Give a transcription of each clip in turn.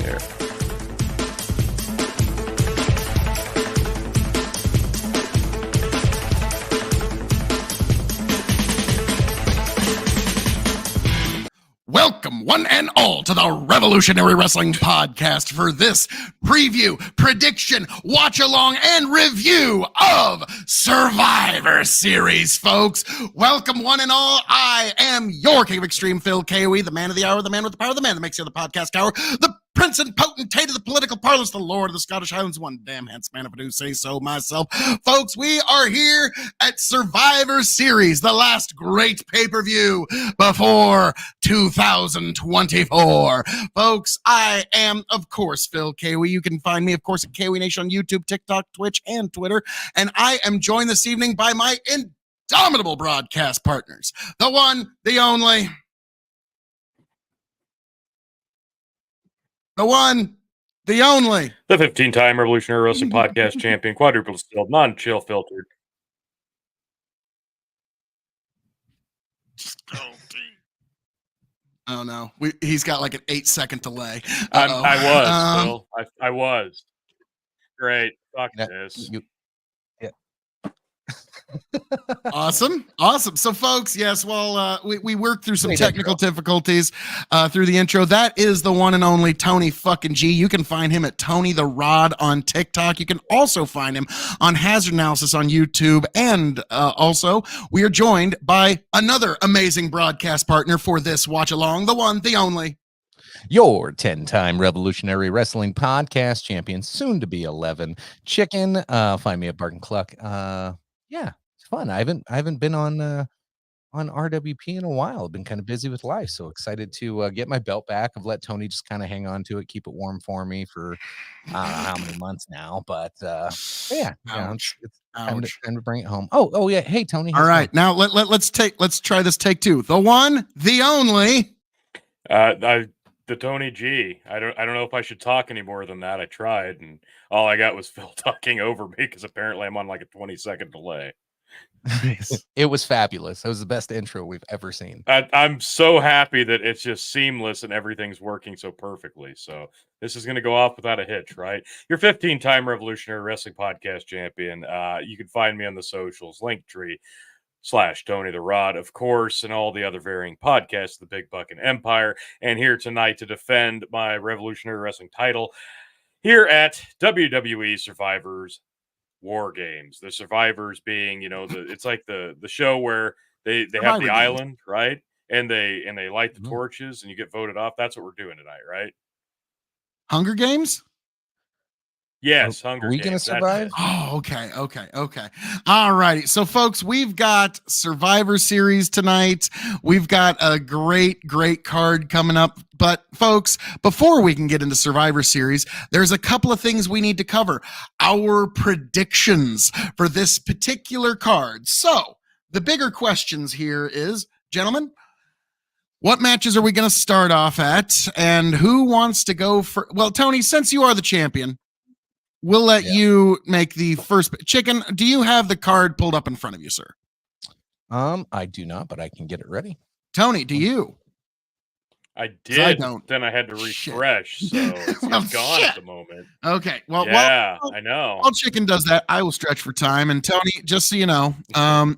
there. Welcome, one and all, to the Revolutionary Wrestling Podcast for this preview, prediction, watch-along, and review of Survivor Series, folks. Welcome, one and all. I am your King of Extreme, Phil K.O.E., the man of the hour, the man with the power, the man that makes you the podcast tower, the prince and potentate of the political parlance, the lord of the Scottish Highlands, one damn handsome man if I do say so myself. Folks, we are here at Survivor Series, the last great pay-per-view before 2024. Folks, I am, of course, Phil K.O.E. You can find me, of course, at K.O.E. Nation on YouTube, TikTok, Twitch, and Twitter. And I am joined this evening by my indomitable broadcast partners, the one, the only, the one, the only, the 15-time Revolutionary Wrestling Podcast champion, quadruple distilled, non-chill filtered. Oh no, he's got like an 8-second delay. I was. Great. Fuck this. Awesome. So folks, yes, well, we worked through some technical difficulties through the intro. That is the one and only Tony fucking G. You can find him at Tony the Rod on TikTok. You can also find him on Hazard Analysis on YouTube. And also, we are joined by another amazing broadcast partner for this watch along, the one, the only, your 10-time Revolutionary Wrestling Podcast champion, soon to be 11, Chicken. Find me at Barton Cluck. Yeah, it's fun. I haven't been on RWP in a while. I've been kind of busy with life, so excited to get my belt back. I've let Tony just kind of hang on to it, keep it warm for me for I don't know how many months now, but yeah, it's time to bring it home. Oh yeah. Hey Tony. All right, now let's try this take two. The one, the only. The Tony G. I don't know if I should talk any more than that. I tried, and all I got was Phil talking over me because apparently I'm on like a 20-second delay. It was fabulous. It was the best intro we've ever seen. I'm so happy that it's just seamless and everything's working so perfectly. So this is going to go off without a hitch, right? Your 15-time Revolutionary Wrestling Podcast champion. You can find me on the socials, Linktree/Tony the Rod, of course, and all the other varying podcasts, the Big Buck and Empire. And here tonight to defend my Revolutionary Wrestling title here at WWE Survivors War Games. The Survivors being, it's like the show where they have the island, right? And they light the torches and you get voted off. That's what we're doing tonight, right? Hunger Games? Yes, Hunger Are we Games. going to survive? Oh, okay. All righty. So, folks, we've got Survivor Series tonight. We've got a great card coming up. But, folks, before we can get into Survivor Series, there's a couple of things we need to cover. Our predictions for this particular card. So, the bigger questions here is, gentlemen, what matches are we going to start off at? And who wants to go for? Well, Tony, since you are the champion, we'll let you make the first. Chicken, do you have the card pulled up in front of you, sir? I do not, but I can get it ready. Tony, do you? I did. I don't. Then I had to refresh, so it's gone at the moment. Okay. Well, I know. While Chicken does that, I will stretch for time. And Tony, just so you know,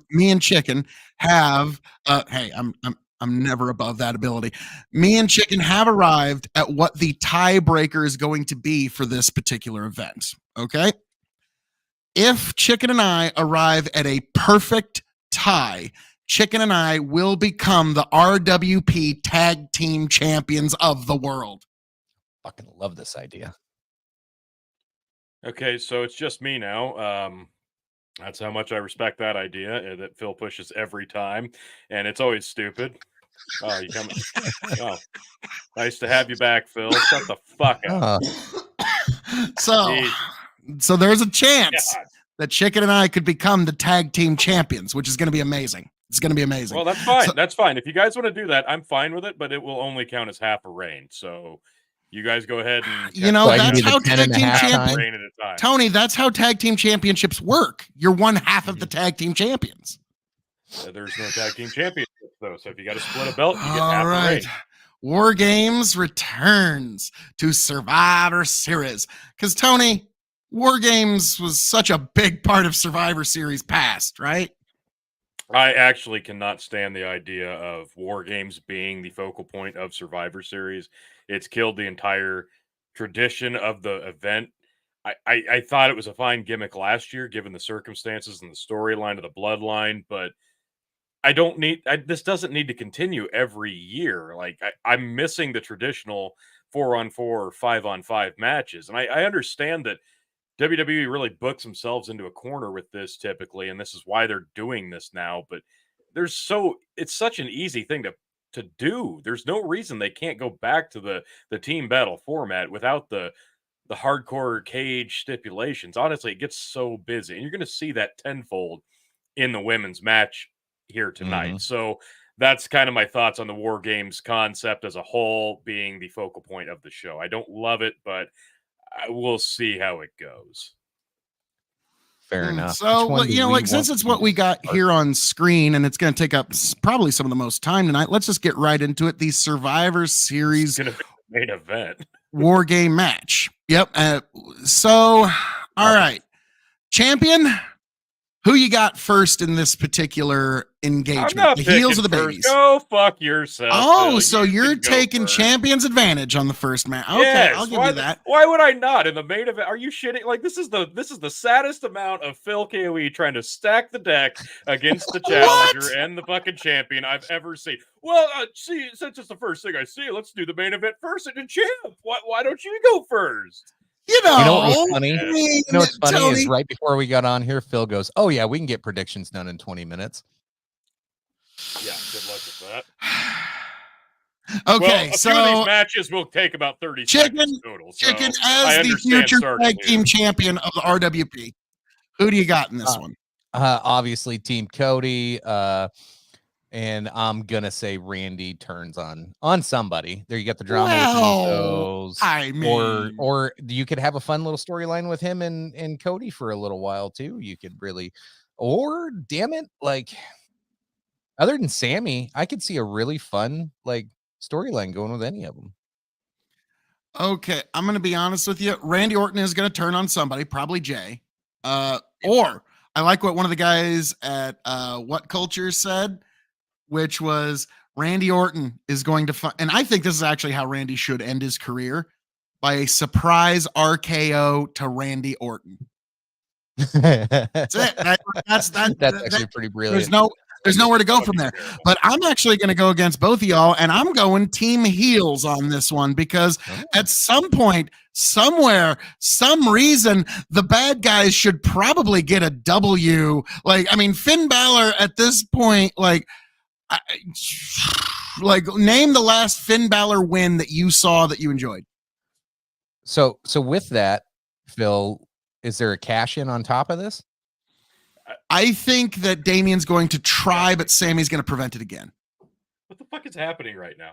me and Chicken have. Hey, I'm never above that ability. Me and Chicken have arrived at what the tiebreaker is going to be for this particular event. Okay. If Chicken and I arrive at a perfect tie, Chicken and I will become the RWP Tag Team Champions of the world. Fucking love this idea. Okay, so it's just me now. That's how much I respect that idea that Phil pushes every time, and it's always stupid. Oh, you come. Oh, nice to have you back, Phil. Shut the fuck up. So there's a chance that Chicken and I could become the tag team champions, which is going to be amazing. It's going to be amazing. Well, that's fine. That's fine. If you guys want to do that, I'm fine with it, but it will only count as half a reign. So you guys go ahead and that's how tag team champions. Tony, that's how tag team championships work. You're one half of the tag team champions. There's no tag team championship though. So if you got to split a belt, you get half a reign. War Games returns to Survivor Series. Because, Tony, War Games was such a big part of Survivor Series past, right? I actually cannot stand the idea of War Games being the focal point of Survivor Series. It's killed the entire tradition of the event. I thought it was a fine gimmick last year, given the circumstances and the storyline of the bloodline, but this doesn't need to continue every year. Like I'm missing the traditional 4-on-4 or 5-on-5 matches. And I understand that WWE really books themselves into a corner with this typically, and this is why they're doing this now. But it's such an easy thing to do. There's no reason they can't go back to the team battle format without the hardcore cage stipulations. Honestly, it gets so busy, and you're going to see that tenfold in the women's match here tonight. Mhm. So that's kind of my thoughts on the War Games concept as a whole being the focal point of the show. I don't love it, but we'll see how it goes. Fair enough. So, Which one do we since want it's to what we got start? here on screen and it's going to take up probably some of the most time tonight, let's just get right into it. The Survivor It's Series going to be the main event. War Game match. Yep. So, all right. Champion, who you got first in this particular engagement? I'm not The picking heels or the first. babies? Go fuck yourself. Oh, Phil. so You you're can go taking first. champion's advantage on the first match. Okay, Yes. I'll give you that. Why would I not in the main event? Are you shitting? Like this is the saddest amount of Phil K.O.E. trying to stack the deck against the challenger What? and the fucking champion I've ever seen. Well, see, since it's the first thing I see, let's do the main event first and champ. Why don't you go first? You know, You know what was funny? I mean, You know what's funny Tony, is right before we got on here, Phil goes, "Oh yeah, we can get predictions done in 20 minutes." Yeah, good luck with that. Okay, well, a so few of these matches will take about 30 seconds total. So Chicken I as the understand future starting tag team here. champion of the RWP. Who do you got in this one? Obviously, Team K.O.E. And I'm gonna say Randy turns on somebody. There you got the drama with the Well, Usos. I mean, or you could have a fun little storyline with him and K.O.E. for a little while too. You could really, or damn it, like other than Sammy, I could see a really fun like storyline going with any of them. okay, I'm going to be honest with you. Randy Orton is going to turn on somebody, probably Jay. Or I like what one of the guys at What Culture said, which was Randy Orton is going to and I think this is actually how Randy should end his career, by a surprise RKO to Randy Orton. That's it. That's actually pretty brilliant. There's nowhere to go from there. But I'm actually going to go against both of y'all, and I'm going team heels on this one because at some point, somewhere, some reason, the bad guys should probably get a W. Like, I mean, Finn Balor at this point, like name the last Finn Balor win that you saw that you enjoyed. So with that, Phil, is there a cash in on top of this? I think that Damien's going to try, but Sammy's going to prevent it again. What the fuck is happening right now?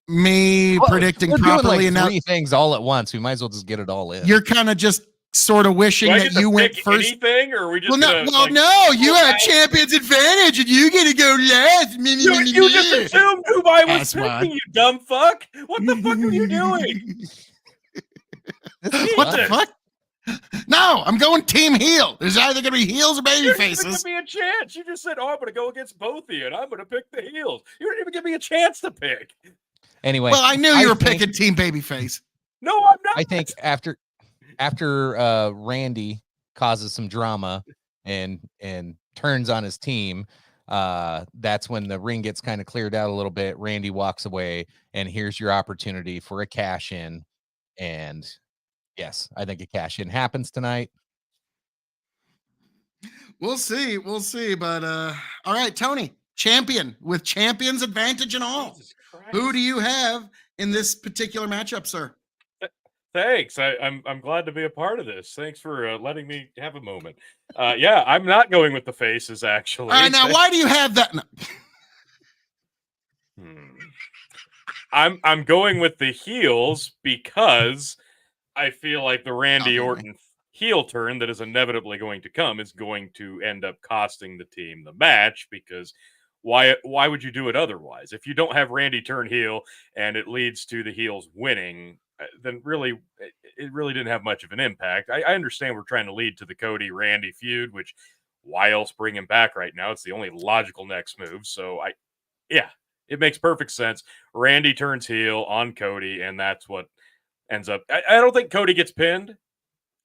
Me predicting we're properly doing enough. 3 things all at once. We might as well just get it all in. You're kind of just sort of wishing that you went first. Anything, or are we just no, you had champion's advantage and you get to go last. You just assumed who I was picking, you dumb fuck. What the fuck are you doing? What the fuck? No, I'm going team heel. There's either going to be heels or baby faces. You didn't give me a chance. You just said, "Oh, I'm going to go against both of you, and I'm going to pick the heels." You didn't even give me a chance to pick. Anyway, well, I knew you were picking team babyface. No, I'm not. I think after Randy causes some drama and turns on his team, that's when the ring gets kind of cleared out a little bit. Randy walks away, and here's your opportunity for a cash in. And yes, I think a cash in happens tonight. We'll see. But all right, Tony, champion with champion's advantage and all. Who do you have in this particular matchup, sir? Thanks. I'm glad to be a part of this. Thanks for letting me have a moment. Yeah, I'm not going with the faces actually. All right, now why do you have that? No. I'm going with the heels because I feel like the Randy Orton heel turn that is inevitably going to come is going to end up costing the team the match, because why would you do it otherwise? If you don't have Randy turn heel and it leads to the heels winning, then really it really didn't have much of an impact. I understand we're trying to lead to the Cody Randy feud, which why else bring him back right now? It's the only logical next move. So yeah, it makes perfect sense. Randy turns heel on Cody, and that's what ends up. I don't think Cody gets pinned.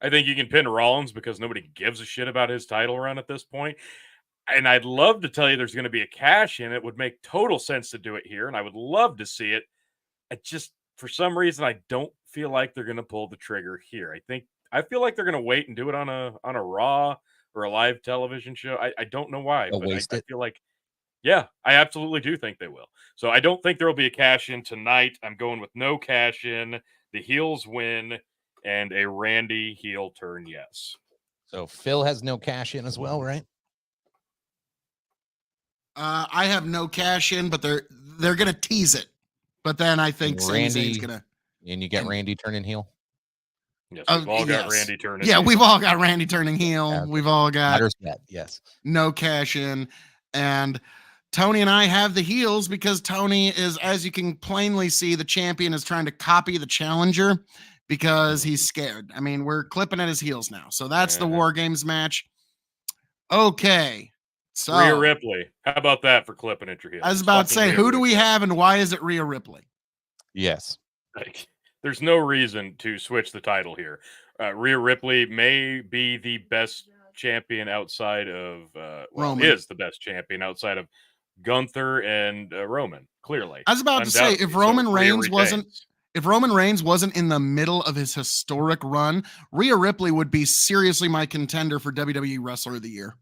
I think you can pin Rollins because nobody gives a shit about his title run at this point. And I'd love to tell you there's going to be a cash in. It would make total sense to do it here, and I would love to see it. I just, for some reason, I don't feel like they're going to pull the trigger here. I feel like they're going to wait and do it on a Raw or a live television show. I don't know why, They'll but waste I it. feel like, yeah, I absolutely do think they will. So I don't think there will be a cash in tonight. I'm going with no cash in. The heels win and a Randy heel turn. Yes. So Phil has no cash in as well, right? I have no cash in, but they're gonna tease it. But then I think Sami Zayn's gonna. And you get and- Randy turning heel. Yes, we've all got yes. Randy turning. Yeah, heel. we've all got Randy turning heel. Yeah, okay. We've all got Matters bet, yes. no cash in, and Tony and I have the heels because Tony is, as you can plainly see, the champion is trying to copy the challenger because he's scared. I mean, we're clipping at his heels now. So that's the War Games match. Okay. So Rhea Ripley. How about that for clipping at your heels? I was about to say, who do we have and why is it Rhea Ripley? Yes. Like, there's no reason to switch the title here. Rhea Ripley may be the best champion outside of Roman. is the best champion outside of Gunther and Roman. Clearly, I was about to say, if Roman Reigns wasn't in the middle of his historic run, Rhea Ripley would be seriously my contender for WWE Wrestler of the Year.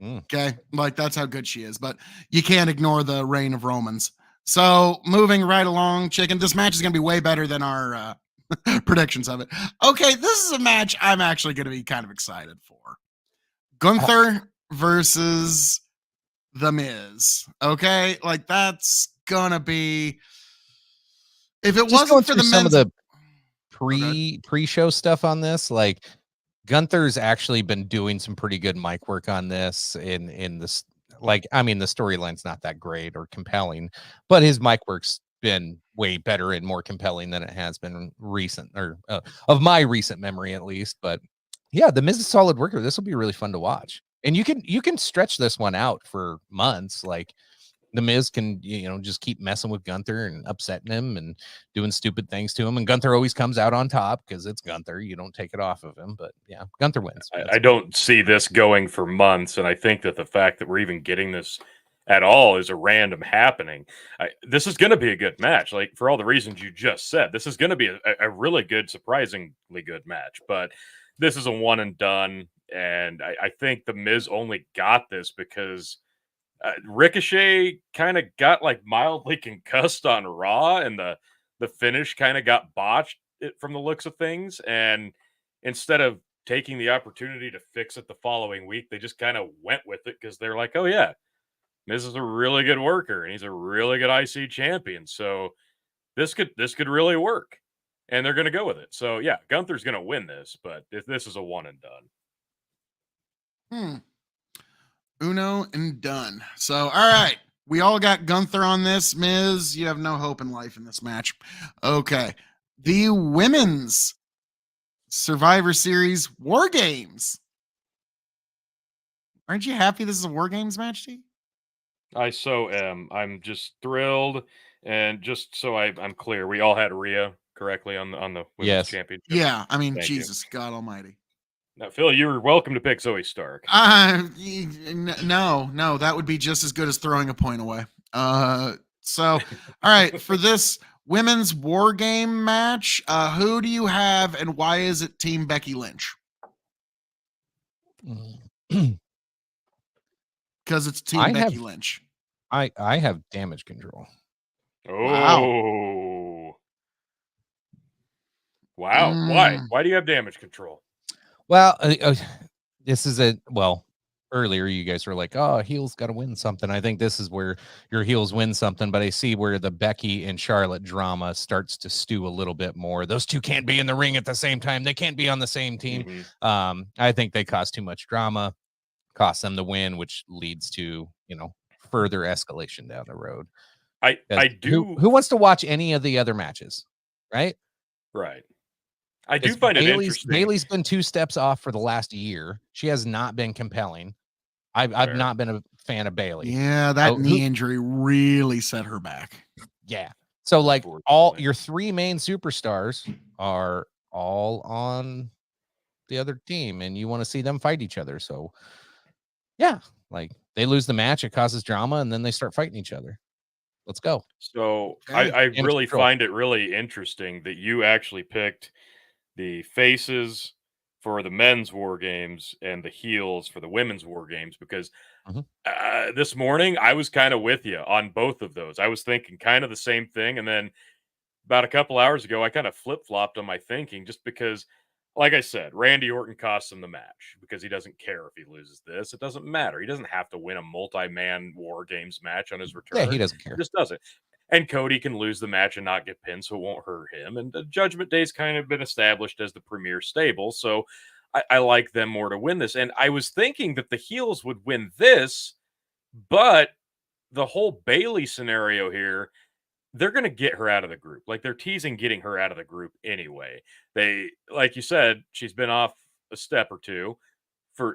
Okay, like that's how good she is, but you can't ignore the reign of Romans. So moving right along, chicken, this match is going to be way better than our predictions of it. Okay, this is a match I'm actually going to be kind of excited for. Gunther versus The Miz. Okay, like that's going to be, if it Just wasn't for the some men's, of the pre-show stuff on this, like Gunther's actually been doing some pretty good mic work on this in this. Like, I mean, the storyline's not that great or compelling, but his mic work's been way better and more compelling than it has been recent, or of my recent memory at least. But yeah, the Miz is a solid worker. This will be really fun to watch, and you can stretch this one out for months. Like the Miz can, just keep messing with Gunther and upsetting him and doing stupid things to him. And Gunther always comes out on top because it's Gunther. You don't take it off of him. But yeah, Gunther wins. I don't see this going for months. And I think that the fact that we're even getting this at all is a random happening. This is going to be a good match. Like, for all the reasons you just said, this is going to be a really good, surprisingly good match. But this is a one and done. And I think the Miz only got this because Ricochet kind of got like mildly concussed on Raw, and the finish kind of got botched from the looks of things. And instead of taking the opportunity to fix it the following week, they just kind of went with it because they're like, oh yeah, Miz is a really good worker and he's a really good IC champion, so this could really work, and they're going to go with it. So yeah, Gunther's going to win this, but this is a one and done. Uno and done. So, all right. We all got Gunther on this. Miz, you have no hope in life in this match. Okay. The women's Survivor Series War Games. Aren't you happy this is a War Games match, T? I so am. I'm just thrilled. And just so I'm clear, we all had Rhea correctly on the women's championship. Yeah. I mean, Thank Jesus, God almighty. Now, Phil, you're welcome to pick Zoe Stark. No, that would be just as good as throwing a point away. So, all right, for this women's War Game match, who do you have and why is it Team Becky Lynch? Because it's Team Becky Lynch. I have Damage Control. Oh. Wow. Why? Why do you have Damage Control? Well, this is earlier you guys were like, oh, heels got to win something. I think this is where your heels win something, but I see where the Becky and Charlotte drama starts to stew a little bit more. Those two can't be in the ring at the same time. They can't be on the same team. I think they cause too much drama, cost them the win, which leads to, further escalation down the road. I do. Who wants to watch any of the other matches, right? Right. I do find it interesting. Bailey's been 2 steps off for the last year. She has not been compelling. I've not been a fan of Bailey. Yeah, that knee injury really set her back. Yeah. So like all your 3 main superstars are all on the other team and you want to see them fight each other. So yeah, like they lose the match, it causes drama, and then they start fighting each other. Let's go. So Okay. I really find it really interesting that you actually picked the faces for the men's war games and the heels for the women's war games because this morning I was kind of with you on both of those. I was thinking kind of the same thing, and then about a couple hours ago, I kind of flip flopped on my thinking just because, like I said, Randy Orton costs him the match because he doesn't care if he loses this. It doesn't matter. He doesn't have to win a multi-man war games match on his return. Yeah, he doesn't care. He just doesn't. And Cody can lose the match and not get pinned, so it won't hurt him. And the Judgment Day's kind of been established as the premier stable, so I like them more to win this. And I was thinking that the heels would win this, but the whole Bailey scenario here, they're going to get her out of the group. Like they're teasing getting her out of the group anyway. They, like you said, she's been off a step or two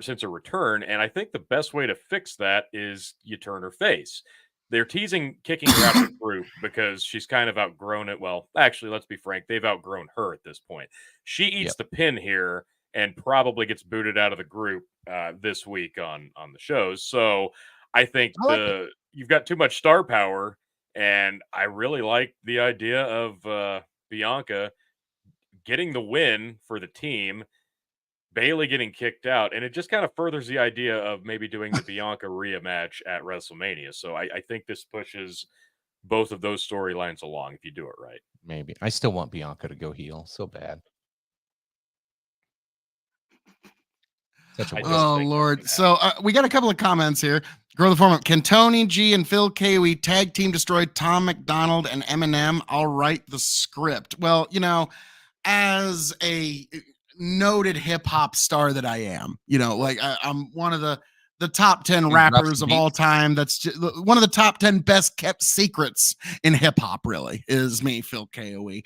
since her return, and I think the best way to fix that is you turn her face. They're teasing kicking her out of the group because she's kind of outgrown it. Well, actually, let's be frank, they've outgrown her at this point. She eats the pin here and probably gets booted out of the group this week on the shows. So I think you've got too much star power. And I really like the idea of Bianca getting the win for the team, Bailey getting kicked out, and it just kind of furthers the idea of maybe doing the Bianca Rhea match at WrestleMania. So I think this pushes both of those storylines along if you do it right. Maybe. I still want Bianca to go heel so bad. Oh, Lord. So we got a couple of comments here. Grow the format. Can Tony G and Phil K.O.E tag team destroy Tom McDonald and Eminem? I'll write the script. Well, you know, as a noted hip hop star that I am, you know, like I'm one of the top 10 rappers of all time. That's just one of the top 10 best kept secrets in hip hop, really, is me, Phil K.O.E.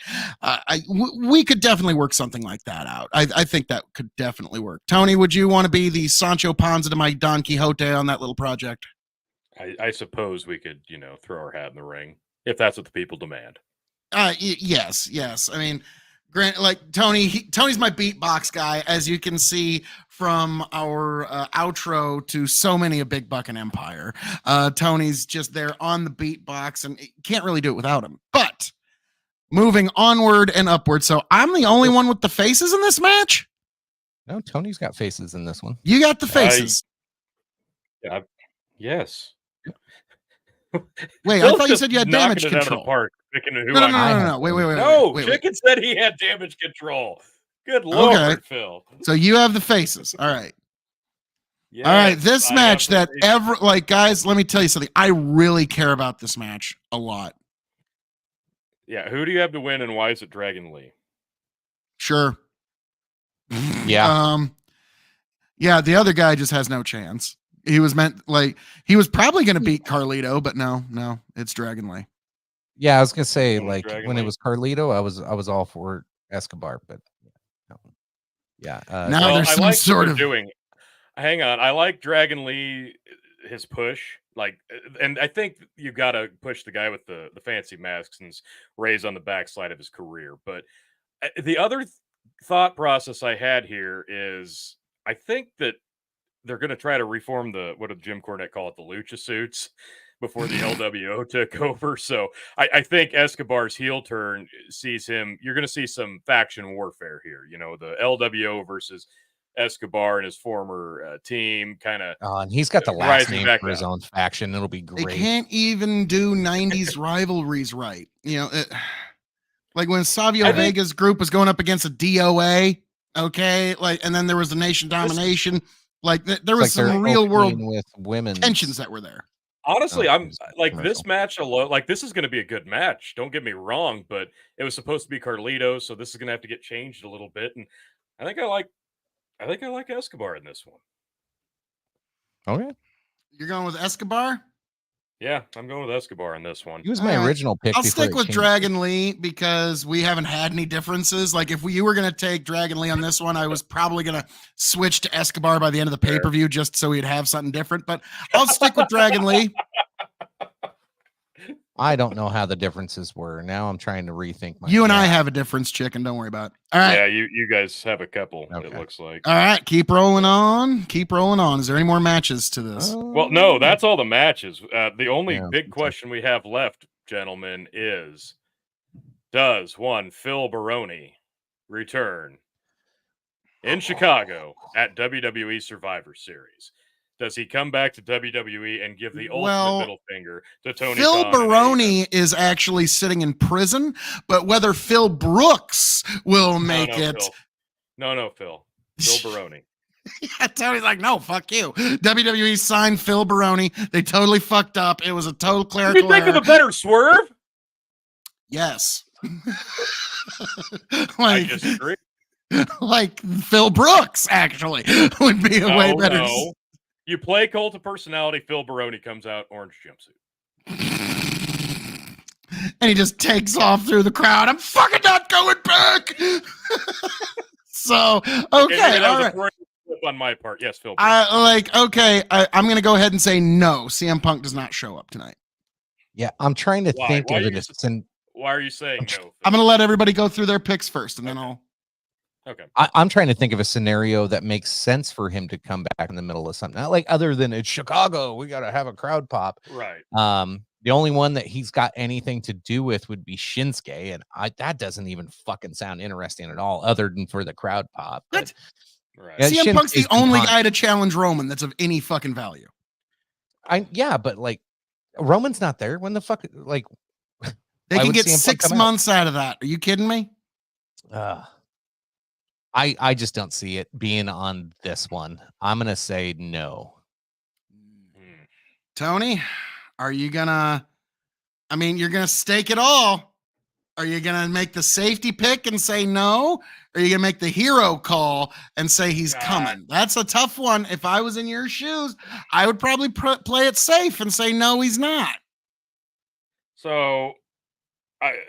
We could definitely work something like that out. I think that could definitely work. Tony, would you want to be the Sancho Panza to my Don Quixote on that little project? I suppose we could, you know, throw our hat in the ring if that's what the people demand. Yes. I mean, Grant, like Tony's my beatbox guy, as you can see from our outro to so many a Big Buck and Empire. Tony's just there on the beatbox, and can't really do it without him. But moving onward and upward, so I'm the only one with the faces in this match. No, Tony's got faces in this one. You got the faces. Yes. Wait, I thought you said you had damage control. Out of the park, no. Wait. No, Chicken said he had damage control. Good Lord, okay. Phil. So you have the faces. All right. Yes, all right. This match guys, let me tell you something. I really care about this match a lot. Yeah. Who do you have to win and why is it Dragon Lee? Sure. Yeah. Yeah, the other guy just has no chance. He was probably going to beat Carlito, but no, it's Dragon Lee. Yeah, I was gonna say when it was Carlito, I was all for Escobar, but no. Yeah. Now there's some sort of doing. Hang on, I like Dragon Lee, his push, and I think you got to push the guy with the fancy masks and raise on the backside of his career. But the other thought process I had here is, I think that they're going to try to reform what did Jim Cornette call it, the lucha suits, before the LWO took over. So I think Escobar's heel turn sees him. You're going to see some faction warfare here. You know, the LWO versus Escobar and his former team kind of. And he's got the last name for his own faction. It'll be great. They can't even do 90s rivalries right. You know, like when Savio Vega's group was going up against a DOA. Okay. And then there was the Nation Domination. There was some real world with women tensions that were there. Honestly, I'm this match alone. This is going to be a good match. Don't get me wrong, but it was supposed to be Carlito, so this is going to have to get changed a little bit. And I think I like Escobar in this one. Okay, you're going with Escobar. Yeah, I'm going with Escobar on this one. He was my All right. original pick. I'll before stick it with changed. Dragon Lee because we haven't had any differences. Like if you were going to take Dragon Lee on this one, I was probably going to switch to Escobar by the end of the Fair. pay-per-view just so we'd have something different. But I'll stick with Dragon Lee. I don't know how the differences were. Now I'm trying to rethink my. You and I have a difference, chicken. Don't worry about it. All right. Yeah, you guys have a couple, Okay. it looks like. All right. Keep rolling on. Keep rolling on. Is there any more matches to this? Well, no, that's all the matches. The only Yeah, big question we have left, gentlemen, is does one Phil Baroni return in Chicago at WWE Survivor Series? Does he come back to WWE and give the ultimate middle finger to Tony Phil Khan and Baroni is actually sitting in prison, but whether Phil Brooks will make it. Phil. No, Phil. Phil Baroni. Yeah, Tony's like, no, fuck you. WWE signed Phil Baroni. They totally fucked up. It was a total Can clerical you think error. of a better swerve? Yes. I disagree. Like Phil Brooks, actually, would be a way better. No. You play Cult of Personality, Phil Baroni comes out, orange jumpsuit. And he just takes off through the crowd. I'm fucking not going back. So, okay, all right. On my part, yes, Phil Baroni. I'm going to go ahead and say no. CM Punk does not show up tonight. Yeah, I'm trying to think of it. Why are you saying no? Phil? I'm going to let everybody go through their picks first, and then I'll. Okay. I'm trying to think of a scenario that makes sense for him to come back in the middle of something. Not like other than it's Chicago, we got to have a crowd pop. Right. The only one that he's got anything to do with would be Shinsuke, and that doesn't even fucking sound interesting at all, other than for the crowd pop. What? Right. CM Shinsuke's Punk's the only behind. guy to challenge Roman that's of any fucking value. But like Roman's not there. When the fuck, like they why can would get CM Punk 6 come months out of that. Are you kidding me? I just don't see it being on this one. I'm gonna say no. Tony, are you gonna? I mean, you're gonna stake it all. Are you gonna make the safety pick and say no? Or are you gonna make the hero call and say he's coming? That's a tough one. If I was in your shoes, I would probably play it safe and say no, he's not. So,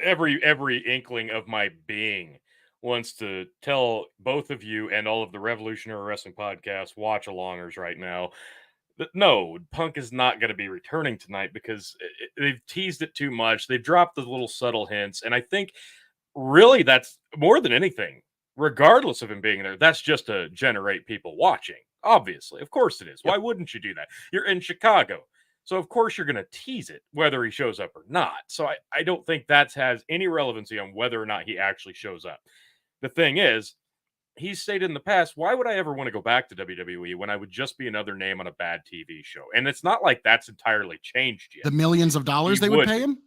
every inkling of my being wants to tell both of you and all of the Revolutionary Wrestling Podcast watch-alongers right now that no, Punk is not going to be returning tonight because they've teased it too much. They've dropped the little subtle hints, and I think really that's more than anything, regardless of him being there, that's just to generate people watching. Obviously, of course it is. Yep. Why wouldn't you do that? You're in Chicago. So, of course, you're going to tease it, whether he shows up or not. So, I don't think that has any relevancy on whether or not he actually shows up. The thing is, he's stated in the past, why would I ever want to go back to WWE when I would just be another name on a bad TV show? And it's not like that's entirely changed yet. The millions of dollars they would pay him?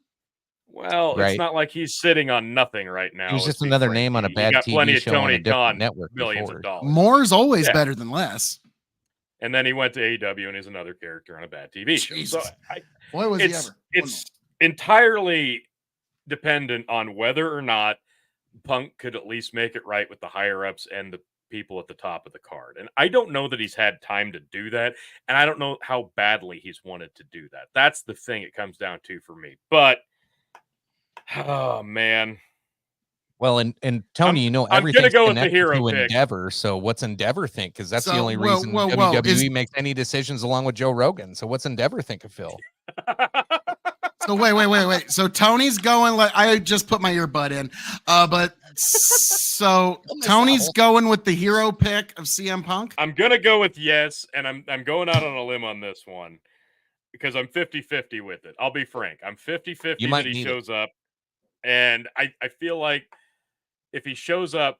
Well, right. It's not like he's sitting on nothing right now. He was just another name on a bad TV show on a different network. Millions of dollars. More's always better than less. And then he went to AEW and is another character on a bad TV show. So Boy, was he ever. It's entirely dependent on whether or not Punk could at least make it right with the higher-ups and the people at the top of the card. And I don't know that he's had time to do that. And I don't know how badly he's wanted to do that. That's the thing it comes down to for me. But, oh, man. Well, and Tony, everything's go connected to Endeavor. So what's Endeavor think? Because that's the only reason WWE makes any decisions along with Joe Rogan. So what's Endeavor think of Phil? So wait. So Tony's going like I just put my earbud in. But so Tony's going with the hero pick of CM Punk? I'm gonna go with yes, and I'm going out on a limb on this one because I'm 50-50 with it. I'll be frank. I'm 50-50 that he shows up. And I feel like if he shows up,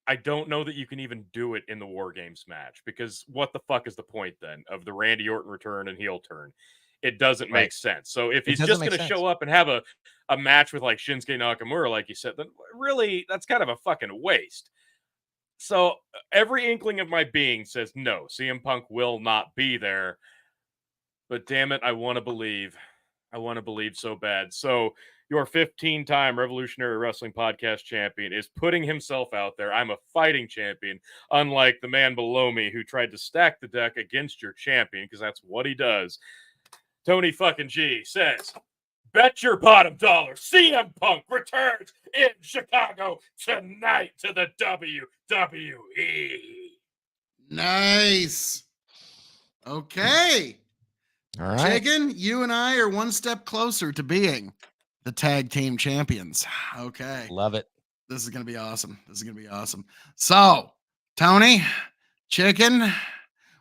I don't know that you can even do it in the War Games match because what the fuck is the point then of the Randy Orton return and heel turn? It doesn't make sense. So if he's just going to show up and have a match with like Shinsuke Nakamura, like you said, then really that's kind of a fucking waste. So every inkling of my being says no, CM Punk will not be there. But damn it, I want to believe. I want to believe so bad. So your 15-time Revolutionary Wrestling Podcast champion is putting himself out there. I'm a fighting champion, unlike the man below me who tried to stack the deck against your champion, because that's what he does. Tony fucking G says, bet your bottom dollar CM Punk returns in Chicago tonight to the WWE. Nice. Okay. All right. Chicken, you and I are one step closer to being the tag team champions. Okay. Love it. This is going to be awesome. This is going to be awesome. So, Tony, Chicken,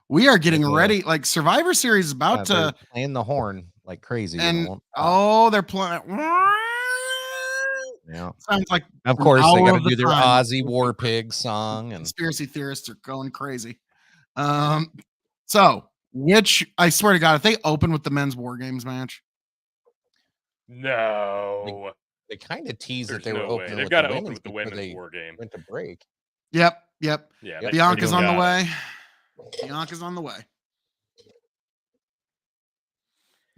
we are getting ready. Like Survivor Series is about they're to playing the horn like crazy. and won't stop. oh, they're playing. Yeah. Sounds like Of an course, they hour got to of the do their time. Aussie War Pig song, and Conspiracy theorists are going crazy. So which I swear to God, if they open with the men's War Games match, No. they kind of teased There's that they were no way. opening They've with got the to open women's with the before women's they war game. went to break. Yep. Yeah, Bianca's on the got it. way. Bianca's on the way.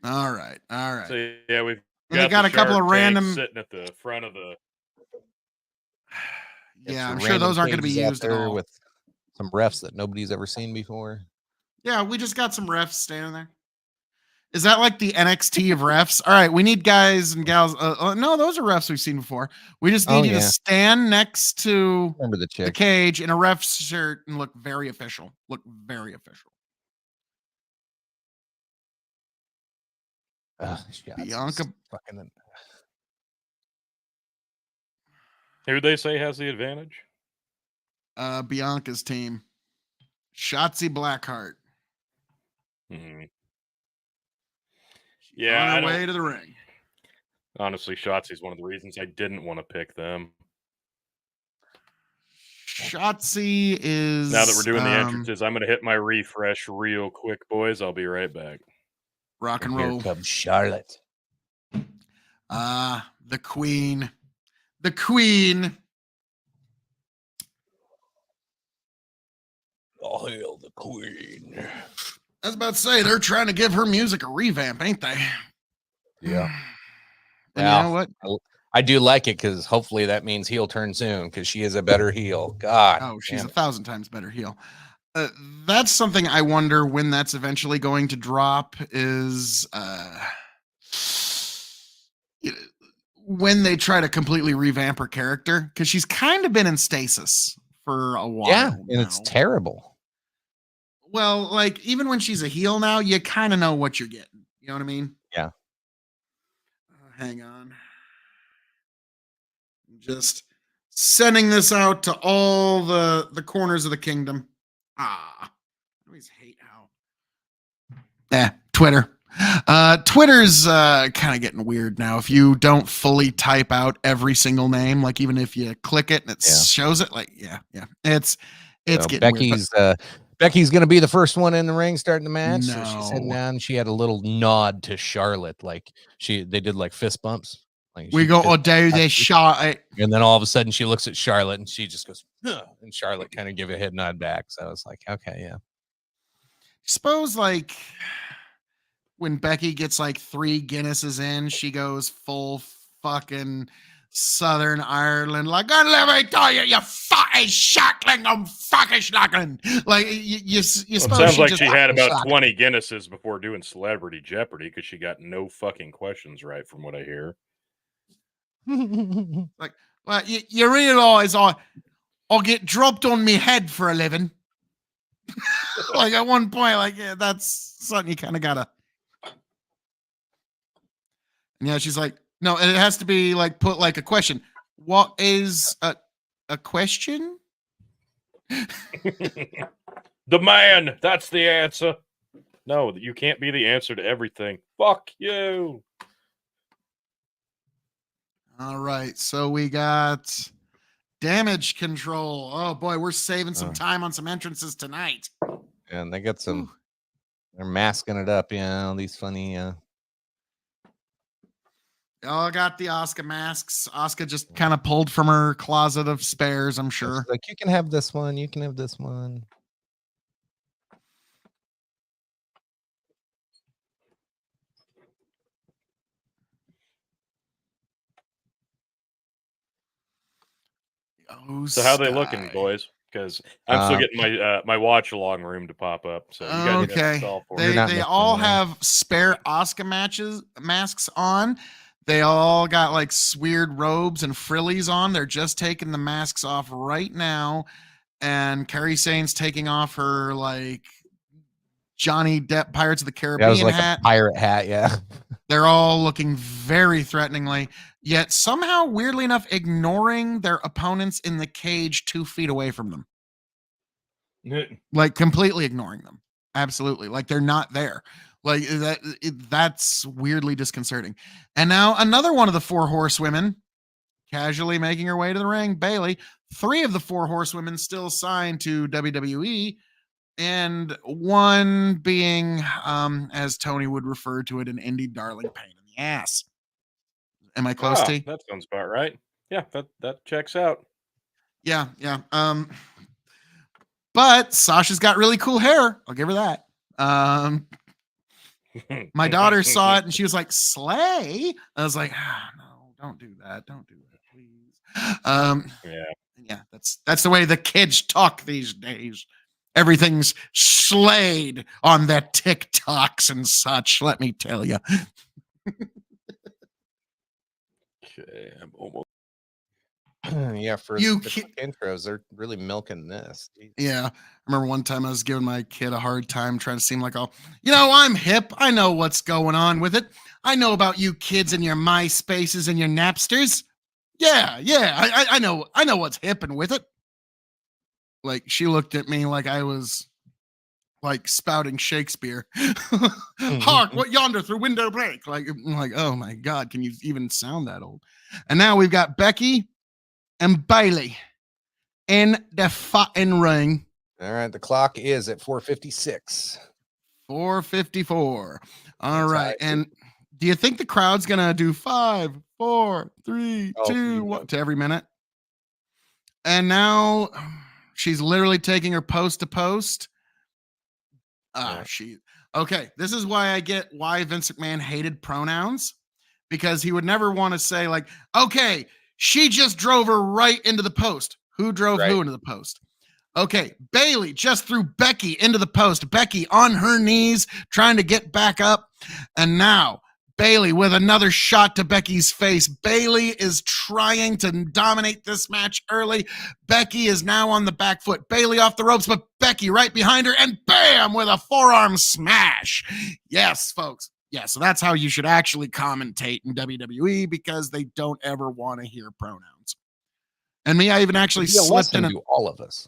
All right. So yeah, we've And they got the a couple of Shark Tank random. sitting at the front of the. Yeah, Some I'm sure random those aren't going to be cages out used at there all. with some refs that nobody's ever seen before. Yeah, we just got some refs standing there. Is that like the NXT of refs? All right, we need guys and gals. No, those are refs we've seen before. We just need you to stand next to Remember the the chick? cage in a ref shirt and look very official. Look very official. Bianca. Fucking. Who they say has the advantage? Bianca's team. Shotzi Blackheart. Mm-hmm. Yeah, on her way to the ring. Honestly, Shotzi's one of the reasons I didn't want to pick them. Shotzi is. Now that we're doing the entrances, I'm going to hit my refresh real quick, boys. I'll be right back. Rock and roll. Here comes Charlotte. The queen. The queen. All hail the queen. I was about to say, they're trying to give her music a revamp, ain't they? Yeah. And you know what? I do like it because hopefully that means heel turn soon because she is a better heel. God. Oh, she's 1,000 times better heel. That's something I wonder when that's eventually going to drop is when they try to completely revamp her character because she's kind of been in stasis for a while. Yeah, and it's terrible. Well, like even when she's a heel now, you kind of know what you're getting. You know what I mean? Yeah. Hang on. Just sending this out to all the corners of the kingdom. I always hate how. Twitter. Twitter's kind of getting weird now. If you don't fully type out every single name, like even if you click it and it shows it, like it's getting Becky's weird. Becky's gonna be the first one in the ring starting the match. No. So she's heading down. She had a little nod to Charlotte, like they did like fist bumps. Like we go, oh, do this shot. And then all of a sudden she looks at Charlotte and she just goes, huh, and Charlotte kind of give a head nod back. So I was like, okay, yeah. Suppose like when Becky gets like 3 Guinnesses in, she goes full fucking Southern Ireland, like, God, let me tell you, you fucking shackling, I'm fucking shackling. Like, you suppose sounds like she had about 20 Guinnesses before doing Celebrity Jeopardy because she got no fucking questions right, from what I hear. Like, well, you realize I'll get dropped on me head for a living. Like at one point, like, yeah, that's something you kind of gotta. And yeah, she's like, no, it has to be like put like a question. What is a question? The man, that's the answer. No, you can't be the answer to everything. Fuck you. All right, so we got damage control. Oh boy, we're saving some time on some entrances tonight. And they got some. They're masking it up, these funny. Y'all got the Asuka masks. Asuka just kind of pulled from her closet of spares, I'm sure. Like, you can have this one. You can have this one. So how they looking, boys? because I'm still getting my watch along room to pop up. So you guys got to stall for it. They all have spare Oscar masks on. They all got like weird robes and frillies on. They're just taking the masks off right now. And Carrie Sane's taking off her like Johnny Depp Pirates of the Caribbean that was like hat. a pirate hat, yeah. They're all looking very threateningly, yet somehow, weirdly enough, ignoring their opponents in the cage 2 feet away from them. Like completely ignoring them. Absolutely. Like they're not there. Like that's weirdly disconcerting. And now another one of the 4 horsewomen casually making her way to the ring, Bayley. 3 of the 4 horsewomen still signed to WWE, and one being, as Tony would refer to it, an indie darling pain in the ass. Am I close, T? That sounds about right. Yeah, that checks out. Yeah. But Sasha's got really cool hair. I'll give her that. My daughter saw it and she was like, "Slay." I was like, no, don't do that. Don't do that, please. Yeah, that's the way the kids talk these days. Everything's slayed on their TikToks and such, let me tell you. Okay, I'm almost. Yeah, for the intros, they're really milking this. Jeez. Yeah, I remember one time I was giving my kid a hard time trying to seem like, I'm hip. I know what's going on with it. I know about you kids and your MySpaces and your Napsters. Yeah, I know what's hip and with it. Like she looked at me like I was like spouting Shakespeare. Hark, what yonder through window break? Like, I'm like, oh my God, can you even sound that old? And now we've got Becky and Bayley in the fucking ring. All right, the clock is at 4:56. 4:54. All right. And do you think the crowd's gonna do 5, 4, 3, 2, 1 to every minute? And now she's literally taking her post to post. Okay. This is why I get why Vince McMahon hated pronouns, because he would never want to say like, okay, she just drove her right into the post. Who drove who into the post? Okay, Bayley just threw Becky into the post. Becky on her knees trying to get back up. And now Bayley with another shot to Becky's face. Bayley is trying to dominate this match early. Becky is now on the back foot. Bayley off the ropes, but Becky right behind her, and bam, with a forearm smash. Yes, folks. Yeah, so that's how you should actually commentate in WWE, because they don't ever want to hear pronouns. And me, I even actually slipped in to all of us.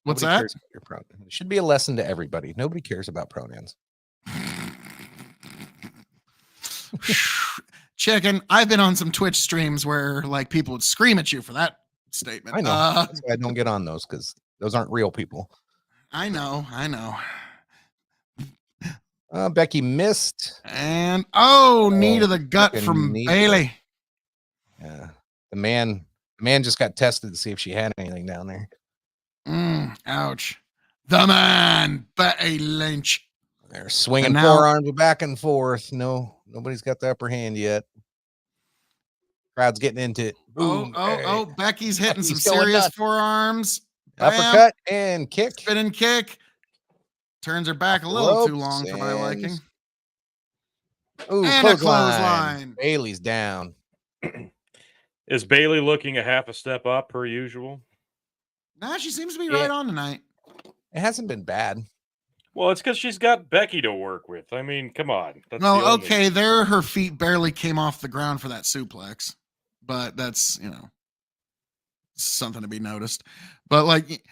What's Nobody that? cares about your pronoun. It should be a lesson to everybody. Nobody cares about pronouns. Chicken, I've been on some Twitch streams where like people would scream at you for that statement. I know. That's why I don't get on those, because those aren't real people. I know. Becky missed. And knee to the gut from Bayley. Yeah. The man just got tested to see if she had anything down there. Ouch. The man, Betty Lynch. They're swinging forearms back and forth. No, nobody's got the upper hand yet. Crowd's getting into it. Boom. Becky's hitting some serious forearms. Uppercut and kick. Spinning kick. Turns her back a little too long for my liking. And a clothesline. Bayley's down. Is Bayley looking a half a step up per usual? Nah, she seems to be right on tonight. It hasn't been bad. Well, it's because she's got Becky to work with. I mean, come on. There her feet barely came off the ground for that suplex. But that's, something to be noticed. But like,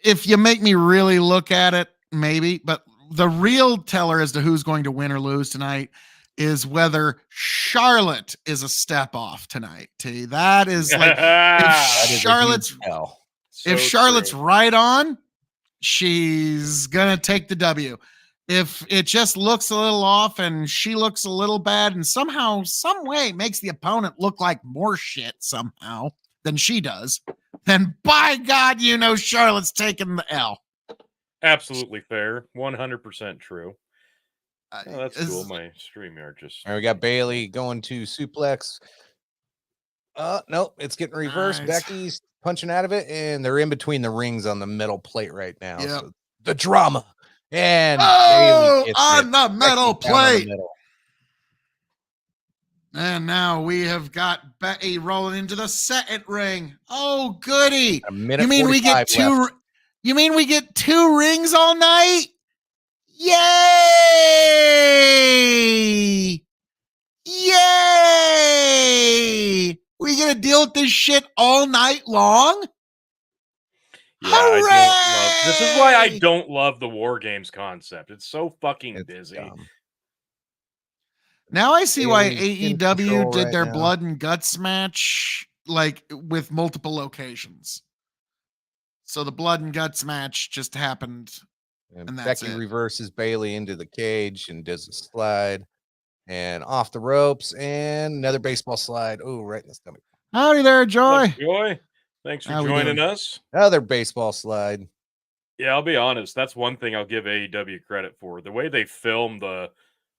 if you make me really look at it, maybe. But the real teller as to who's going to win or lose tonight is whether Charlotte is a step off tonight. That is like, if Charlotte's right on, she's gonna take the W. If it just looks a little off and she looks a little bad and somehow, some way makes the opponent look like more shit somehow than she does, then by God, Charlotte's taking the L. Absolutely fair. 100% true. That's cool. My StreamYard just... All right, we got Bayley going to suplex. No, it's getting reversed. Nice. Becky's punching out of it, and they're in between the rings on the metal plate right now. Yep. So the drama. And Oh, Bailey gets on it. the metal Becky down on the plate. middle. And now we have got Betty rolling into the second ring. Oh, goody. A minute You mean we 45 get two left. You mean we get 2 rings all night? Yay! Yay! We gonna deal with this shit all night long? Yeah, I don't love. This is why I Hooray! don't love the War Games concept. It's so fucking It's busy. dumb. Now I see why Bailey's in AEW control did right their now. blood and guts match like with multiple locations. So the blood and guts match just happened. And that's Becky it. reverses Bailey into the cage and does a slide and off the ropes and another baseball slide. Oh, right in the stomach. Howdy there, Joy. What's up, Joy? Thanks for How we joining doing? us. Another baseball slide. Yeah, I'll be honest. That's one thing I'll give AEW credit for. The way they film the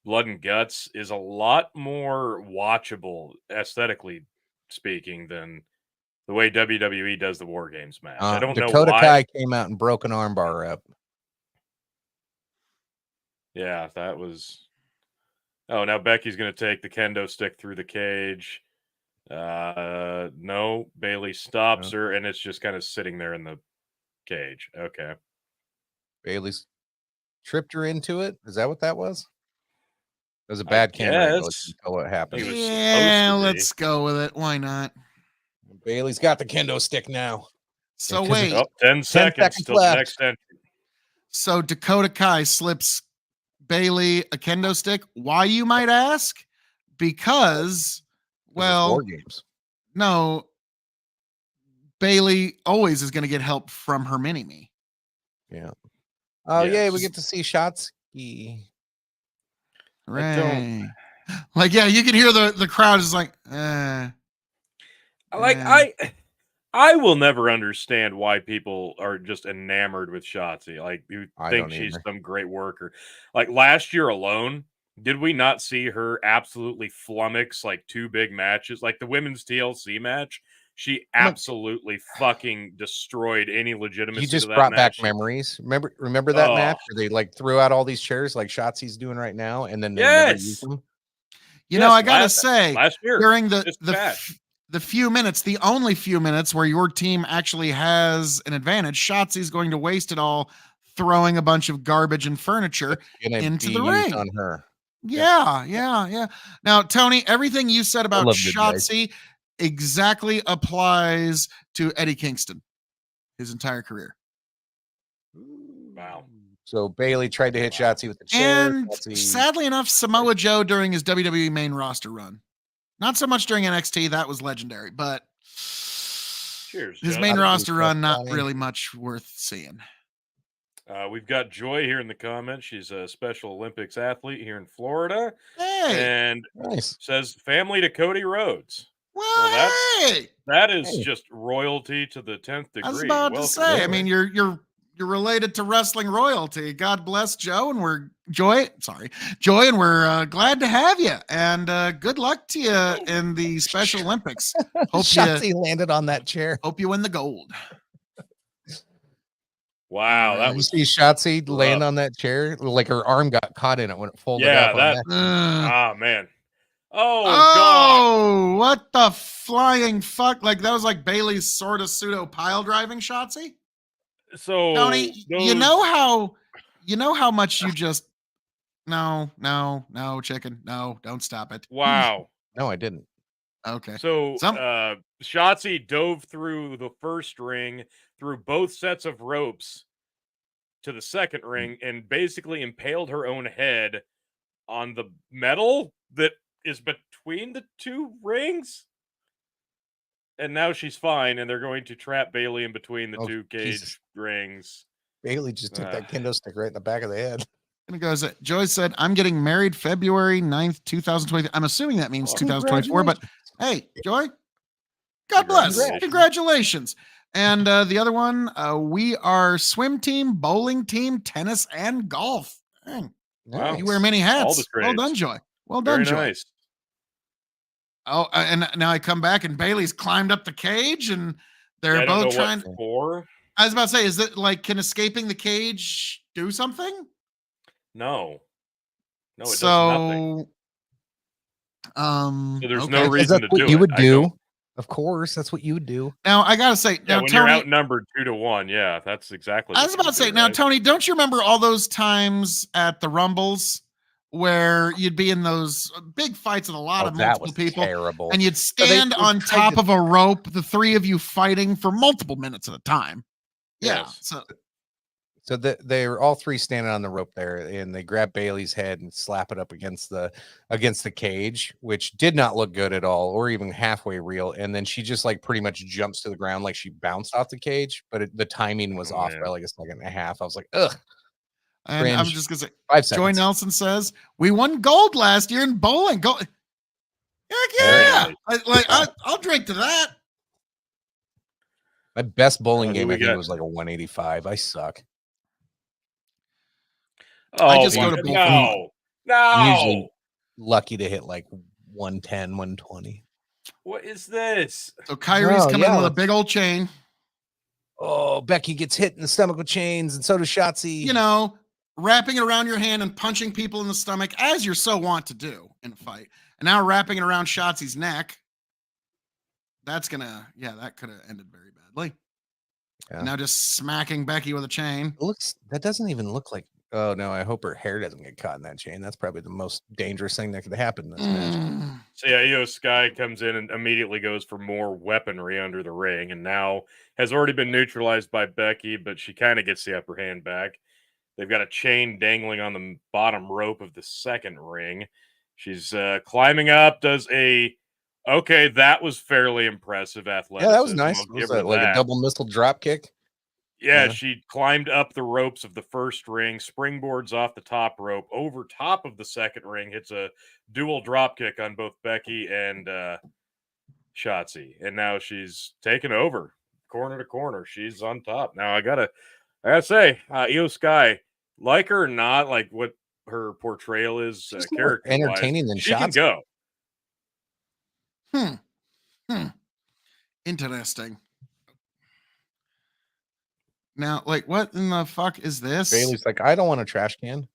blood and guts is a lot more watchable, aesthetically speaking, than the way WWE does the War Games match. I don't know Dakota why. Kai came out and broke an armbar up. Yeah, that was. Oh, now Becky's going to take the kendo stick through the cage. No, Bailey stops her, and it's just kind of sitting there in the cage. Okay. Bailey's tripped her into it. Is that what that was? It was a bad camera angle. You guess. can tell what happened. It was Yeah, supposed to be. let's go with it. Why not? Bailey's got the kendo stick now. So Yeah, 'cause wait, Oh, 10 seconds seconds till the left. next entry. so Dakota Kai slips Bailey a kendo stick. Why, you might ask? Because, well, War Games. no, Bailey always is going to get help from her mini-me. Yeah. Oh, yeah, we Yes. get to see Shotzi. Right. Like, yeah, you can hear the crowd is like, I will never understand why people are just enamored with Shotzi. Like, you I think don't she's either. some great worker. Like last year alone, did we not see her absolutely flummox like 2 big matches? Like the women's TLC match, she absolutely fucking destroyed any legitimacy. He just to that brought back match. memories. Remember that match where they like threw out all these chairs like Shotzi's doing right now, and then they never used them. You know, I gotta say, last year during the few minutes, the only few minutes where your team actually has an advantage, Shotzi's going to waste it all throwing a bunch of garbage and furniture into the ring. On her. Yeah. Now, Tony, everything you said about love good guys. Shotzi exactly applies to Eddie Kingston, his entire career. Wow. So Bailey tried to hit Shotzi with the chair. And sadly enough, Samoa Joe during his WWE main roster run. Not so much during NXT, that was legendary, but cheers, his Joe. main roster run, not really much worth seeing. We've got Joy here in the comments. She's a Special Olympics athlete here in Florida. Hey, and nice. Says family to Cody Rhodes. Well, that is just royalty to the 10th degree. I was about to say, I mean, you're related to wrestling royalty. God bless Joe, and Joy, and we're glad to have you. And good luck to you in the Special Olympics. Hope Shotzi landed on that chair. Hope you win the gold. Wow, that was. You see Shotzi land on that chair, like her arm got caught in it when it folded up. Man. Oh, God. What the flying fuck? Like, that was like Bailey's sort of pseudo pile driving Shotzi? So, Tony, you know how much you just. No, chicken. No, don't stop it. Wow. No, I didn't. Okay. So, Shotzi dove through the first ring, through both sets of ropes to the second ring, and basically impaled her own head on the metal that is between the 2 rings. And now she's fine, and they're going to trap Bailey in between the 2 cage rings. Bailey just took that kendo stick right in the back of the head. And it goes, Joy said, I'm getting married February 9th, 2023. I'm assuming that means 2024, but hey, Joy, God bless. Congratulations. And the other one, we are swim team, bowling team, tennis, and golf. Dang. Wow. You wear many hats. Well done, Joy. Well done, Joy. Nice. Oh, and now I come back and Bailey's climbed up the cage and They're I don't both know trying. what for. I was about to say, is it like, can escaping the cage do something? No, it does nothing. So, So there's no okay. Because reason that's to what do you it. would I don't. do. Of course, that's what you would do. Now I gotta say, Yeah, now when you're Tony, outnumbered 2-1, yeah, that's exactly. I What was you about would to say, do, now right? Tony, don't you remember all those times at the Rumbles where you'd be in those big fights with a lot Oh, of that multiple was people, terrible. and you'd So stand they on tried top to- of a rope, the three of you fighting for multiple minutes at a time? Yeah. Yes. So they were all three standing on the rope there, and they grab Bailey's head and slap it up against the cage, which did not look good at all, or even halfway real. And then she just like pretty much jumps to the ground like she bounced off the cage, but the timing was off by like a second and a half. I was like, ugh. and I'm Cringe. just gonna say, 5 Joy seconds. Nelson says we won gold last year in bowling. Gold. Heck Very yeah! nice. I'll drink to that. My best bowling Who game, we I think, got? was like a 185. I suck. Oh, I just go to bowling. I'm usually No. lucky to hit like 110, 120. What is this? So Kyrie's Oh, coming yeah, in with a let's- big old chain. Oh, Becky gets hit in the stomach with chains, and so does Shotzi. You know, wrapping it around your hand and punching people in the stomach, as you're so wont to do in a fight. And now wrapping it around Shotzi's neck. That's gonna, that could have ended very badly. Yeah. And now just smacking Becky with a chain. That doesn't even look like. Oh no, I hope her hair doesn't get caught in that chain. That's probably the most dangerous thing that could happen in this match. So yeah, Io Sky comes in and immediately goes for more weaponry under the ring, and now has already been neutralized by Becky, but she kind of gets the upper hand back. They've got a chain dangling on the bottom rope of the second ring. She's climbing up, okay, that was fairly impressive athleticism. Yeah, that was nice. I'll Was give her that like a that. double missile drop kick? Yeah, she climbed up the ropes of the first ring, springboards off the top rope, over top of the second ring, hits a dual drop kick on both Becky and Shotzi. And now she's taken over corner to corner. She's on top. Now I gotta say, Io Sky, like her or not, like what her portrayal is She's more character entertaining than she can Shotzi. go. Interesting. Now, like, what in the fuck is this? Bailey's like, I don't want a trash can.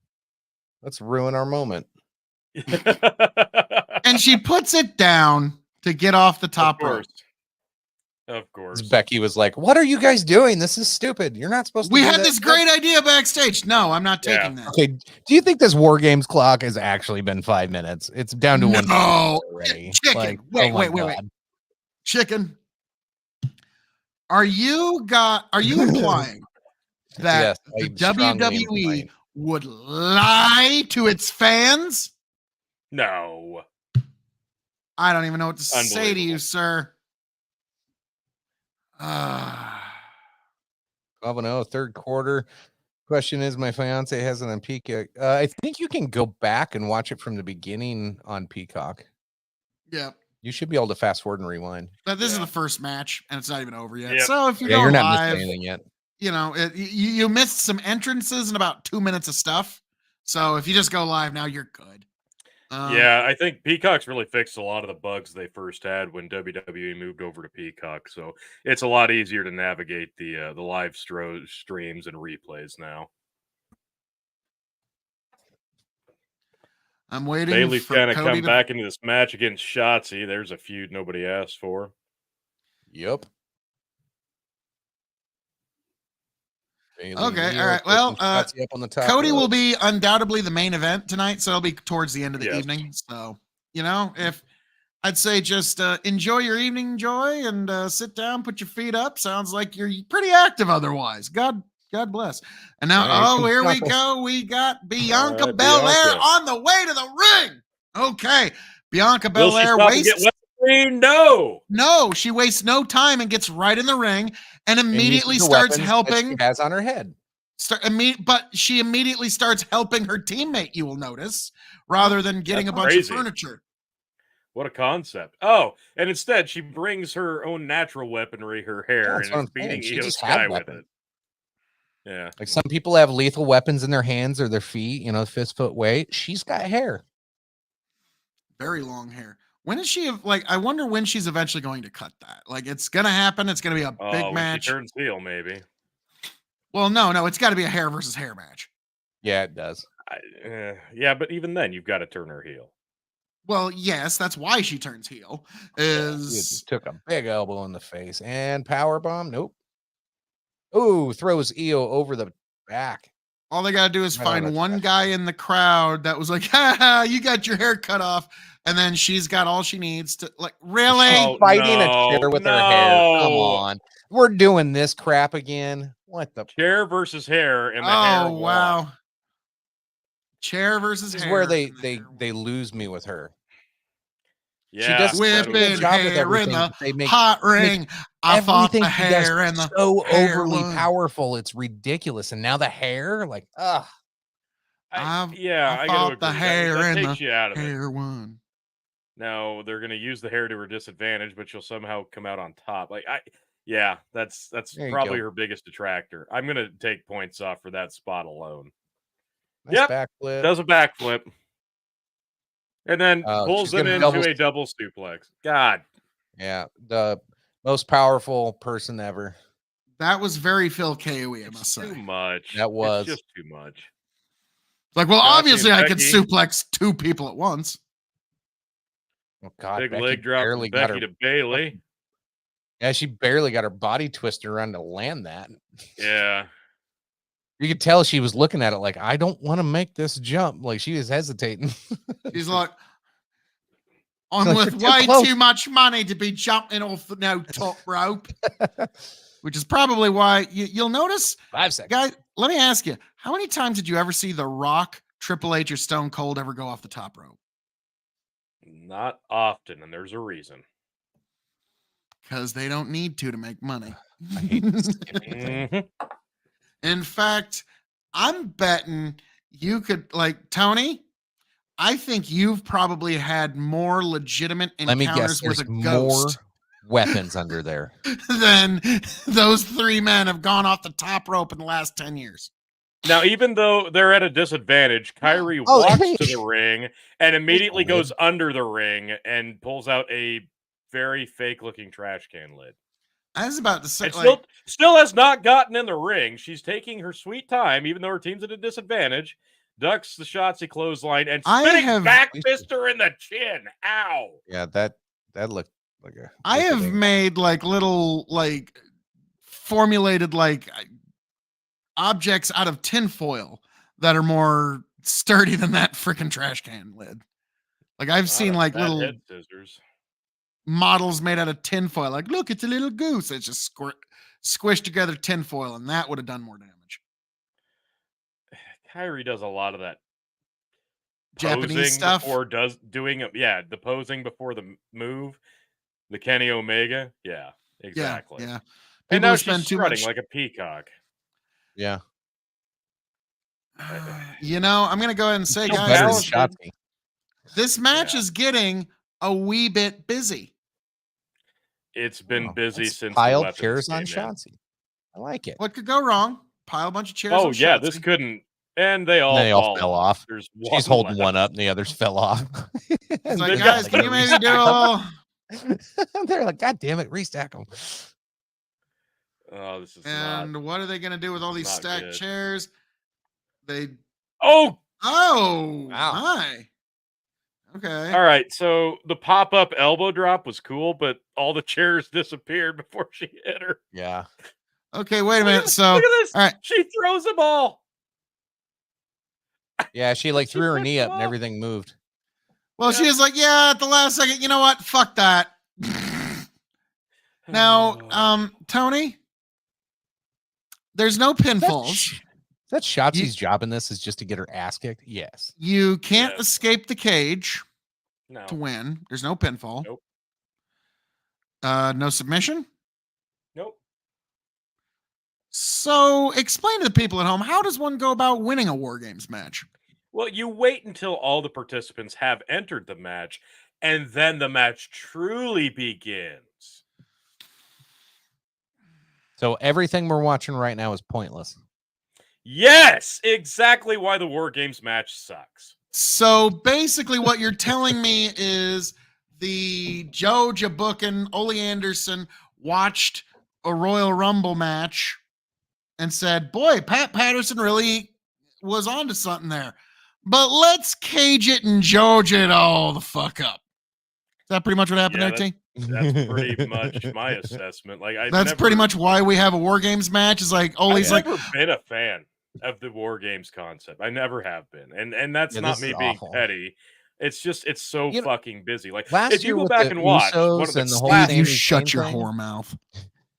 Let's ruin our moment. And she puts it down to get off the top rope. Of course. Becky was like, what are you guys doing? This is stupid. You're not supposed to We do had that this shit." great idea backstage. No, I'm not taking that. Okay. Do you think this War Games clock has actually been 5 minutes? It's down to one already. Chicken. Like, wait, oh my wait. God. Chicken. Are you implying that Yes, the I'm strongly WWE implying. would lie to its fans? No. I don't even know what to say to you, Unbelievable. sir. 12-0, third quarter. Question is, my fiance has it on Peacock. I think you can go back and watch it from the beginning on Peacock. Yeah. You should be able to fast forward and rewind. But this is the first match, and it's not even over yet. Yep. So if you Yeah, go you're not live, missing anything yet. you know, you missed some entrances and about 2 minutes of stuff. So if you just go live now, you're good. Yeah, I think Peacock's really fixed a lot of the bugs they first had when WWE moved over to Peacock. So it's a lot easier to navigate the live streams and replays now. I'm waiting Bailey's for kind of Cody come back into this match against Shotzi. There's a feud nobody asked for. Yep. Okay, all right. Well, up on the top Cody rope. will be undoubtedly the main event tonight, so it'll be towards the end of the Yes. evening. So, you know, if I'd say just enjoy your evening, Joy, and sit down, put your feet up. Sounds like you're pretty active otherwise. God bless. And now, here we go. We got Bianca Belair Bianca. on the way to the ring. Okay, Bianca Will she Belair stop and get wastes. wet screen? No. She wastes no time and gets right in the ring and And immediately uses the starts weapons that helping. she has on her head. But she immediately starts helping her teammate, you will notice, rather than getting That's a bunch crazy. of furniture. What a concept. Oh, and instead she brings her own natural weaponry, her hair, that's what and is I'm saying. beating She Io just Sky had with weapons. it. Yeah. Like some people have lethal weapons in their hands or their feet, fist foot weight. She's got hair. Very long hair. When is she like? I wonder when she's eventually going to cut that. Like, it's gonna happen. It's gonna be a big when match. she turns heel, maybe. Well, no, it's got to be a hair versus hair match. Yeah, it does. Yeah, but even then, you've got to turn her heel. Well, yes, that's why she turns heel. He Is just took a big elbow in the face and power bomb. Nope. Ooh, throws Io over the back. all they gotta do is Right on find its one back. guy in the crowd that was like, "Ha ha, you got your hair cut off," and then she's got all she needs to like. Really? She's fighting a chair with her hair. Come no. on. We're doing this crap again. What the? Chair versus hair, and the hair Oh won. wow! Chair versus This is hair. where and the they hair they won. lose me with her. Yeah, She does such a Whipping good job with hair in everything. the but they make hot ring. I thought everything the she does hair and the so hair overly won. powerful. It's ridiculous. And now the hair, like, ugh. I I gotta thought the agree. hair That and takes the you out of it. hair won. Now they're gonna use the hair to her disadvantage, but she'll somehow come out on top. That's There you probably go. her biggest detractor. I'm gonna take points off for that spot alone. Nice Yep, backflip. does a backflip, and then She's pulls them gonna into a double suplex. God, Yeah, the most powerful person ever. That was very Phil K.O.E. I must it's too say. much. That was. It's just too much. Like, well, Shotzi obviously and I could Becky. suplex two people at once. Oh God, Big Becky leg drop barely from got Becky her. to Bailey. Yeah, she barely got her body twister around to land that. Yeah. You could tell she was looking at it like, I don't want to make this jump. Like she was hesitating. She's like, I'm like, with "You're too way close." too much money to be jumping off the no top rope. Which is probably why you'll notice, 5 seconds. guys. Let me ask you, how many times did you ever see The Rock, Triple H, or Stone Cold ever go off the top rope? Not often, and there's a reason. Because they don't need to make money. I hate this skipping thing. Mhm. In fact, I'm betting you could, like, Tony, I think you've probably had more legitimate Let me guess. encounters with There's a more ghost weapons under there. than those three men have gone off the top rope in the last 10 years. Now, even though they're at a disadvantage, Kyrie Oh, walks hey. to the ring and immediately lid. goes under the ring and pulls out a very fake-looking trash can lid. I was about to say, And like, still has not gotten in the ring. She's taking her sweet time, even though her team's at a disadvantage. Ducks the Shotzi clothesline and I spinning have- back fister in the chin. Ow! Yeah, that looked like a. I have wicked made like little, like, formulated, like, objects out of tinfoil that are more sturdy than that freaking trash can lid. Like, I've Not seen a like fat little head scissors. models made out of tinfoil. Like, look, it's a little goose. It's just squished together tinfoil, and that would have done more damage. Kyrie does a lot of that Japanese posing stuff. before the posing before the move, the Kenny Omega. Yeah, exactly. Yeah. And People now who she's spend too strutting much. like a peacock. Yeah. You know, I'm gonna go ahead and say, Still guys, Better than this, balanced. Shotzi. this match Yeah. is getting a wee bit busy. It's been Oh, busy let's since the pile weapons chairs on came in. Shotzi. I like it. What could go wrong? Pile a bunch of chairs. Oh on yeah, Shotzi. this couldn't. And they all, And they all fell off. There's She's one holding left. one up, and the others fell off. It's like, They've guys, got can you maybe do a little? They're like, God damn it, restack them. Oh, this is And not. what are they gonna do with all these not stacked good. chairs? They Oh, Oh Wow. my. Okay. all right. So the pop-up elbow drop was cool, but all the chairs disappeared before she hit her. Yeah. Okay, wait a Look minute. at, So look at this. all right. She throws them all. Yeah, she like She threw her picks knee them up and up. everything moved. Well, she was like, yeah, at the last second, you know what? Fuck that. Now, Tony, there's no pinfalls. Is that Shotzi's job in this is just to get her ass kicked? Yes. You can't Yes. escape the cage no. to win. There's no pinfall. Nope. No submission. Nope. So explain to the people at home, how does one go about winning a War Games match? Well, you wait until all the participants have entered the match, and then the match truly begins. So everything we're watching right now is pointless. Yes, exactly why the War Games match sucks. So basically what you're telling me is the Joja booking Ole Anderson watched a Royal Rumble match and said, boy, Pat Patterson really was onto something there. But let's cage it and Joja it all the fuck up. Is that pretty much what happened there, T? That's pretty much my assessment. Like That's pretty much why we have a War Games match. Is like Ole's I've never been a fan of the War Games concept. I never have been, and that's not me being petty. It's just it's so fucking busy. Like if you go back and watch one of the Steve, you shut your whore mouth.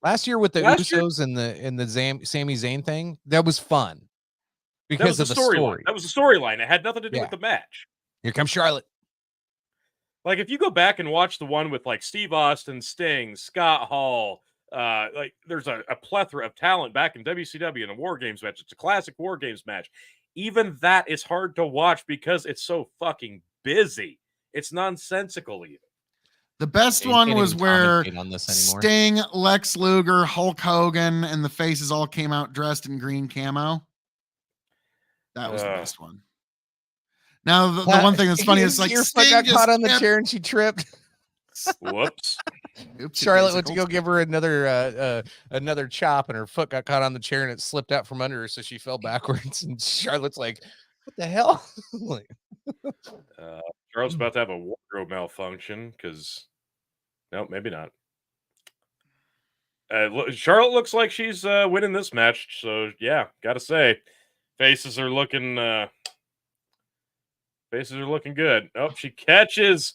Last year with the Usos and the Sami Zayn thing, that was fun because of the story. That was the storyline. It had nothing to do with the match. Here comes Charlotte. Like if you go back and watch the one with like Steve Austin, Sting, Scott Hall, like there's a plethora of talent back in WCW in a War Games match. It's a classic War Games match. Even that is hard to watch because it's so fucking busy. It's nonsensical even. The best one was where Sting, Lex Luger, Hulk Hogan, and the faces all came out dressed in green camo. That was the best one. Now, the one thing that's funny is like Sting got caught on the chair and she tripped. Whoops. Charlotte went to go give her another chop, and her foot got caught on the chair and it slipped out from under her, so she fell backwards. And Charlotte's like, "What the hell?" Like, Charlotte's about to have a wardrobe malfunction because, no, maybe not. Charlotte looks like she's winning this match, so yeah, gotta say, faces are looking good. Oh, she catches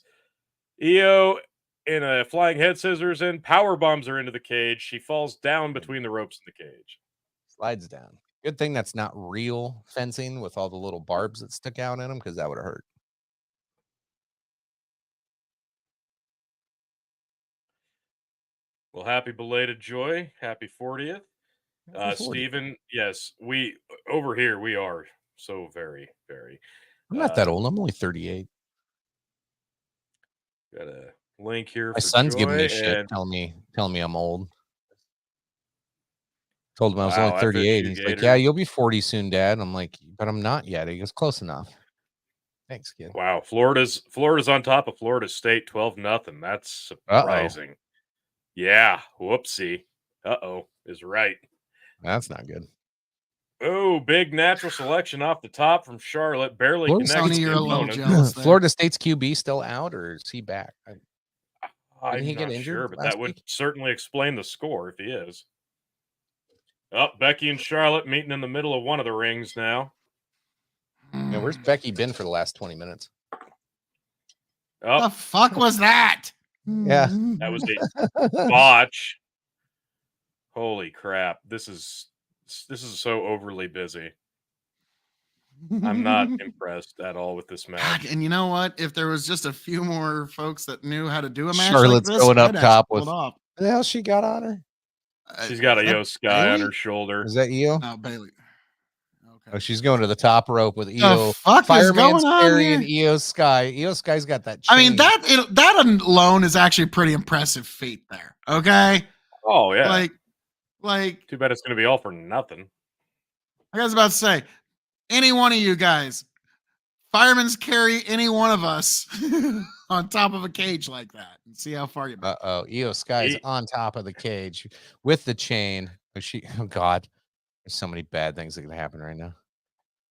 Io in a flying head scissors and power bombs her into the cage. She falls down between the ropes in the cage. Slides down. Good thing that's not real fencing with all the little barbs that stick out in them, because that would have hurt. Well, happy belated Joy. Happy 40th. Steven, yes, we over here, we are so very, very. I'm not that old. I'm only 38. Got a link here. My son's giving me shit, telling me I'm old. Told him I was only 38. He's like, "Yeah, you'll be 40 soon, Dad." I'm like, "But I'm not yet." He goes, "Close enough." Thanks, kid. Wow, Florida's on top of Florida State, 12-0. That's surprising. Yeah, whoopsie. Is right. That's not good. Oh, big natural selection off the top from Charlotte. Barely connects. Florida State's QB still out, or is he back? I'm not sure, but that would certainly explain the score if he is. Oh, Becky and Charlotte meeting in the middle of one of the rings now. Yeah, where's Becky been for the last 20 minutes? Oh, the fuck was that? Yeah, that was a botch. Holy crap! This is so overly busy. I'm not impressed at all with this match. God, and you know what? If there was just a few more folks that knew how to do a match, Charlotte's like this, going up top with what the hell she got on her? She's got a Io Sky on her shoulder. Is that Io? No, Bailey. Okay. Oh, she's going to the top rope with Io. Fireman's carrying Io Sky. Io Sky's got that chain. I mean, that alone is actually a pretty impressive feat there. Okay. Oh yeah. Like. Too bad it's going to be all for nothing. I was about to say, any one of you guys, firemen's carry any one of us on top of a cage like that and see how far you go. Io Sky is on top of the cage with the chain. Oh God, there's so many bad things that can happen right now.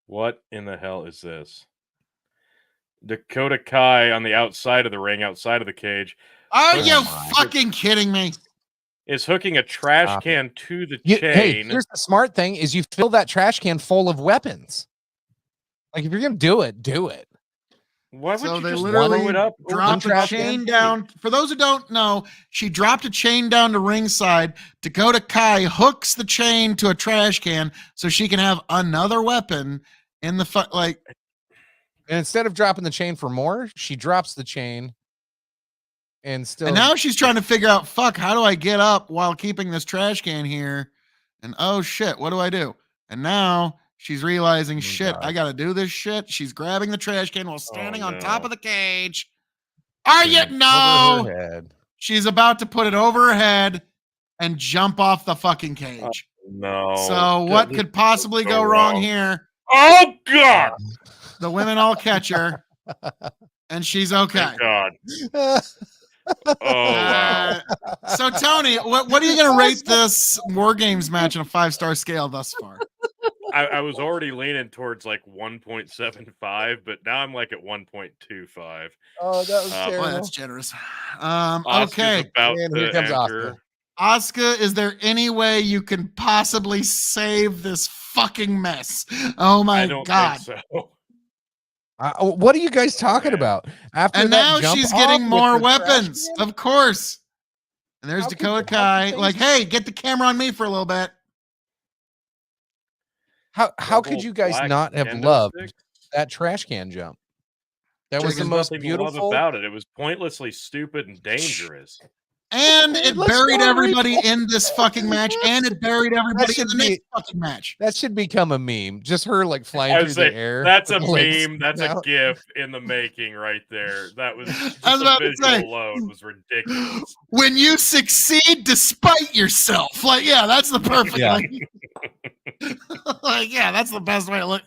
What in the hell is this? Dakota Kai on the outside of the ring, outside of the cage. Are you fucking kidding me? Is hooking a trash can to the chain. Hey, here's the smart thing: is you fill that trash can full of weapons. Like if you're gonna do it, do it. Why would you they just literally blow it up? Drop a chain down. For those who don't know, she dropped a chain down to ringside. Dakota Kai hooks the chain to a trash can so she can have another weapon in the like. And instead of dropping the chain for more, she drops the chain. And now she's trying to figure out, fuck, how do I get up while keeping this trash can here? And oh shit, what do I do? And now she's realizing, shit, I got to do this shit. She's grabbing the trash can while standing on top of the cage. Are you? No. She's about to put it over her head and jump off the fucking cage. No. So what could possibly go wrong here? Oh God. The women all catch her. And she's okay. Thank God. Oh wow. So Tony, what are you going to rate this War Games match on a 5-star scale thus far? I was already leaning towards like 1.75, but now I'm like at 1.25. Oh, that was Boy, Boy, terrible. that's generous. Asuka's Okay. about And to here comes enter. Asuka, is there any way you can possibly save this fucking mess? Oh my I don't God. think so. What are you guys talking man. about? After And that now jump she's off getting with more the trash weapons, can? of course. And there's How could- Dakota how Kai, could they- like, hey, get the camera on me for a little bit. How could Double you guys black not have kendo loved stick? that trash can jump? That was the There's most nothing to love beautiful. about it. It was pointlessly stupid and dangerous. And it Let's buried go, everybody Reaper. in this fucking match, and it buried everybody in should the next fucking match. That should become a meme. Just her like flying I through would say the air. that's a with the legs meme. That's a out. GIF in the making right there. That was just I was the about to visual say, alone was ridiculous. when you succeed despite yourself. Like, yeah, that's the perfect Yeah. like, yeah, that's the best way to look.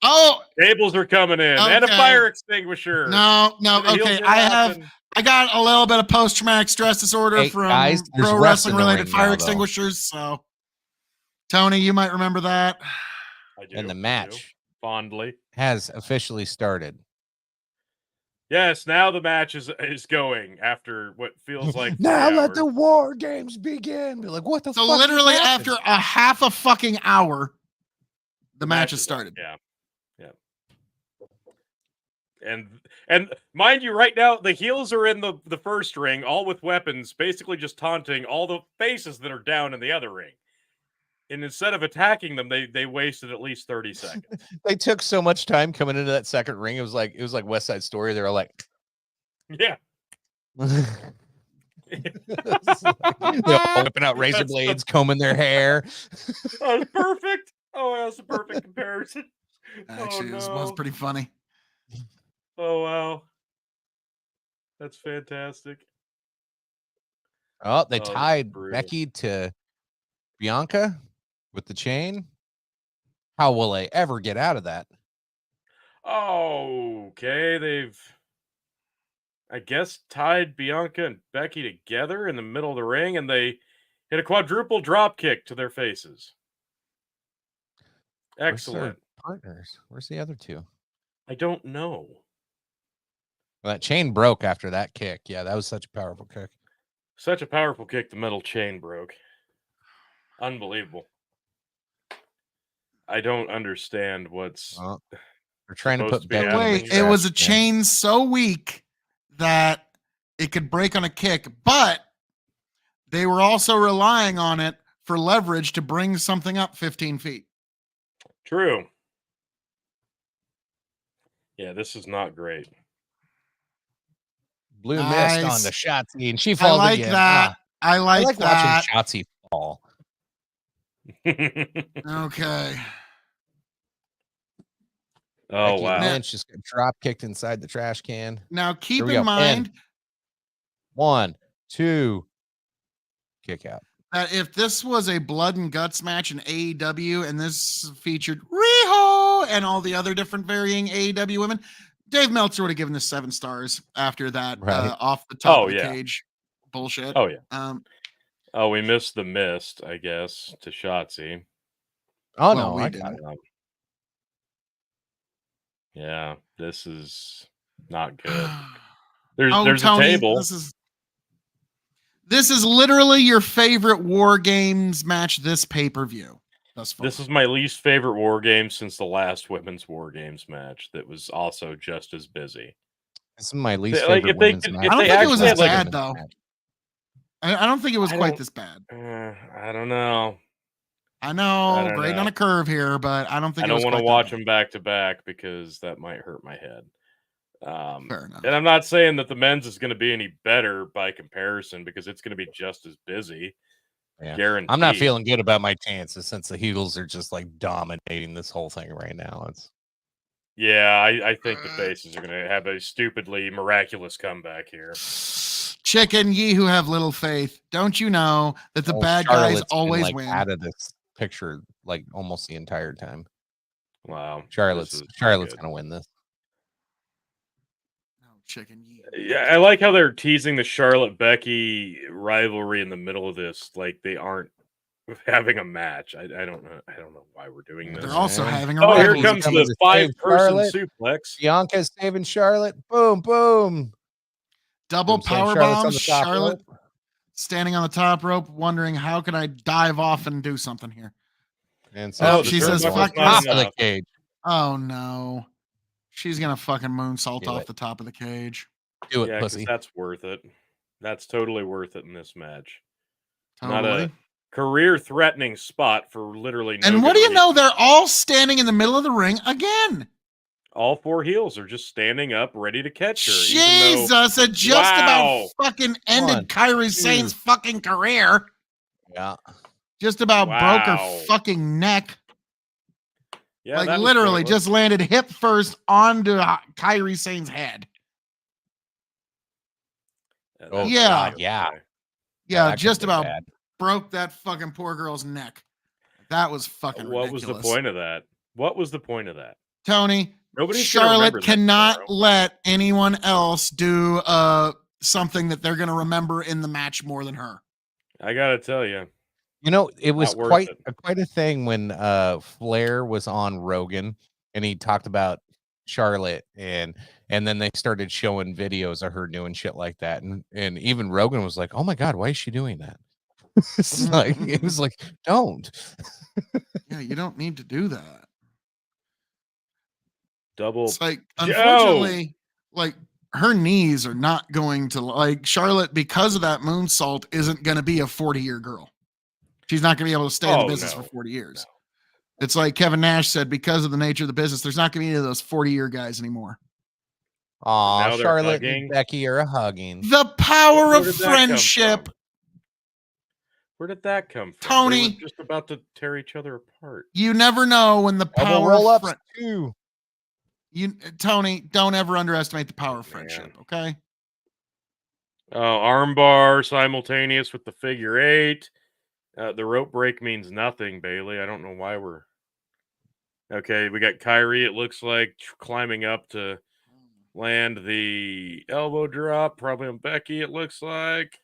Oh, Cables are coming in and a Okay. fire extinguisher. no, The heels okay. are I laughing. got a little bit of post-traumatic stress disorder Hey, from guys, there's pro refs wrestling in the related ring fire now, though. extinguishers. So, Tony, you might remember that. I do, And the I do. match Fondly. has officially started. Yes, now the match is going after what feels like 3 Now let hours. the war games begin. Be like, what the So fuck? literally just after happened? a half a fucking hour, the match has is on. started. Yeah. And mind you, right now the heels are in the first ring, all with weapons, basically just taunting all the faces that are down in the other ring. And instead of attacking them, they wasted at least 30 seconds. They took so much time coming into that second ring. It was like West Side Story. They were like, Yeah. they're all whipping out razor blades, combing their hair. That was perfect. Oh, that's a perfect comparison. Actually, oh, it no. was pretty funny. Oh, wow. That's fantastic. Oh, they Oh, tied brutal. Becky to Bianca with the chain. How will they ever get out of that? Oh, okay. They've, I guess, tied Bianca and Becky together in the middle of the ring, and they hit a quadruple drop kick to their faces. Excellent. Where's their partners? Where's the other two? I don't know. Well, that chain broke after that kick. Yeah, that was such a powerful kick. Such a powerful kick, the metal chain broke. Unbelievable. I don't understand what's. They're trying to supposed put to be Becky. happening. Wait, it was a chain so weak that it could break on a kick, but they were also relying on it for leverage to bring something up 15 feet. True. Yeah, this is not great. Blue mist Nice. on the Shotzi, and she I falls like again. that. I I like like that. watching Shotzi fall. Okay. Oh, Becky wow. Lynch just got drop kicked inside the trash can. Now keep Here we in go. mind 1, 2, kick out. that if this was a blood and guts match in AEW and this featured Riho and all the other different varying AEW women, Dave Meltzer would have given this 7 stars after that Right. off the top Oh, of the yeah. cage bullshit. Oh, yeah. Oh, we missed the mist, I guess, to Shotzi. Oh, Well, no, we I didn't. got it. Yeah, this is not good. There's Oh, there's Tony, a table. this is literally your favorite War Games match this pay-per-view thus far. This is my least favorite War game since the last women's War Games match that was also just as busy. This is my least Like, favorite if they women's could- match. if I don't they think it was actually as had, like, a- bad, though. I don't think it was I quite don't- this bad. I don't know. I know, don't grading know. on a curve here, but I don't think I it was don't want to quite that watch bad. them back to back because that might hurt my head. Fair enough. And I'm not saying that the men's is going to be any better by comparison because it's going to be just as busy. Yeah. Guaranteed. I'm not feeling good about my chances since the Heels are just like dominating this whole thing right now. Yeah, I think the faces are going to have a stupidly miraculous comeback here. Chicken, ye who have little faith, don't you know that the bad guys Charlotte's been, always like, win? out of this picture like almost the entire time. Wow. Charlotte's this is not going good. to win this. chicken. Yeah, I like how they're teasing the Charlotte Becky rivalry in the middle of this. Like they aren't having a match. I don't know. I don't know why we're doing this. They're also And- having a Oh, here rivalry. comes coming the to save 5-person Charlotte. suplex. Bianca's saving Charlotte. Boom, boom. Double Boom, saying power Charlotte's bomb. on the top Charlotte rope. standing on the top rope, wondering how can I dive off and do something here. And Oh, so she says, turnbuckle's "Fuck not this." top of the enough. cage. Oh no, she's gonna fucking moonsault Do off it. the top of the cage. Do it, Yeah, because pussy. that's worth it. That's totally worth it in this match. Not Totally. a career-threatening spot for literally no And what good do you reason. know? They're all standing in the middle of the ring again. All 4 heels are just standing up, ready to catch her. Even though, Jesus, it just Wow. about fucking ended One, Kairi two. Sane's fucking career. Yeah. Just about broke her Wow. fucking neck. yeah, Like that was literally pointless. just landed hip first onto Kairi Sane's head. Oh, Yeah. God, yeah. Yeah, that could've just been about bad. broke that fucking poor girl's neck. That was fucking What ridiculous. was the point of that? What was the point of that? Tony, Nobody's gonna Charlotte remember that cannot tomorrow. let anyone else do something that they're going to remember in the match more than her. I gotta tell you, You know, it was Not worth quite it. quite a thing when Flair was on Rogan and he talked about Charlotte and then they started showing videos of her doing shit like that and even Rogan was like, "Oh my god, why is she doing that?" It's like it was like, "Don't." Yeah, you don't need to do that. double. It's like, Joe! unfortunately, like her knees are not going to, like, Charlotte, because of that moonsault, isn't going to be a 40-year girl. She's not going to be able to stay in the Oh, business no. for 40 years. It's like Kevin Nash said, because of the nature of the business, there's not going to be any of those 40-year guys anymore. Aw, Now they're Charlotte hugging. and Becky are hugging. The power Where of did that come friendship. from? Where did that come from? Tony. They were just about to tear each other apart. You never know when the Double power roll of ups too. Tony, don't ever underestimate the power of Man. friendship, okay? Oh, armbar simultaneous with the figure 8. The rope break means nothing, Bailey. I don't know why we're... Okay, we got Kyrie, it looks like, climbing up to land the elbow drop, probably on Becky, it looks like.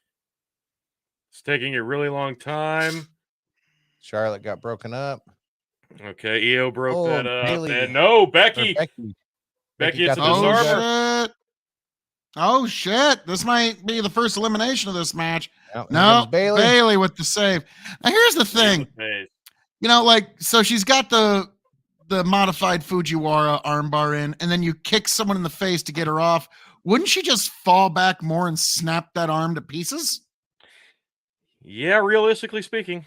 It's taking a really long time. Charlotte got broken up. Okay, EO broke Oh, that up. Bailey. And no, Or Becky! Becky. Becky, it's a got the Oh, disarmer. shit. Oh, shit. This might be the first elimination of this match. Oh, here No, comes Bailey. Bailey with the save. Now, here's the thing. You know, like, so she's got the modified Fujiwara armbar in, and then you kick someone in the face to get her off. Wouldn't she just fall back more and snap that arm to pieces? Yeah, realistically speaking.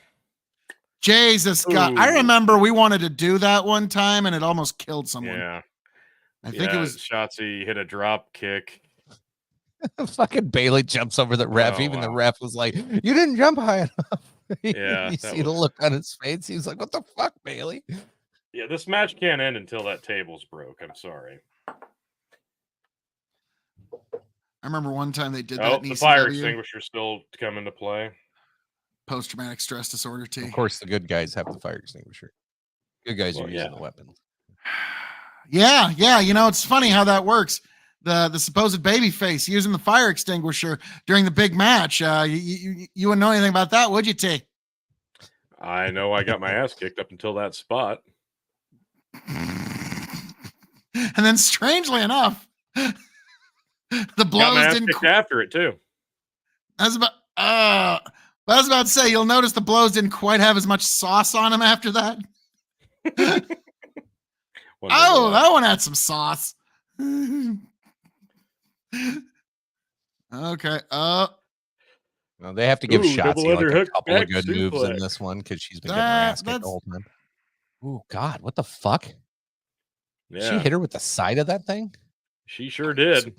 Jesus God. I Ooh. remember we wanted to do that one time, and it almost killed someone. Yeah. I think it was Shotzi hit a drop kick. Fucking Bailey jumps over the ref. Oh, Even the wow. ref was like, "You didn't jump high enough." Yeah, you that see the was- look on his face. He was like, "What the fuck, Bailey?" Yeah, this match can't end until that table's broke. I'm sorry. I remember one time they did that Oh, in the fire ECW, extinguisher's still come into play. post-traumatic stress disorder T. Of course, the good guys have the fire extinguisher. Good guys Well, are using yeah. the weapons. Yeah. You know, it's funny how that works. The supposed baby face using the fire extinguisher during the big match. You wouldn't know anything about that, would you, T? I know I got my ass kicked up until that spot. And then, strangely enough, the Got my blows ass didn't. kicked after it too. I was about. I was about to say, you'll notice the blows didn't quite have as much sauce on them after that. Oh, that one had some sauce. Okay. Well, they have to give Ooh, double Shotzi like a underhook couple of back good moves in suplex. this one because she's been getting her ass kicked the whole time. Oh God, what the fuck? Yeah, She hit her with the side of that thing. she sure did.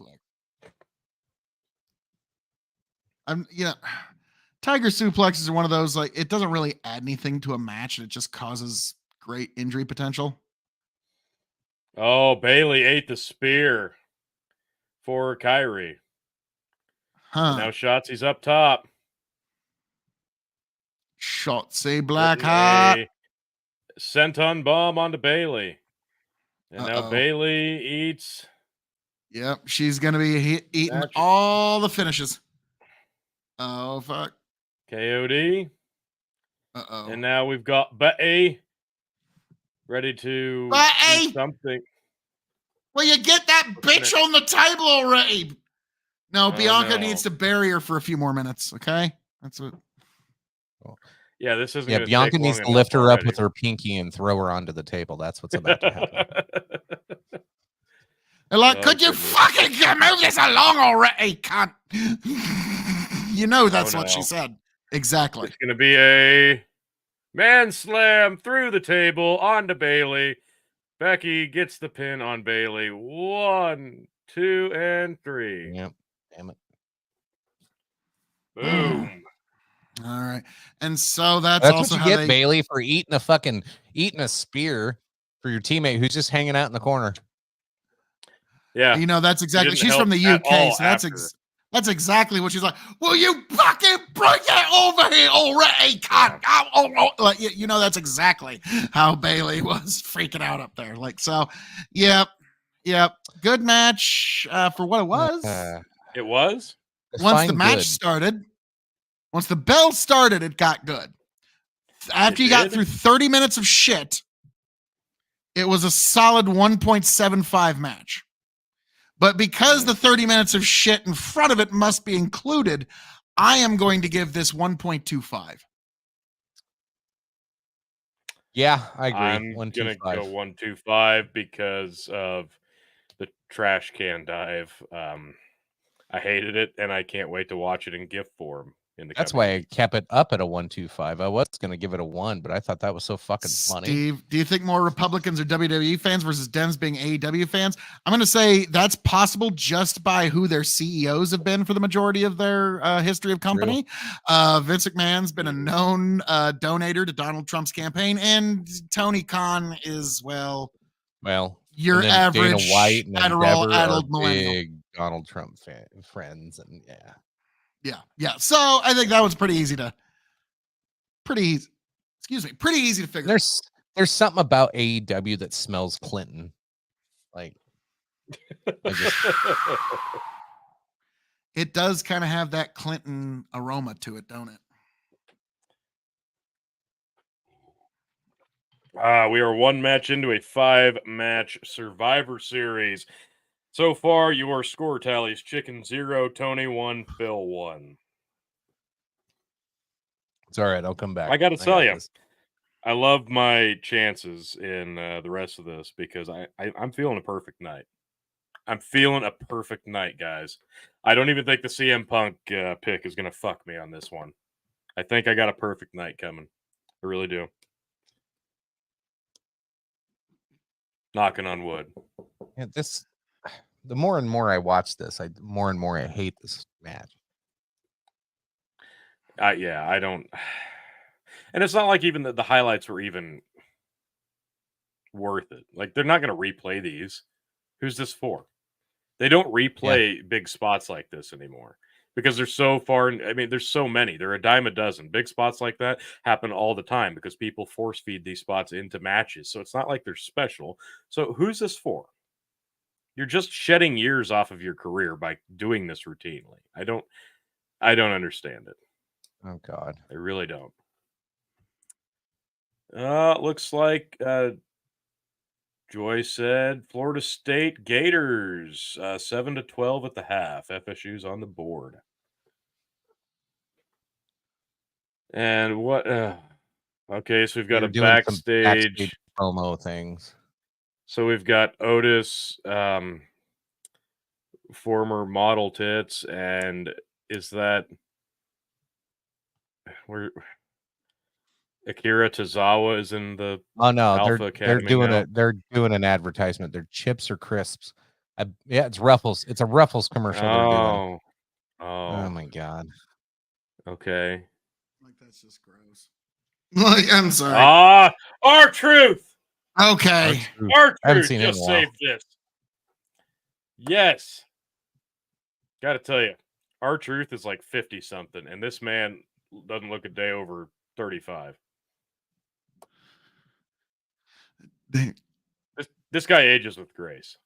Tiger suplexes are one of those, like, it doesn't really add anything to a match, and it just causes great injury potential. Oh, Bailey ate the spear for Kyrie. Huh. Now Shotzi's up top. Shotzi Black Putting Heart. a senton bomb onto Bailey. And now Uh-oh. Bailey eats Yep, she's gonna be eating Match. all the finishes. Oh fuck. K.O.E. Uh-oh. And now we've got Betty ready to do Betty! something. Will you get that bitch on the table already? No, Bianca no. needs to bury her for a few more minutes, okay? That's what. Yeah, this isn't Yeah, going to Bianca take long needs to enough lift her already. up with her pinky and throw her onto the table. That's what's about to happen. They're like, Oh, could you goodness. fucking move this along already, cunt? You know that's Oh, what she no. said. Exactly. It's going to be a man slam through the table onto Bailey. Becky gets the pin on Bailey. 1, 2, and 3. Yep. Damn it. Boom. All right. And so that's That's also what you how get, they Bailey, for eating a spear for your teammate who's just hanging out in the corner. Yeah. You know, that's exactly. didn't She's help from the at UK, all so that's after. that's exactly what she's like. Will you fucking bring it over here already, cunt? Like, you know, that's exactly how Bailey was freaking out up there. Like, so, yep. Good match for what it was. It was? Once the Fine, match good. started, once the bell started, it got good. After you got did? through 30 minutes of shit, it was a solid 1.75 match. But because the 30 minutes of shit in front of it must be included, I am going to give this 1.25. Yeah, I agree. I'm going to go 1.25 because of the trash can dive. I hated it, and I can't wait to watch it in GIF form in the That's coming why I weeks. kept it up at a 1.25. I was going to give it a 1, but I thought that was so fucking funny. Steve, do you think more Republicans are WWE fans versus Dems being AEW fans? I'm going to say that's possible just by who their CEOs have been for the majority of their history of company. Vince McMahon's been a known donator to Donald Trump's campaign, and Tony Khan is, well, your and then average Dana White and Adderall Endeavor are addled millennial. big Donald Trump friends, and Yeah. So I think that was pretty easy to figure. There's something about AEW that smells Clinton. Like, It does kind of have that Clinton aroma to it, don't it? We are one match into a 5-match Survivor Series. So far, your score tallies: Chicken 0, Tony 1, Phil 1. It's all right. I'll come back. I got to tell you, I love my chances in the rest of this because I'm feeling a perfect night. I'm feeling a perfect night, guys. I don't even think the CM Punk pick is going to fuck me on this one. I think I got a perfect night coming. I really do. Knocking on wood. Yeah, the more and more I watch this, more and more I hate this match. Yeah, I don't. And it's not like even the highlights were even worth it. Like, they're not going to replay these. Who's this for? They don't replay big spots like this anymore because they're so far. I mean, there's so many. They're a dime a dozen. Big spots like that happen all the time because people force feed these spots into matches. So it's not like they're special. So who's this for? You're just shedding years off of your career by doing this routinely. I don't understand it. Oh God, I really don't. Looks like Joy said Florida State Gators 7-12 at the half. FSU's on the board. And what? Okay, so we've got They're a doing some backstage promo things. So we've got Otis, former model tits, and is that where Akira Tozawa is in the Oh no, Alpha Academy now? they're doing an advertisement. They're chips or crisps. Yeah, it's Ruffles. It's a Ruffles commercial they're doing. Oh my God. Okay. Like, that's just gross. Like, I'm sorry. R-Truth. Okay. R-Truth just saved this. Yes. Got to tell you, R-Truth is like 50 something, and this man doesn't look a day over 35. This guy ages with grace.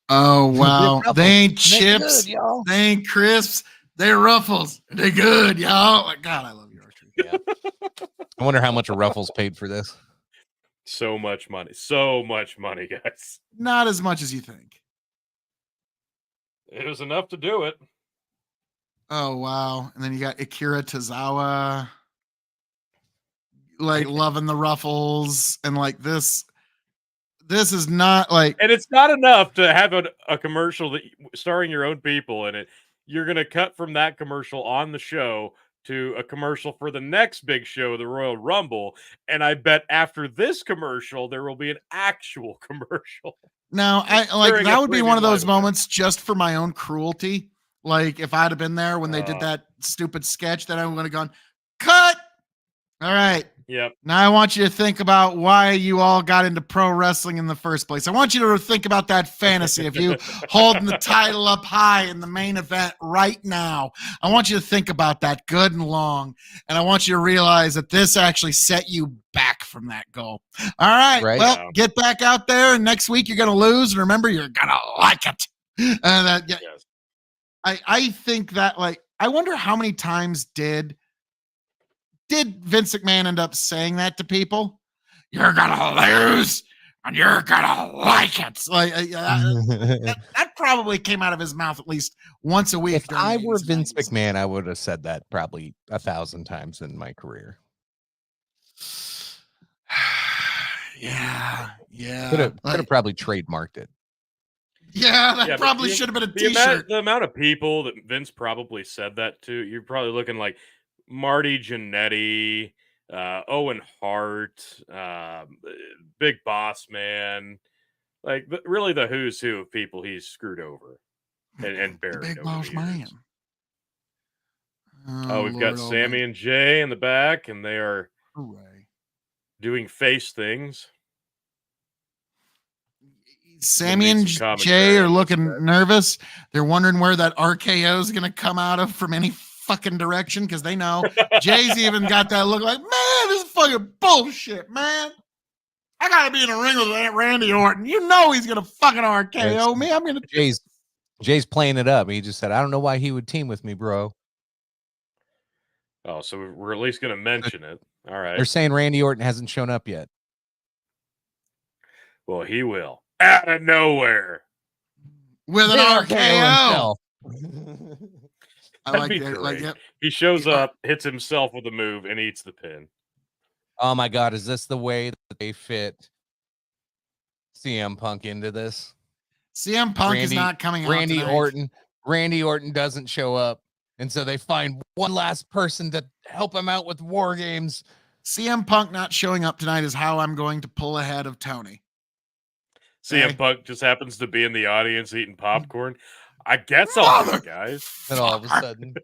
Oh wow, Ruffles. they ain't They chips, good, y'all. they ain't crisps, they're Ruffles. They good, y'all. Oh, God, I love you, Archery. Yeah. I wonder how much a Ruffles paid for this. So much money, guys. Not as much as you think. It was enough to do it. Oh wow, and then you got Akira Tozawa, like loving the Ruffles, and like this. This is not like, and it's not enough to have a commercial that starring your own people in it. You're gonna cut from that commercial on the show to a commercial for the next big show, the Royal Rumble, and I bet after this commercial there will be an actual commercial. now I like during that a would be one premium of those live event. moments just for my own cruelty. Like if I'd have been there when they did that stupid sketch, then I would have gone, cut. All right. Yep. Now I want you to think about why you all got into pro wrestling in the first place. I want you to think about that fantasy of you holding the title up high in the main event right now. I want you to think about that good and long. And I want you to realize that this actually set you back from that goal. All right. Right. Well, get back out there. And next week you're going to lose. And remember, you're going to like it. And Yes. I think that, like, I wonder how many times did Vince McMahon end up saying that to people? You're gonna lose and you're gonna like it. Like that probably came out of his mouth at least once a week. If during I the were 80s and Vince 90s. McMahon, I would have said that probably 1,000 times in my career. Yeah. Could have probably trademarked it. Yeah, that probably should have been a t-shirt. The amount of people that Vince probably said that to, you're probably looking like Marty Jannetty, Owen Hart, Big Boss Man, like really the who's who of people he's screwed over and buried. The Big over Boss the years. Man. Oh, we've got Sammy and Jay in the back, and they are doing face things. Sammy and Jay are looking nervous. They're wondering where that RKO is going to come out of from any fucking direction because they know Jay's even got that look like, man, this is fucking bullshit, man. I got to be in a ring with Randy Orton. You know he's going to fucking RKO me. I'm going to. Jay's playing it up. He just said, I don't know why he would team with me, bro. Oh, so we're at least going to mention it. All right. They're saying Randy Orton hasn't shown up yet. Well, he will. Out of nowhere. With an RKO. That'd be great. Like, yep. He shows up, hits himself with a move, and eats the pin. Oh my God, is this the way that they fit CM Punk into this? CM Punk is not coming out tonight. Randy Orton doesn't show up, and so they find one last person to help him out with War Games. CM Punk not showing up tonight is how I'm going to pull ahead of Tony. CM Punk just happens to be in the audience eating popcorn. I guess I'll do it, guys. And all of a sudden,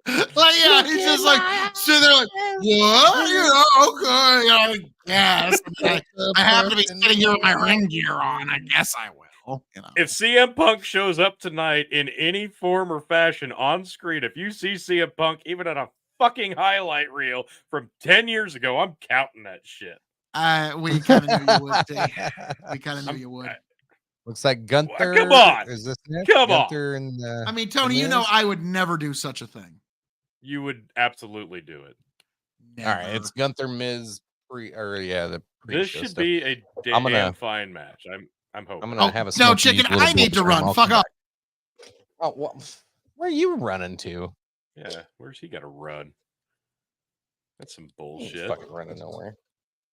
like, yeah, he's just like sitting there, like, what? You know, okay, you know, yes. I happen to be sitting here with my ring gear on. I guess I will. You know. If CM Punk shows up tonight in any form or fashion on screen, if you see CM Punk even on a fucking highlight reel from 10 years ago, I'm counting that shit. We kind of knew you would, Dave. We kind of knew you would. Looks like Gunther. Come on. Is this it? Come Gunther on. And, I mean, Tony, you know I would never do such a thing. You would absolutely do it. Never. All right, it's Gunther Miz This should be a damn fine match. I'm hoping. I'm gonna have a no chicken. I need to run. Fuck up. Oh, where are you running to? Yeah, where's he got to run? That's some bullshit. He's fucking running nowhere.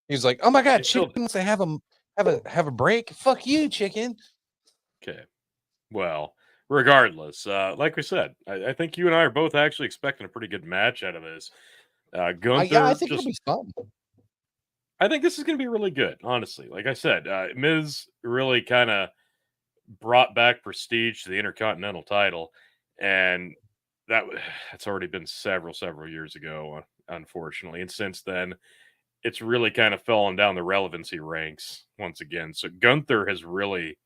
He's like, oh my God, chicken wants to have a break. Fuck you, chicken. Okay. Well, regardless, like we said, I think you and I are both actually expecting a pretty good match out of this. Gunther, yeah, I think it'll be fun. I think this is going to be really good, honestly. Like I said, Miz really kind of brought back prestige to the Intercontinental title, and that's already been several years ago, unfortunately. And since then, it's really kind of fallen down the relevancy ranks once again. So Gunther has really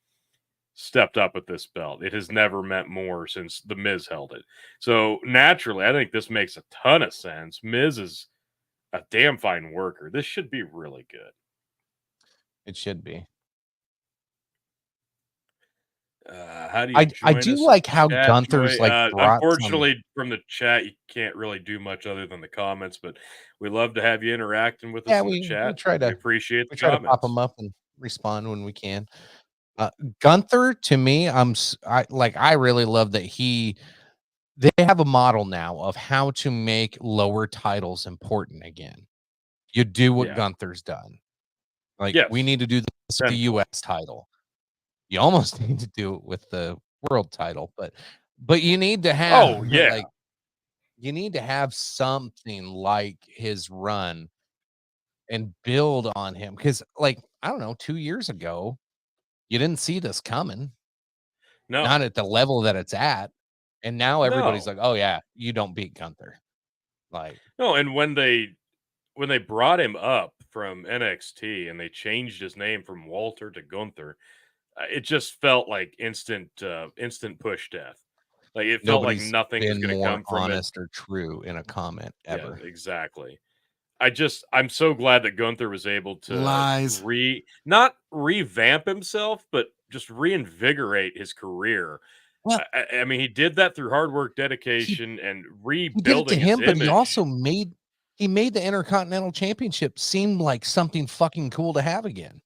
stepped up at this belt. It has never meant more since the Miz held it. So naturally, I think this makes a ton of sense. Miz is a damn fine worker. This should be really good. It should be. How do you I join do us in like how chat, Gunther's, Joy? like, brought some. Unfortunately, from the chat, you can't really do much other than the comments, but we love to have you interacting with us Yeah, in the we chat. try We to appreciate we the try to pop them comments. up and respond when we can. Gunther, to me, I really love that they have a model now of how to make lower titles important again. You do what Yeah. Gunther's done. Like, we Yes. need to do this with the Tenfold. US title. You almost need to do it with the world title, but you need to have Oh, yeah. like you need to have something like his run and build on him because, like, I don't know, 2 years ago, you didn't see this coming, not No. at the level that it's at, and now everybody's No. like, "Oh, yeah, you don't beat Gunther." Like, No, and when they brought him up from NXT and they changed his name from Walter to Gunther, it just felt like instant push death. Like, it felt like nobody's nothing was been gonna more come from it. honest or true in a comment Yeah, ever. exactly. I'm so glad that Gunther was able to Lies. not revamp himself, but just reinvigorate his career. Well, I mean, he did that through hard work, he dedication, and he did it to rebuilding his him, but he image. also made the Intercontinental Championship seem like something fucking cool to have again.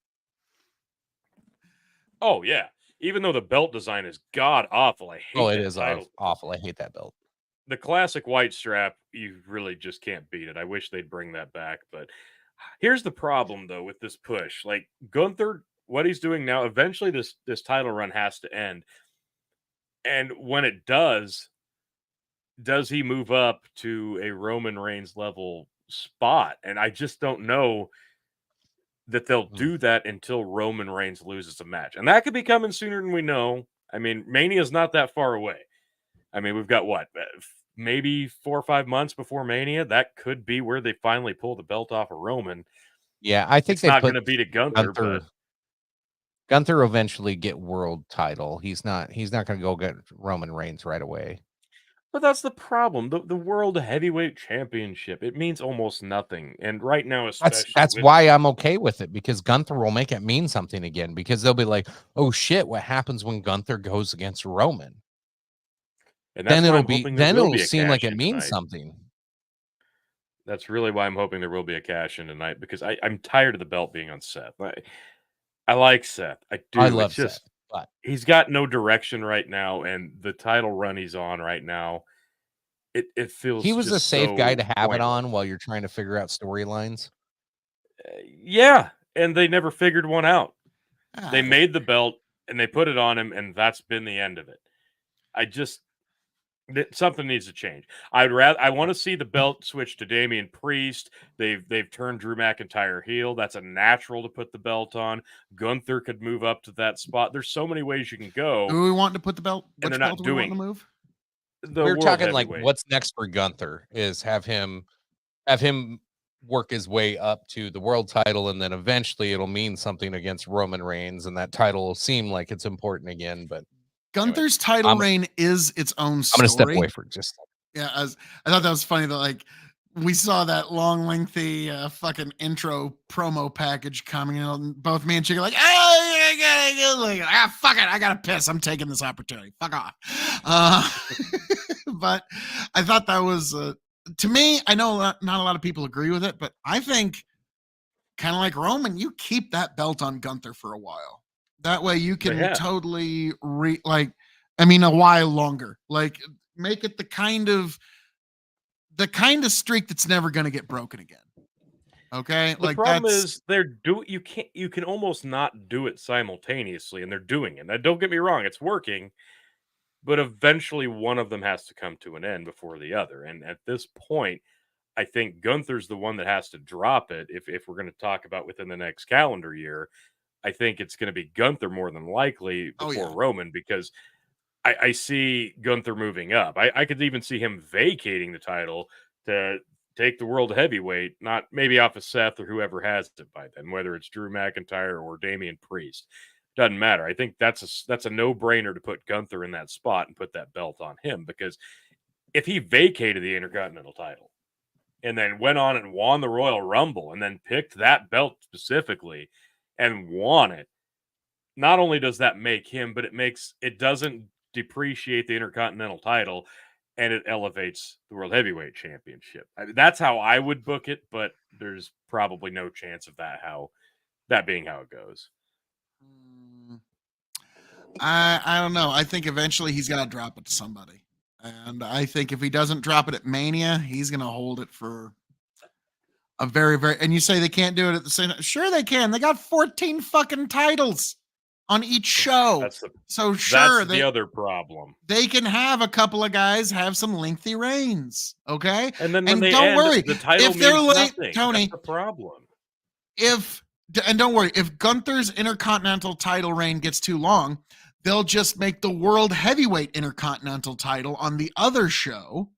Oh, yeah. Even though the belt design is god awful, I Oh, hate it that is title. awful. I hate that belt. The classic white strap, you really just can't beat it. I wish they'd bring that back, but here's the problem though with this push. Like Gunther, what he's doing now, eventually this title run has to end. And when it does he move up to a Roman Reigns level spot? And I just don't know that they'll Mm. do that until Roman Reigns loses a match. And that could be coming sooner than we know. I mean, Mania's not that far away. I mean, we've got what, maybe 4 or 5 months before Mania. That could be where they finally pull the belt off of Roman. Yeah, I think It's they not going put to be to Gunther, but Gunther eventually get world title. He's not gonna go get Roman Reigns right away. that's the problem. The World Heavyweight Championship, it means almost nothing. And right now, That's especially that's with why I'm okay with it because Gunther will make it mean something again because they'll be like, "Oh shit, what happens when Gunther goes against Roman?" and that's why I'm hoping there Then will it'll be a seem like cash it in means tonight. something. That's really why I'm hoping there will be a cash in tonight because I'm tired of the belt being on Seth. I like Seth. I I do. It's love Seth, just but he's got no direction right now, and the title run he's on right now, it he feels was a just safe guy so to have it pointless. on while you're trying to figure out storylines. Yeah, and they never figured one out. They Ah, made the belt and they put it on him, and that's been the end of it. I just something needs to change. I want to see the belt switch to Damian Priest. They've turned Drew McIntyre heel. That's a natural to put the belt on. Gunther could move up to that spot. There's so many ways you can who go, are we wanting to put the belt? and they're Which belt not do we want doing to it. move? The We're world talking like heavyweight. what's next for Gunther is have him work his way up to the world title, and then eventually it'll mean something against Roman Reigns, and that title will seem like it's important again. But anyway, Gunther's title I'm reign is its own I'm gonna step away story. for just a second. Yeah, I thought that was funny that like we saw that long, lengthy fucking intro promo package coming in. And both me and Chick are like, fuck it, I gotta piss. I'm taking this opportunity. Fuck off. Uh, but I thought that was to me. I know not a lot of people agree with it, but I think kind of like Roman, you keep that belt on Gunther for a while. That way you They can have. totally I mean, a while longer. Like make it the kind of streak that's never going to get broken again. Okay? The Like problem that's is you can almost not do it simultaneously, and they're doing it. Now, don't get me wrong, it's working, but eventually one of them has to come to an end before the other. And at this point, I think Gunther's the one that has to drop it if we're going to talk about within the next calendar year. I think it's going to be Gunther more than likely oh before yeah. Roman because I see Gunther moving up. I could even see him vacating the title to take the world heavyweight, not maybe off of Seth or whoever has it by then, whether it's Drew McIntyre or Damian Priest. Doesn't matter. I think that's a no brainer to put Gunther in that spot and put that belt on him because if he vacated the Intercontinental title and then went on and won the Royal Rumble and then picked that belt specifically and won it, not only does that make him, but it doesn't depreciate the Intercontinental title, and it elevates the World Heavyweight Championship. That's how I would book it, but there's probably no chance of that being how it goes. I don't know. I think eventually he's got to drop it to somebody. And I think if he doesn't drop it at Mania, he's going to hold it for a very, very. And you say they can't do it at the same time. Sure, they can. They got 14 fucking titles on each show. So sure, that's the other problem. They can have a couple of guys have some lengthy reigns. Okay. And then when don't worry, the title if they're means late, nothing. Tony, that's the problem. And don't worry, if Gunther's Intercontinental title reign gets too long, they'll just make the World Heavyweight Intercontinental title on the other show,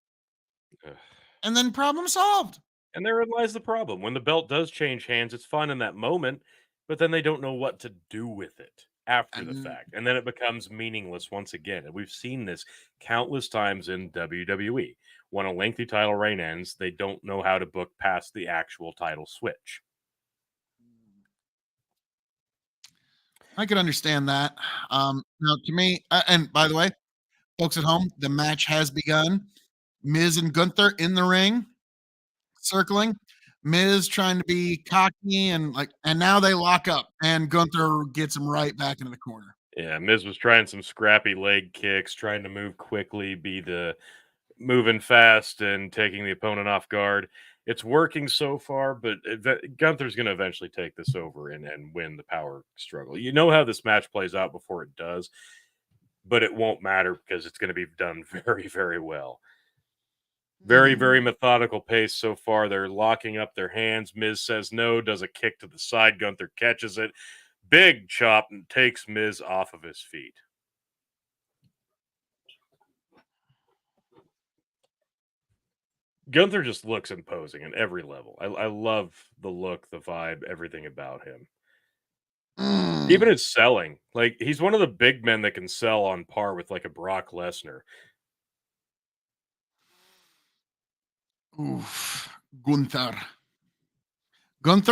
and then problem solved. And therein lies the problem. When the belt does change hands, it's fun in that moment, but then they don't know what to do with it after the fact. And then it becomes meaningless once again. And we've seen this countless times in WWE. When a lengthy title reign ends, they don't know how to book past the actual title switch. I could understand that. Now, to me, and by the way, folks at home, the match has begun. Miz and Gunther in the ring, circling. Miz trying to be cocky and now they lock up, and Gunther gets him right back into the corner. Yeah, Miz was trying some scrappy leg kicks, trying to move quickly, be the moving fast and taking the opponent off guard. It's working so far, but Gunther's going to eventually take this over and win the power struggle. You know how this match plays out before it does, but it won't matter because it's going to be done very, very well. Very, very methodical pace so far. They're locking up their hands. Miz says no, does a kick to the side. Gunther catches it. Big chop and takes Miz off of his feet. Gunther just looks imposing at every level. I love the look, the vibe, everything about him. Even his selling. Like, he's one of the big men that can sell on par with, like, a Brock Lesnar. Oof. Gunther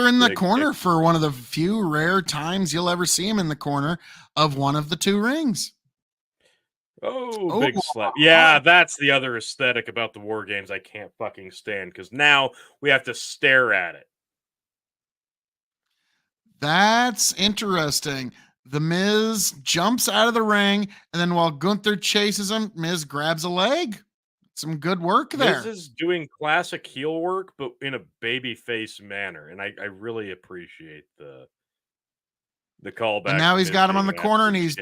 in the corner for one of the few rare times you'll ever see him in the corner of one of the two rings. Oh, big slap. Yeah, that's the other aesthetic about the War Games I can't fucking stand, because now we have to stare at it. That's interesting. The Miz jumps out of the ring, and then while Gunther chases him, Miz grabs a leg. Some good work there. Miz is doing classic heel work, but in a babyface manner, and I really appreciate the callback. And now he's got him on the corner, and he's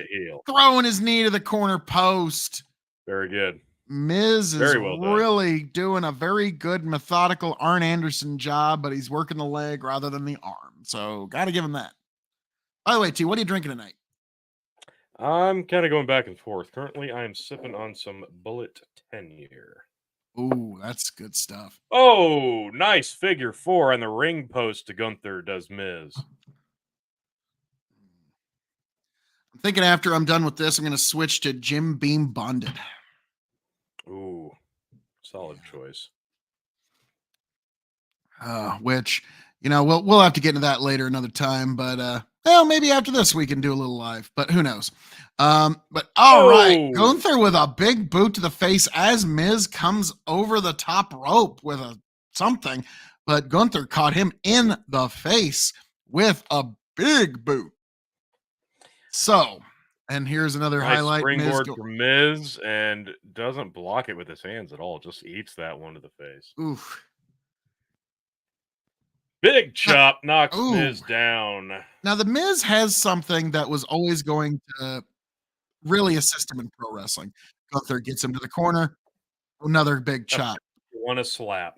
throwing his knee to the corner post. Very good. Miz is really doing a very good, methodical Arn Anderson job, but he's working the leg rather than the arm. So, got to give him that. By the way, T, what are you drinking tonight? I'm kind of going back and forth. Currently, I am sipping on some Bullet 10-year. Ooh, that's good stuff. Oh, nice figure 4 on the ring post to Gunther does Miz. I'm thinking after I'm done with this, I'm going to switch to Jim Beam Bonded. Ooh, solid choice. Which, we'll have to get into that later another time, but well, maybe after this we can do a little live, but who knows? But all right, Gunther with a big boot to the face as Miz comes over the top rope with something, but Gunther caught him in the face with a big boot. So, and here's another highlight. Springboard for Miz, and doesn't block it with his hands at all. Just eats that one to the face. Oof. Big chop knocks Miz down. Now, the Miz has something that was always going to really assist him in pro wrestling. Gunther gets him to the corner. Another big chop. Want to slap.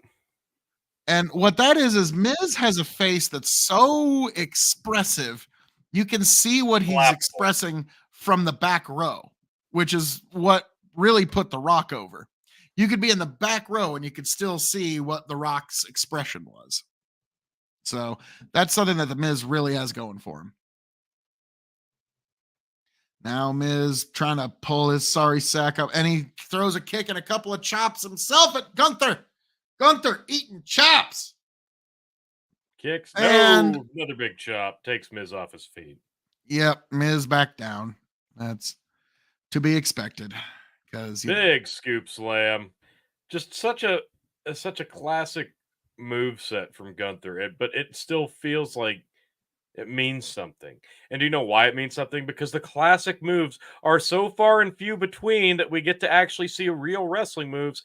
And what that is Miz has a face that's so expressive. You can see what he's expressing from the back row, which is what really put The Rock over. You could be in the back row and you could still see what The Rock's expression was. So that's something that the Miz really has going for him. Now Miz trying to pull his sorry sack up, and he throws a kick and a couple of chops himself at Gunther. Gunther eating chops. Kicks. And another big chop. Takes Miz off his feet. Yep, Miz back down. That's to be expected because Big scoop slam. Just such a classic move set from Gunther. But it still feels like it means something. And do you know why it means something? Because the classic moves are so far and few between that we get to actually see real wrestling moves.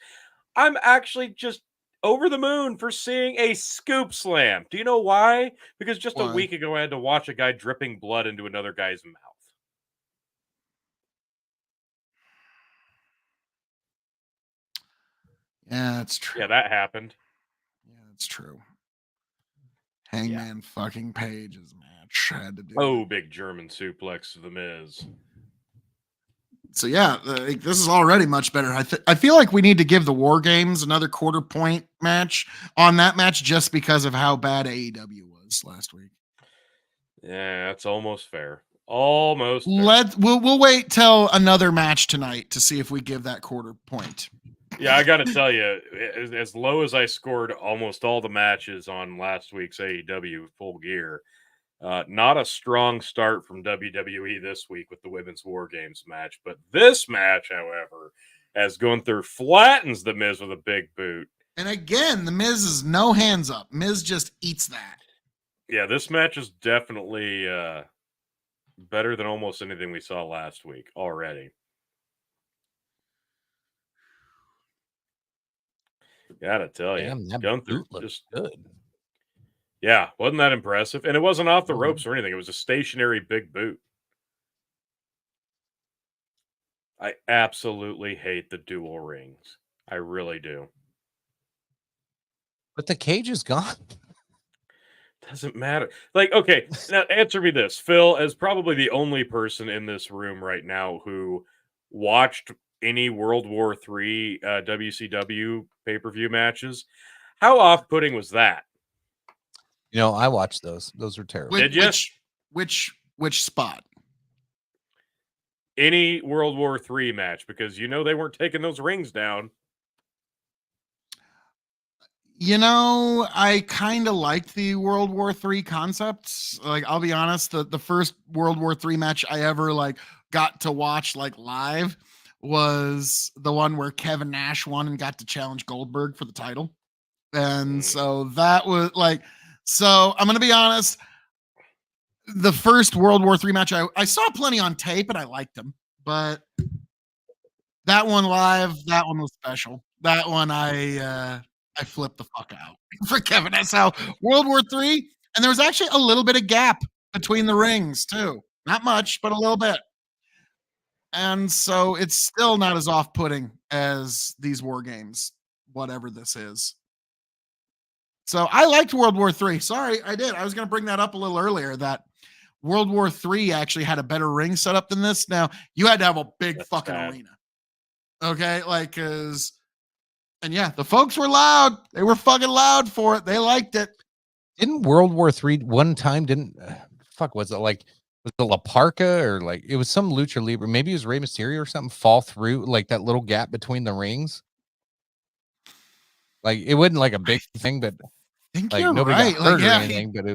I'm actually just over the moon for seeing a scoop slam. Do you know why? Because just a why? week ago, I had to watch a guy dripping blood into another guy's mouth. Yeah, that's true. Yeah, that happened. Yeah, that's true. Yeah. Hangman fucking Page's match had to do. Oh, big German suplex to the Miz. So yeah, this is already much better. I feel like we need to give the War Games another quarter point match on that match just because of how bad AEW was last week. Yeah, that's almost fair. Almost fair. We'll wait till another match tonight to see if we give that quarter point. Yeah, I got to tell you, as low as I scored almost all the matches on last week's AEW Full Gear, not a strong start from WWE this week with the Women's War Games match. But this match, however, as Gunther flattens the Miz with a big boot. And again, the Miz is no hands up. Miz just eats that. Yeah, this match is definitely better than almost anything we saw last week already. Gotta tell you, Damn, that Gunther boot looks just good. yeah, wasn't that impressive? And it wasn't off the Mhm. ropes or anything. It was a stationary big boot. I absolutely hate the dual rings. I really do. But the cage is gone. Doesn't matter. Like, okay, now answer me this. Phil, as probably the only person in this room right now who watched any World War III WCW pay-per-view matches, how off-putting was that? You know, I watched those. Those were terrible. Did ya? Which spot? Any World War III match, because you know they weren't taking those rings down. You know, I kind of liked the World War III concepts. Like, I'll be honest, the first World War III match I ever like got to watch like live was the one where Kevin Nash won and got to challenge Goldberg for the title. And so that was like, so I'm gonna be honest. The first World War III match, I saw plenty on tape and I liked them, but that one live, that one was special. That one I flipped the fuck out for Kevin. That's how World War III, and there was actually a little bit of gap between the rings too. Not much, but a little bit. And so it's still not as off-putting as these war games, whatever this is. So I liked World War III. Sorry, I did. I was going to bring that up a little earlier that World War III actually had a better ring setup than this. Now, you had to have a big That's fucking sad. arena. Okay? Like, cause, and yeah, the folks were loud. They were fucking loud for it. They liked it. Didn't World War III one time didn't fuck was it like was it La Parca or like it was some lucha libre, maybe it was Rey Mysterio or something fall through like that little gap between the rings? Like it wasn't like a big thing, but I think like you're nobody right. got Like, hurt or yeah, anything. But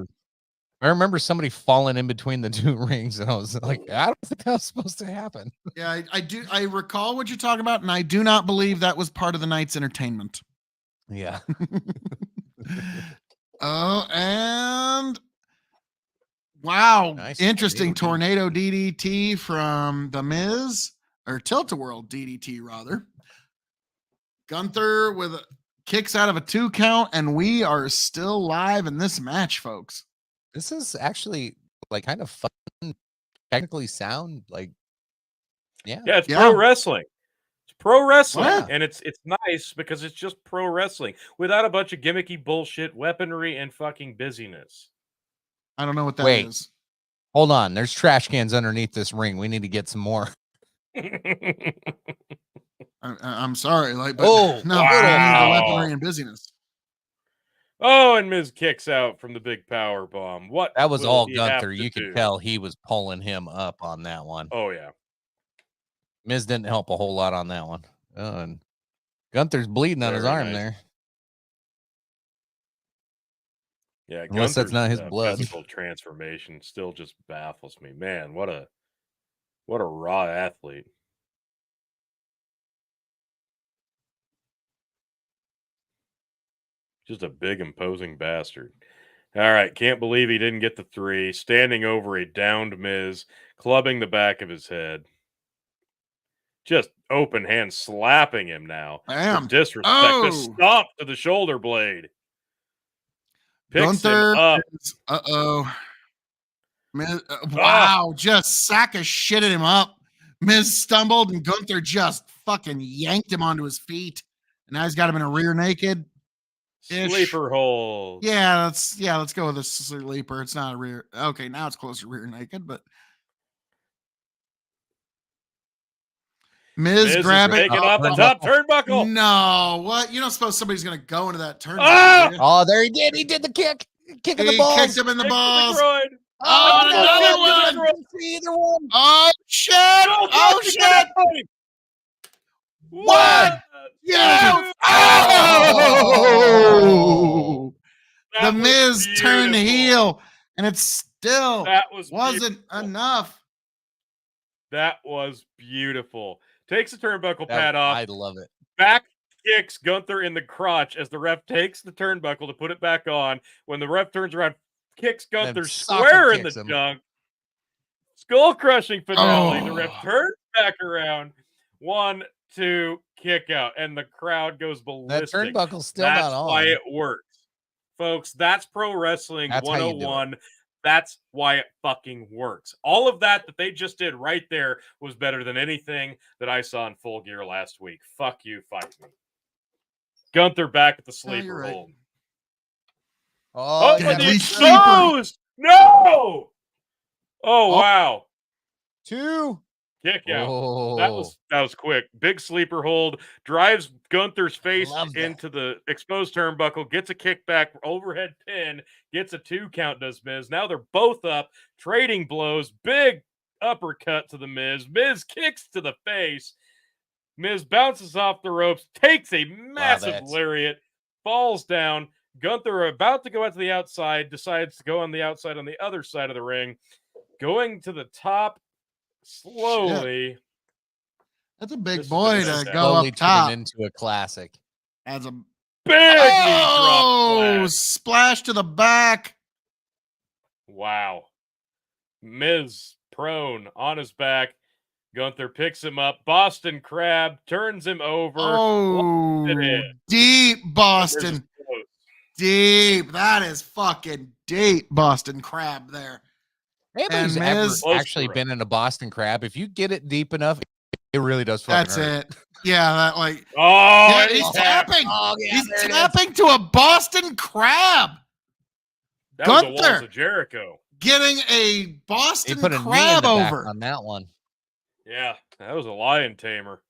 I remember somebody falling in between the two rings, and I was like, I don't think that was supposed to happen. yeah, I do. I recall what you're talking about, and I do not believe that was part of the night's entertainment. Yeah. Oh, and wow, Nice interesting tornado tornado DDT from the Miz or Tilt-A-Whirl DDT rather. Gunther with kicks out of a 2 count, and we are still live in this match, folks. This is actually like kind of fun, technically sound. Like, Yeah, yeah, it's pro wrestling. It's pro wrestling, What? and it's nice because it's just pro wrestling without a bunch of gimmicky bullshit, weaponry, and fucking busyness. I don't know what that Wait. is. Hold on. There's trash cans underneath this ring. We need to get some more. I'm sorry, like, but Oh, no, wow. we need the weaponry and busyness. Oh, and Miz kicks out from the big power bomb. What that was will all he have Gunther. to You do? could tell he was pulling him up on that one. Oh yeah, Miz didn't help a whole lot on that one. And Gunther's bleeding on his Very arm nice. there. Yeah, Unless that's Gunther's not his blood. physical transformation still just baffles me. Man, what a raw athlete. Just a big imposing bastard. All right, can't believe he didn't get the 3. Standing over a downed Miz, clubbing the back of his head. Just open hand slapping him now for Bam. disrespect. A Oh, stomp to the shoulder blade. Picks him Gunther up. is, uh-oh. Ah, Wow, just sack of shit at him up. Miz stumbled and Gunther just fucking yanked him onto his feet. And now he's got him in a rear naked. sleeper hold. Yeah, let's go with a sleeper. It's not a rear. Okay, now it's closer to rear naked, but Miz Miz is grab it. taking off the top turnbuckle. No, what? You don't suppose somebody's gonna go into that turnbuckle? Ah! do you? Oh, there he did. He did the kick. Kick in the He balls. kicked him in the Kick to balls. groin. Oh, another one. Didn't see either one. Oh shit! Oh shit! What? Yeah! Oh! Oh! The That was Miz turned beautiful. heel, and it still That was wasn't beautiful. enough. That was beautiful. Takes the turnbuckle pad I off. love it. Back kicks Gunther in the crotch as the ref takes the turnbuckle to put it back on. When the ref turns around, kicks Gunther soccer square in the kicks him. junk. Skull crushing finale. The ref Oh. turns back around. 1, 2, kick out, and the crowd goes That ballistic. turnbuckle's still That's not on. why it works, folks. That's pro wrestling That's how you do it. 101. That's why it fucking works. All of that they just did right there was better than anything that I saw in Full Gear last week. Fuck you, fight me. Gunther back at the sleeper you're right. hold. Oh, Oh, Deadly the sleeper. exposed! No! Oh, wow. 2. Kick out. Oh, That was quick. Big sleeper hold, drives Gunther's face Love that. into the exposed turnbuckle, gets a kickback, overhead pin, gets a 2 count, does Miz. Now they're both up, trading blows, big uppercut to the Miz. Miz kicks to the face. Miz bounces off the ropes, takes a massive it. lariat, falls down. Gunther about to go out to the outside, decides to go on the outside on the other side of the ring, going to the top slowly. That's a big This has boy been to fantastic. go slowly up top. turned into a classic. As a Big knee drop oh, splash. splash to the back. Wow. Miz prone on his back. Gunther picks him up. Boston Crab turns him over. Oh, it in. deep There's Boston. his close. Deep. That is fucking deep Boston Crab there. Anybody's And ever Miz- Close actually to been in a Boston Crab, if you get it deep enough, it really does fucking That's hurt. it. Yeah, that like Oh, yeah, and he's tapped. tapping. Oh, yeah, He's there it is. tapping to a Boston Crab. That was the Gunther. Walls of Jericho. Getting a They Boston put a knee in Crab the back over. on that one. Yeah, that was a lion tamer.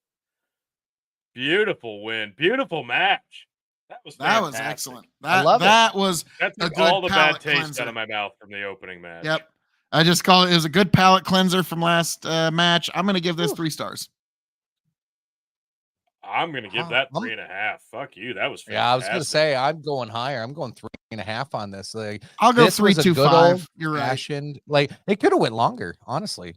Beautiful win. Beautiful match. That was fantastic. excellent. I love it. That was That a took good all the bad palate taste cleanser. out of my mouth from the opening match. Yep. I just call it. It was a good palate cleanser from last match. I'm going to give this 3 stars. I'm gonna give that 3.5. Fuck you. That was fantastic. Yeah, I was gonna say I'm going higher. I'm going 3.5 on this. Like I'll go this was a good 3.25. old You're right. fashioned. Like it could have went longer, honestly.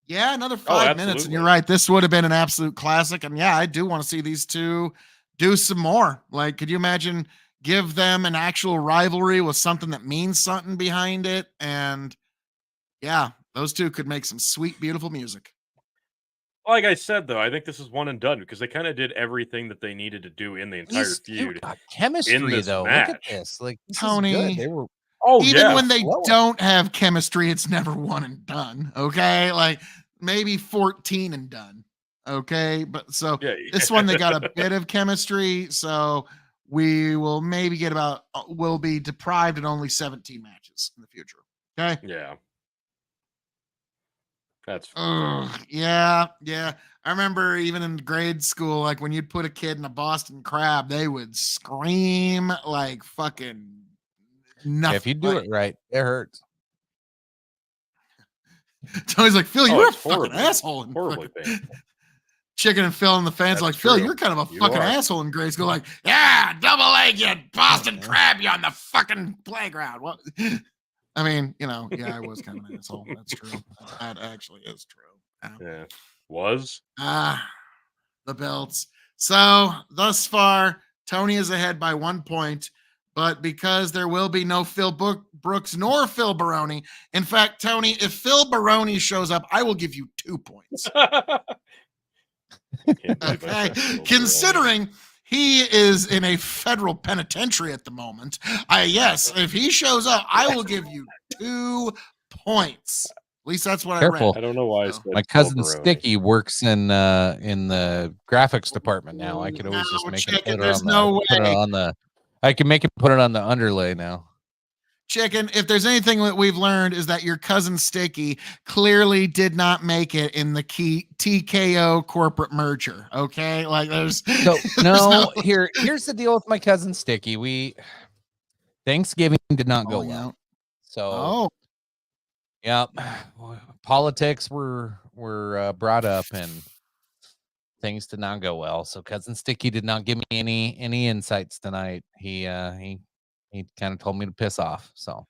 Yeah, another 5 minutes, and absolutely. you're right. This would have been an absolute classic. And yeah, I do want to see these two do some more. Like, could you imagine give them an actual rivalry with something that means something behind it? And yeah, those two could make some sweet, beautiful music. Like I said, though, I think this is one and done because they kind of did everything that they needed to do in the entire These two feud. got chemistry this though. Look at match. this. Like this Tony, is good. They were Even when they flowing. don't have chemistry, it's never one and done. Okay. Like maybe 14 and done. Okay. But so this one, they got a bit of chemistry. So we will maybe get we'll be deprived in only 17 matches in the future. Okay. Yeah. That's yeah. I remember even in grade school, like when you'd put a kid in a Boston Crab, they would scream like fucking nothing. Yeah, if you do it right, it hurts. Tony's like, Phil, you're a it's fucking horribly- asshole. horribly painful. Chicken and Phil and the fans That's like, Phil, true. you're kind of a You fucking are. asshole. And Grace go like, yeah, double leg, you Boston crab, you on the fucking playground. What? I mean, I was kind of an asshole. That's true. That actually is true. Yeah. Was? The belts. So thus far, Tony is ahead by 1 point. But because there will be no Phil Brooks nor Phil Baroni. In fact, Tony, if Phil Baroni shows up, I will give you 2 points. Okay. Considering he is in a federal penitentiary at the moment. Yes, if he shows up, I will give you 2 points. At least that's what Careful. I read. I don't know why. My cousin Sticky works in the graphics department now. I could always just make him put it on the. I can make him put it on the underlay now. Chicken, if there's anything that we've learned is that your cousin Sticky clearly did not make it in the key TKO corporate merger. Okay, like there's here's the deal with my cousin Sticky. Thanksgiving did not go well. Out. So yeah, politics were brought up and things did not go well. So cousin Sticky did not give me any insights tonight. He kind of told me to piss off. So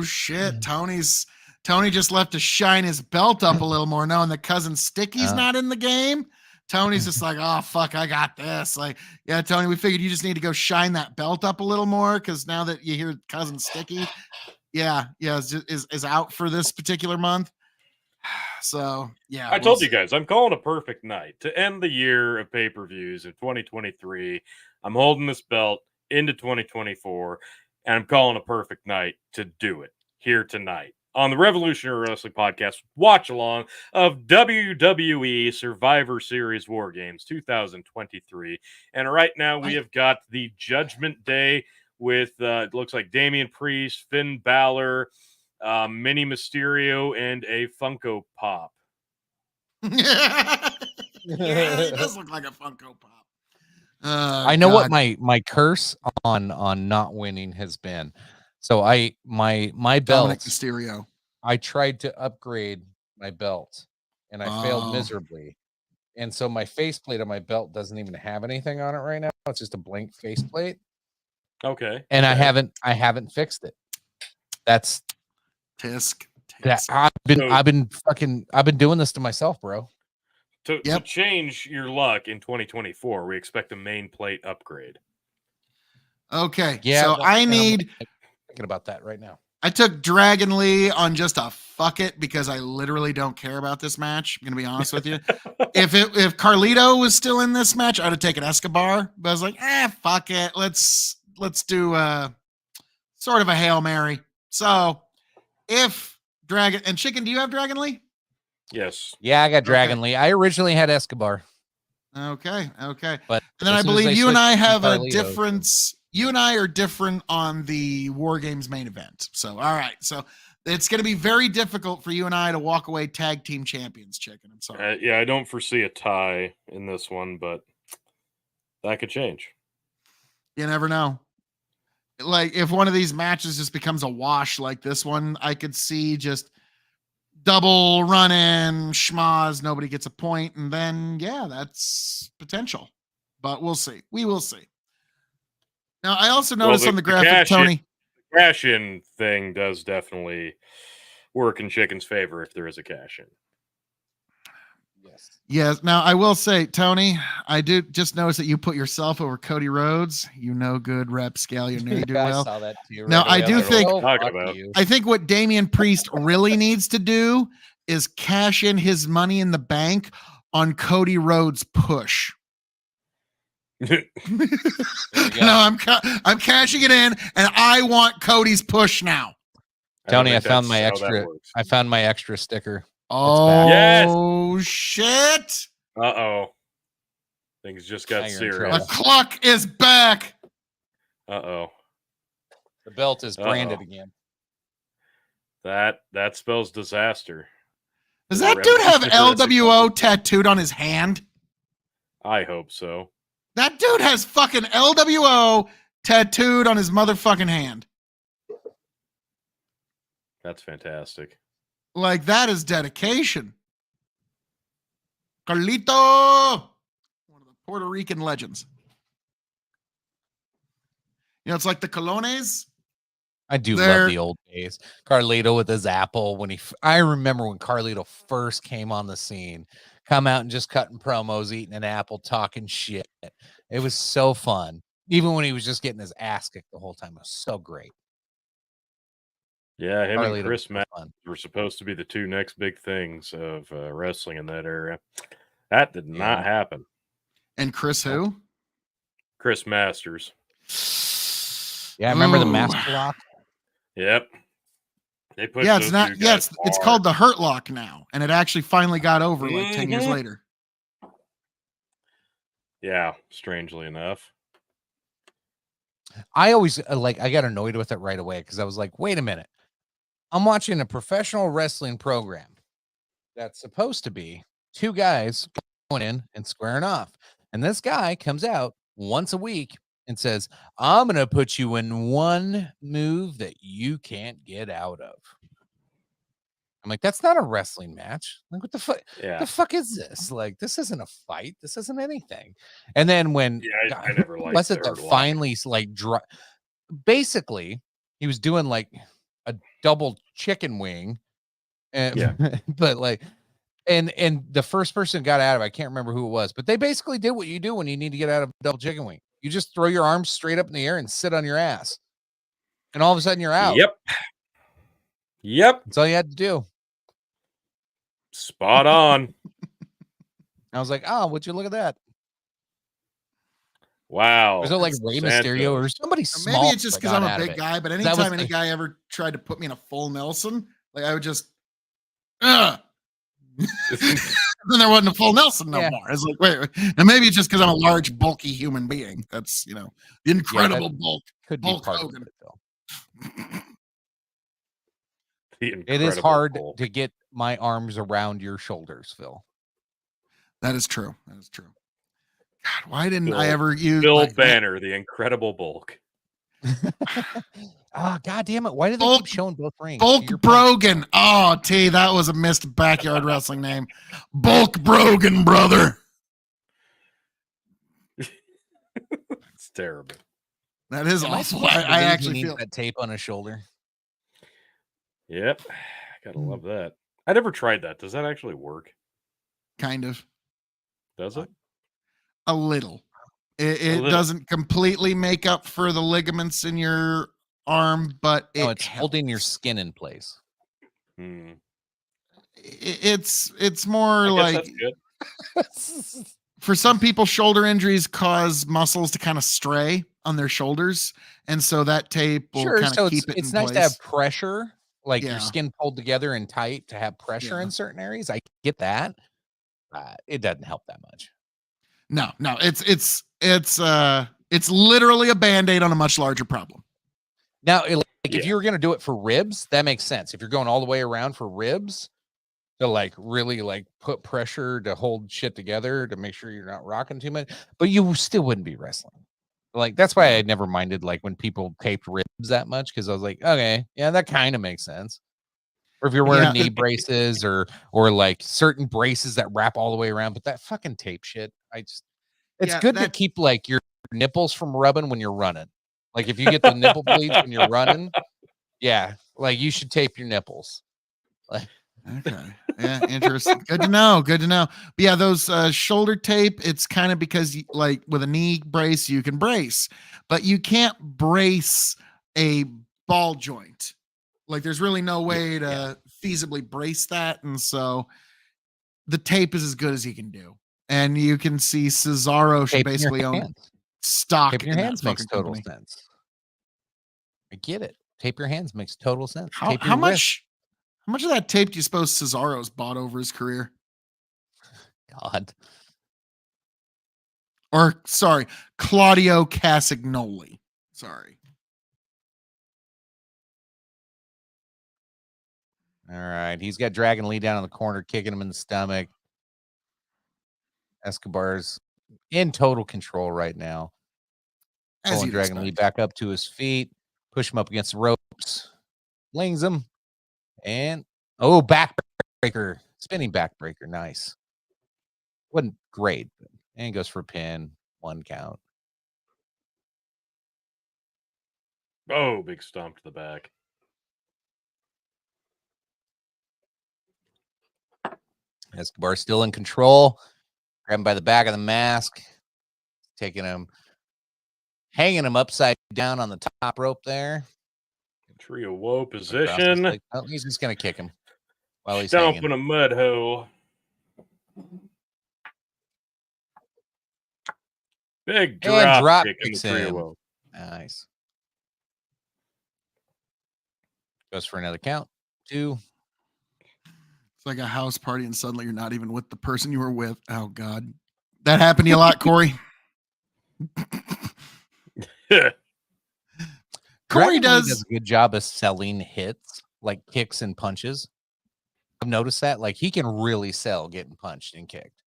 shit. Tony just left to shine his belt up a little more, knowing that cousin Sticky's not in the game. Tony's just like, oh fuck, I got this. Like, yeah, Tony, we figured you just need to go shine that belt up a little more because now that you hear cousin Sticky, is out for this particular month. So yeah, I told you guys I'm calling a perfect night to end the year of pay-per-views in 2023. I'm holding this belt into 2024, and I'm calling a perfect night to do it here tonight on the Revolutionary Wrestling Podcast watch along of WWE Survivor Series War Games 2023. And right now we have got the Judgment Day with it looks like Damian Priest, Finn Balor, Mini Mysterio, and a Funko Pop. Yeah, it does look like a Funko Pop. I know what my curse on not winning has been. So my belt Dominic Mysterio. I tried to upgrade my belt and I failed miserably. And so my faceplate on my belt doesn't even have anything on it right now. It's just a blank faceplate. Okay. And I haven't fixed it. That's Tisk. that I've been doing this to myself, bro. To change your luck in 2024, we expect a main plate upgrade. Okay. Yeah. So I'm thinking about that right now. I took Dragon Lee on just a fuck it because I literally don't care about this match. I'm gonna be honest with you. If Carlito was still in this match, I'd have taken Escobar. But I was like, fuck it. Let's do sort of a Hail Mary. So if Dragon and Chicken, do you have Dragon Lee? Yes. Yeah, I got Dragon Lee. I originally had Escobar. Okay. But and then I believe you and I have a difference. You and I are different on the War Games main event. So, all right. So it's going to be very difficult for you and I to walk away tag team champions, Chicken. I'm sorry. I don't foresee a tie in this one, but that could change. You never know. Like if one of these matches just becomes a wash like this one, I could see just double run-in, schmaz, nobody gets a point, and then, that's potential. But we'll see. We will see. Now, I also noticed on the graphic, Tony. The cash-in thing does definitely work in Chicken's favor if there is a cash-in. Yes. Now, I will say, Tony, I do just notice that you put yourself over Cody Rhodes. You know good rapscale. You know you do well. I saw that too. Now, I do think I think what Damian Priest really needs to do is cash in his money in the bank on Cody Rhodes' push. No, I'm cashing it in, and I want Cody's push now. Tony, I found my extra sticker. Oh, shit. Uh-oh. Things just got serious. The clock is back. Uh-oh. The belt is branded again. That spells disaster. Does that dude have LWO tattooed on his hand? I hope so. That dude has fucking LWO tattooed on his motherfucking hand. That's fantastic. Like, that is dedication. Carlito, one of the Puerto Rican legends. It's like the Colones. I do love the old days. Carlito with his apple I remember when Carlito first came on the scene, come out and just cutting promos, eating an apple, talking shit. It was so fun. Even when he was just getting his ass kicked the whole time. It was so great. Yeah, him Carlito and Chris was so Masters fun. were supposed to be the two next big things of wrestling in that era. That did not happen. And Chris who? Chris Masters. Yeah, I remember the Master Lock. Yep. They put it's not. Yeah, it's called the Hurt Lock now, and it actually finally got over like 10 years later. Yeah, strangely enough. I always I got annoyed with it right away because I was like, wait a minute. I'm watching a professional wrestling program that's supposed to be two guys going in and squaring off. And this guy comes out once a week and says, I'm going to put you in one move that you can't get out of. I'm like, that's not a wrestling match. Like, what the fuck? Yeah. The fuck is this? Like, this isn't a fight. This isn't anything. And then when I never liked was it that finally basically he was doing like a double chicken wing, and but like, and the first person got out of it, I can't remember who it was, but they basically did what you do when you need to get out of a double chicken wing. You just throw your arms straight up in the air and sit on your ass, and all of a sudden you're out. Yep. That's all you had to do. Spot on. I was like, oh, would you look at that? Wow. Was it like Rey Mysterio or somebody small? Maybe it's just because I'm a big guy, but anytime any guy ever tried to put me in a full Nelson, like I would just, then there wasn't a full Nelson no more. It's like, wait, and maybe it's just because I'm a large, bulky human being. That's, the incredible bulk. Could be part Hogan. Of it, though. It is hard to get my arms around your shoulders, Phil. That is true. That is true. God, why didn't I ever use Bill Banner, the Incredible Bulk? God damn it. Why do they keep showing both rings? Bulk Brogan. Oh, T, that was a missed backyard wrestling name. Bulk Brogan, brother. It's terrible. That is awful. I actually feel that tape on his shoulder. Yep. I gotta love that. I never tried that. Does that actually work? Kind of. Does it? A little. It doesn't completely make up for the ligaments in your arm, but it's holding your skin in place. It's more like that's good. For some people, shoulder injuries cause muscles to kind of stray on their shoulders, and so that tape will kind of keep it in place. It's nice to have pressure, like your skin pulled together and tight to have pressure in certain areas. I get that. It doesn't help that much. No, it's literally a Band-Aid on a much larger problem. Now, if you were going to do it for ribs, that makes sense. If you're going all the way around for ribs to really put pressure to hold shit together to make sure you're not rocking too much, but you still wouldn't be wrestling. That's why I never minded when people taped ribs that much, because I was like, okay, yeah, that kind of makes sense. Or if you're wearing knee braces or certain braces that wrap all the way around, but that fucking tape shit, it's good to keep your nipples from rubbing when you're running. If you get the nipple bleeds when you're running, you should tape your nipples. Okay. Yeah, interesting. Good to know. But yeah, those shoulder tape, it's kind of because with a knee brace, you can brace, but you can't brace a ball joint. There's really no way to feasibly brace that. And so the tape is as good as he can do. And you can see Cesaro should basically own stock. Tape your hands makes total sense. I get it. Tape your hands makes total sense. How much of that tape do you suppose Cesaro's bought over his career? God. Or, sorry, Claudio Castagnoli. Sorry. All right. He's got Dragon Lee down in the corner, kicking him in the stomach. Escobar's in total control right now. Pulling Dragon Lee back up to his feet. Push him up against the ropes. Flings him. And, backbreaker. Spinning backbreaker. Nice. Wasn't great, and goes for a pin. 1 count. Oh, big stomp to the back. Escobar still in control. Grab him by the back of the mask. Taking him, hanging him upside down on the top rope there. Trio woe position. Oh, he's just going to kick him while he's Stomp hanging. in a mud hole. Big drop kick in the trio woe. Nice. Goes for another count. 2. It's like a house party, and suddenly you're not even with the person you were with. Oh God, that happened to you a lot, Corey. Corey does a good job of selling hits, like kicks and punches. I've noticed that. Like, he can really sell getting punched and kicked.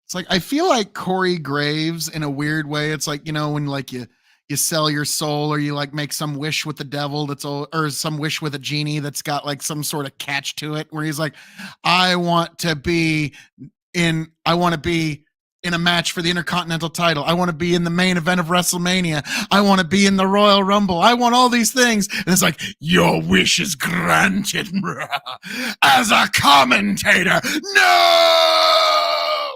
It's like I feel like Corey Graves in a weird way. It's like, you know, when like you sell your soul, or you like make some wish with the devil that's all, or some wish with a genie that's got like some sort of catch to it, where he's like, I want to be in a match for the Intercontinental title. I want to be in the main event of WrestleMania. I want to be in the Royal Rumble. I want all these things. And it's like, your wish is granted as a commentator. No!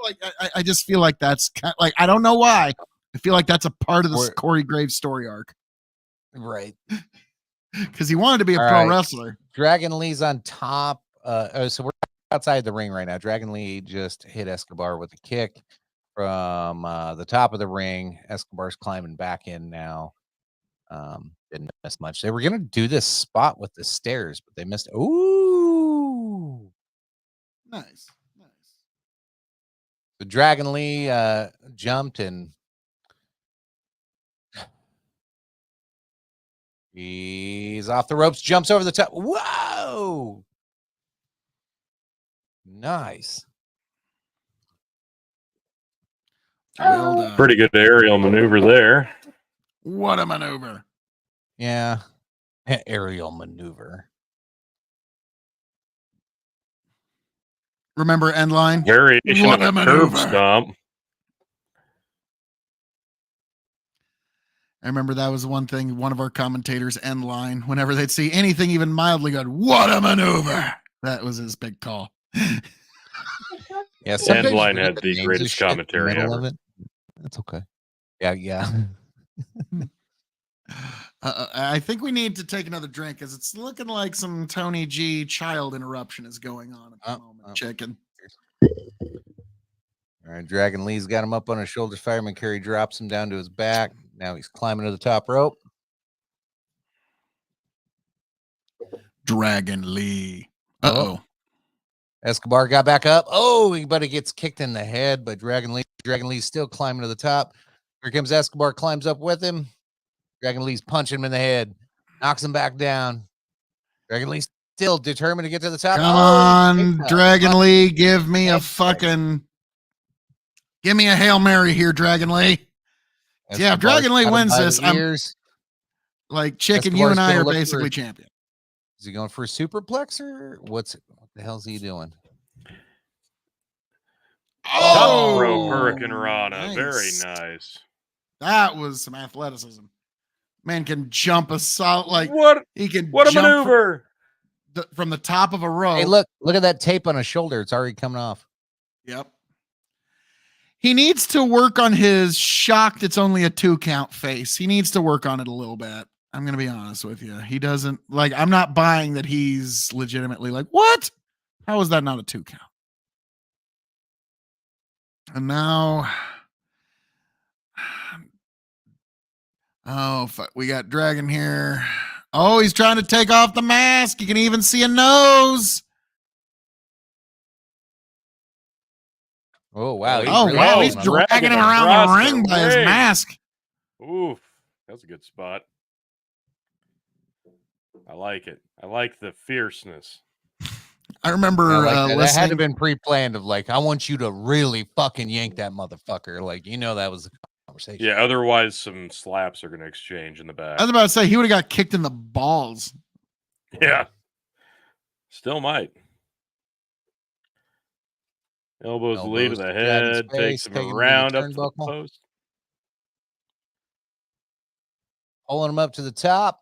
Like, I just feel like that's kind of, like, I don't know why. I feel like that's a part of this Corey Graves story arc. Right. Because he wanted to be a pro wrestler. Dragon Lee's on top. So we're outside the ring right now. Dragon Lee just hit Escobar with a kick from the top of the ring. Escobar's climbing back in now. Didn't miss much. They were going to do this spot with the stairs, but they missed. Ooh. Nice. The Dragon Lee jumped, and he's off the ropes, jumps over the top. Whoa! Nice. Well done. Pretty good aerial maneuver there. What a maneuver. Yeah. Aerial maneuver. Remember end line? Variation of a curb stomp. I remember that was one thing, one of our commentators' end line, whenever they'd see anything even mildly good, what a maneuver. That was his big call. Yeah, end line had the greatest commentary ever. That's okay. Yeah. I think we need to take another drink, because it's looking like some Tony G child interruption is going on at the moment. Chicken. All right, Dragon Lee's got him up on his shoulders. Fireman Carey drops him down to his back. Now he's climbing to the top rope. Dragon Lee. Uh-oh. Escobar got back up. Oh, but he gets kicked in the head by Dragon Lee. Dragon Lee's still climbing to the top. Here comes Escobar, climbs up with him. Dragon Lee's punching him in the head. Knocks him back down. Dragon Lee's still determined to get to the top. Come on, Dragon Lee. Give me a Hail Mary here, Dragon Lee. Yeah, if Dragon Lee wins this, I'm like, Chicken, you and I are basically champion. Is he going for a superplex, or what the hell's he doing? Top rope Hurricane Rana. Nice. Very nice. That was some athleticism. Man can jump a solid, like, he can what a maneuver from the top of a rope. Hey, look at that tape on his shoulder. It's already coming off. Yep. He needs to work on his shocked it's only a 2 count face. He needs to work on it a little bit. I'm going to be honest with you. He doesn't, like, I'm not buying that he's legitimately like, what? How is that not a 2 count? And now, we got Dragon here. Oh, he's trying to take off the mask. You can even see a nose. Oh, wow. He's dragging him around the ring by his mask. Oof. That's a good spot. I like it. I like the fierceness. I remember that had to have been pre-planned of, like, I want you to really fucking yank that motherfucker. Like, that was the conversation. Yeah, otherwise some slaps are going to exchange in the back. I was about to say, he would have got kicked in the balls. Yeah. Still might. Elbows the lead of Elbows the to Dragon's head, face, takes him take him to the around up to the turnbuckle. post. Pulling him up to the top.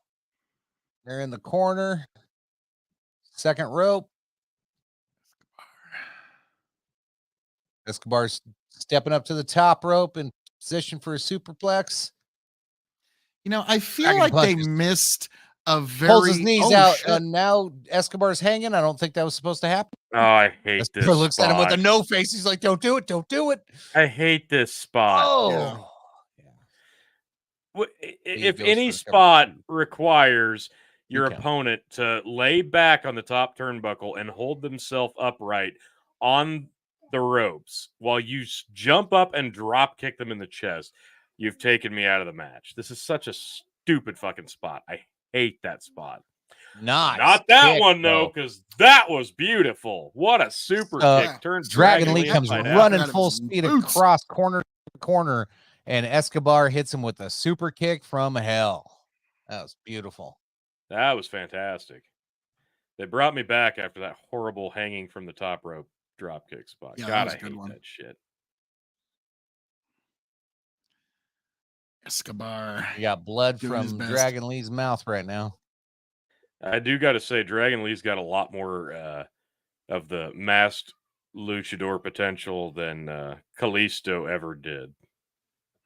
They're in the corner. Second rope. Escobar's stepping up to the top rope in position for a superplex. You know, I feel Dragon like they punches. missed a very Pulls his knees out, shit. and now Escobar's hanging. I don't think that was supposed to happen. Oh, I hate this Escobar looks at him with a spot. no face. He's like, "Don't do it! Don't do it!" I hate this spot. Oh, If goes any for the cover. spot requires your count. opponent to lay back on the top turnbuckle and hold themselves upright on the ropes while you jump up and drop kick them in the chest, you've taken me out of the match. This is such a stupid fucking spot. I hate that spot. Nice. Not that kick, one though, because that was beautiful. What a super kick! Turns Dragon Lee comes upside down. running Out of full his speed boots. across corner to corner, and Escobar hits him with a super kick from hell. That was beautiful. That was fantastic. They brought me back after that horrible hanging from the top rope dropkick spot. Yeah, God, that was I a good hate one. that shit. Escobar. We got blood Doing his from best. Dragon Lee's mouth right now. I do got to say, Dragon Lee's got a lot more of the masked luchador potential than Kalisto ever did.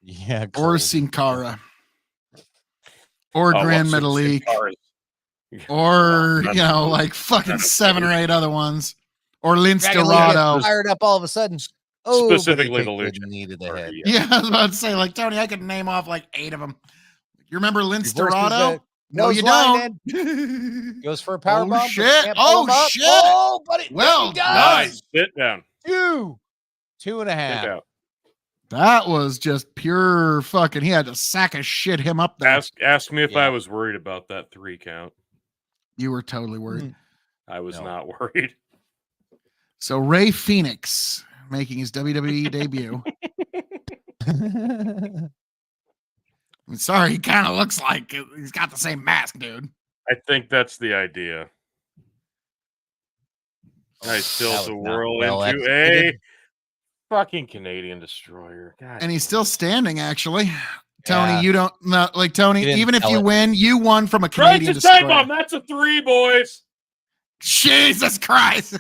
Yeah, Or cold. Sin Cara. Or Oh, Grand well, Sin Metalik. Cara's- Or, No, you know, like fucking 7 or 8 other ones. Or Lince Dragon Lee Dorado. gets fired up all of a sudden. Oh, Specifically but the he kicked Lucha. knee to the Sorry, head. Yeah, I was about to say, like, Tony, I could name off like 8 of them. You remember Lince Reverses Dorado? the No, you noseline don't. Goes for a power bomb. but shit. can't pull him Oh, up. shit. Oh, but it Well he does. Nice. Sit down. 2.5. Kick out. That was just pure fucking. He had to sack of shit him up there. Ask me if Yeah. I was worried about that 3 count. You were totally worried. I was No. not worried. So Ray Phoenix making his WWE debut. I'm sorry, he kind of looks like he's got the same mask, dude. I think that's the idea. Nice That tilt was to not whirl well into executed. a fucking Canadian destroyer. God And he's damn still it. standing, actually. Tony, Yeah. you don't not like Tony. He didn't Even if sell you it. win, you won from a Canadian Crisis time destroyer. bomb. That's a 3, boys. Jesus Christ,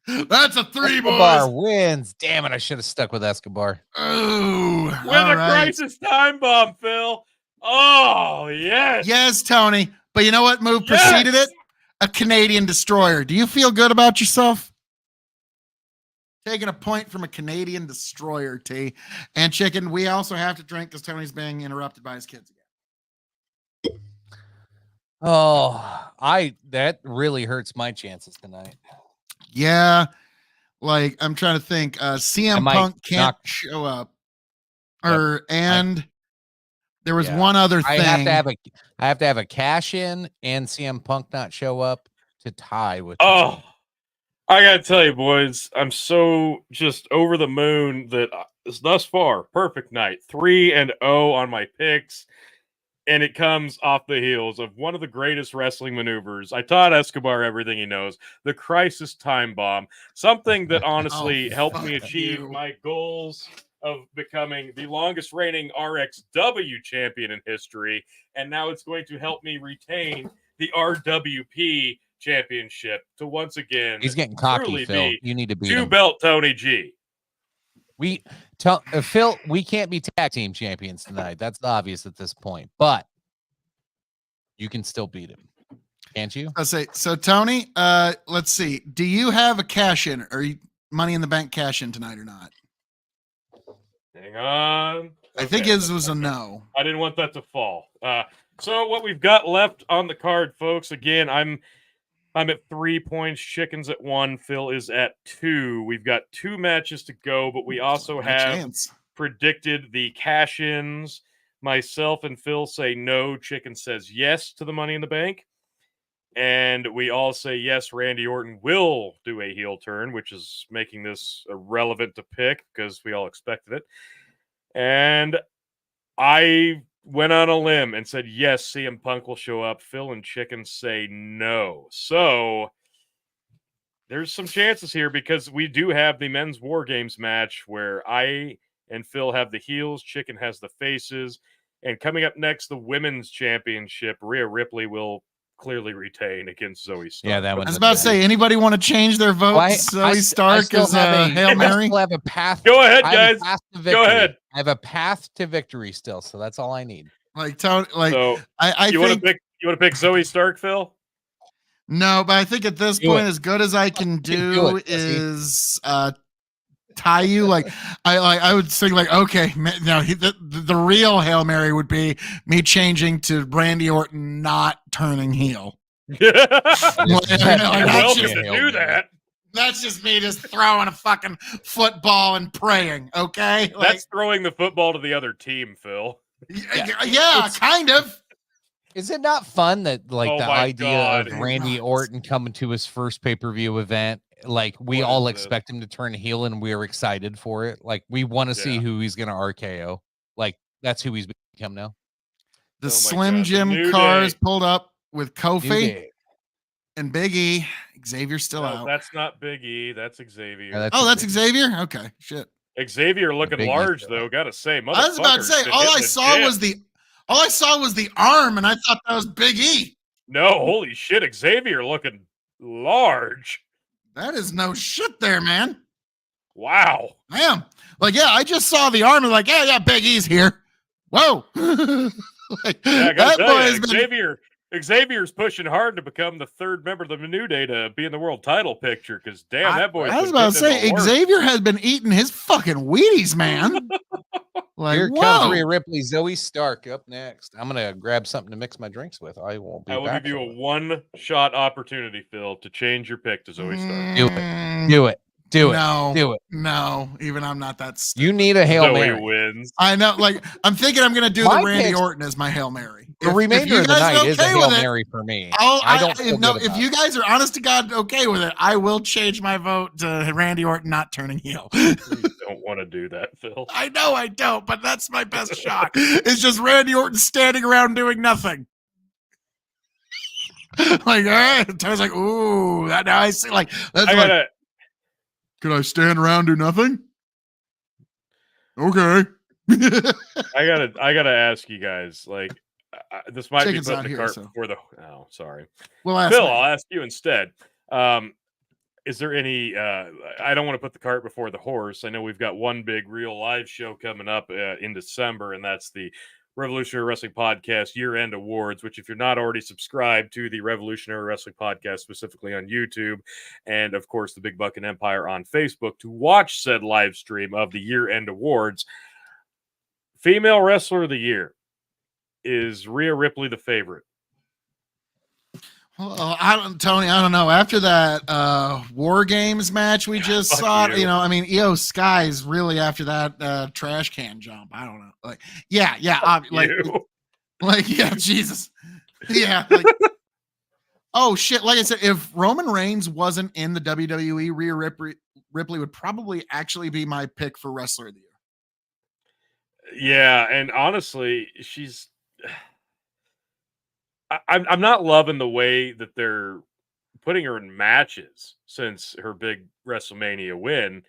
that's a 3, Escobar boys. wins. Damn it! I should have stuck with Escobar. Oh, With all a right. crisis time bomb, Phil. Oh, yes. Yes, Tony. But you know what move Yes! preceded it? A Canadian destroyer. Do you feel good about yourself? Taking a point from a Canadian destroyer, T. And Chicken, we also have to drink because Tony's being interrupted by his kids again. Oh, that really hurts my chances tonight. Yeah. Like, I'm trying to think. CM might Punk can't knock- show up. Yep. And there was Yeah. one other I thing. have to have a cash in and CM Punk not show up to tie with. Oh, I got to tell you, boys, I'm so just over the moon that thus far, perfect night. 3-0 on my picks. And it comes off the heels of one of the greatest wrestling maneuvers. I taught Escobar everything he knows. The crisis time bomb. Something that honestly helped me fuck achieve you. my goals of becoming the longest reigning RXW champion in history. And now it's going to help me retain the RWP championship to once again He's getting cocky, truly Phil. be You need to beat him. 2-belt Tony G. We tell Phil we can't be tag team champions tonight. That's obvious at this point, but you can still beat him, can't you? I'll say so. Tony, let's see. Do you have a cash in or Money in the Bank cash in tonight or not? Hang on. I think his was a no. I didn't want that to fall. So what we've got left on the card, folks. Again, I'm at 3 points. Chicken's at 1. Phil is at 2. We've got 2 matches to go, but we also Not a have chance. predicted the cash-ins. Myself and Phil say no. Chicken says yes to the Money in the Bank. And we all say yes, Randy Orton will do a heel turn, which is making this irrelevant to pick because we all expected it. And I went on a limb and said, yes, CM Punk will show up. Phil and Chicken say no. So there's some chances here because we do have the men's War Games match where I and Phil have the heels, Chicken has the faces. And coming up next, the women's championship, Rhea Ripley will clearly retain against Zoe Stark. Yeah, that I one's was about to say, anybody want to change their vote? Well, Zoe Stark still is have a Hail Mary. I still have a path. Go ahead, I have a guys. path to Go victory. ahead. I have a path to victory still, so that's all I need. Like, like So I you think want to pick Zoe Stark, Phil? no, but I think at this Do point, it. as good as I can do do it, Jesse. is tie you. Like I would think like, okay, no, the real Hail Mary would be me changing to Randy Orton not turning heel. Welcome to do that. That's just me just throwing a fucking football and praying, okay? Like, That's throwing the football to the other team, Phil. Yeah, kind of. Is it not fun that the idea of God. Randy Orton coming to his first pay-per-view event, like we What all is expect him to turn heel and we're excited for it. Like we want to see who he's going to RKO. Like that's who he's become now. The Slim Jim cars pulled up with Kofi and Big E. Xavier's still out. That's not Big E. That's Xavier. That's Xavier? Okay, shit. Xavier looking large though. Gotta say, I was about to say all I saw was the arm, and I thought that was Big E. No, holy shit, Xavier looking large. That is no shit there, man. Wow. Damn. Like, yeah, I just saw the arm and like, yeah, Big E's here. Whoa. Like, yeah, I gotta tell you, Xavier's pushing hard to become the third member of the New Day to be in the world title picture because damn, that boy. I was about to say Xavier has been eating his fucking Wheaties, man. Like, here comes Rhea Ripley, Zoe Stark up next. I'm gonna grab something to mix my drinks with. I won't be. I will back give you a one-shot opportunity, Phil, to change your pick to Zoe Stark. Do it. Do it. Do it. No, do it. No, even I'm not that stupid. You need a Hail Zoe Mary. Wins. I know. Like, I'm thinking I'm going to do the Randy Orton as my Hail Mary. The remainder of the night is a Hail Mary for me. I don't feel good if you guys are honest to God okay with it, I will change my vote to Randy Orton not turning heel. You don't want to do that, Phil. I know I don't, but that's my best shot. It's just Randy Orton standing around doing nothing. Like, all right. I was like, ooh, that now I see. Like, that's could I stand around do nothing? Okay. I gotta ask you guys. Like, this might be putting the cart before the. Oh, sorry. Well, Phil, I'll ask you instead. Is there any? I don't want to put the cart before the horse. I know we've got one big real live show coming up in December, and that's the Revolutionary Wrestling Podcast year-end awards, which if you're not already subscribed to the Revolutionary Wrestling Podcast, specifically on YouTube, and of course the Big Bucket Empire on Facebook, to watch said live stream of the year-end awards. Female Wrestler of the Year, is Rhea Ripley the favorite? Well, Tony, I don't know. After that War Games match we just saw, I mean, Io Sky's really after that trash can jump. I don't know. Like, yeah, Jesus. Yeah. Like, oh, shit. Like I said, if Roman Reigns wasn't in the WWE, Rhea Ripley would probably actually be my pick for Wrestler of the Year. Yeah, and honestly, she's... I'm not loving the way that they're putting her in matches since her big WrestleMania win.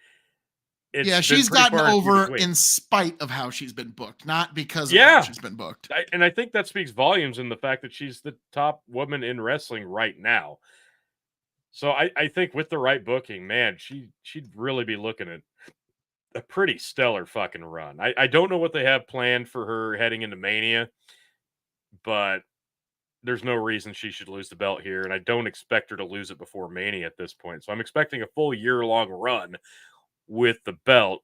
She's gotten over in spite of how she's been booked, not because of how she's been booked. And I think that speaks volumes in the fact that she's the top woman in wrestling right now. So I think with the right booking, man, she'd really be looking at a pretty stellar fucking run. I don't know what they have planned for her heading into Mania, but there's no reason she should lose the belt here, and I don't expect her to lose it before Mania at this point. So I'm expecting a full year-long run with the belt.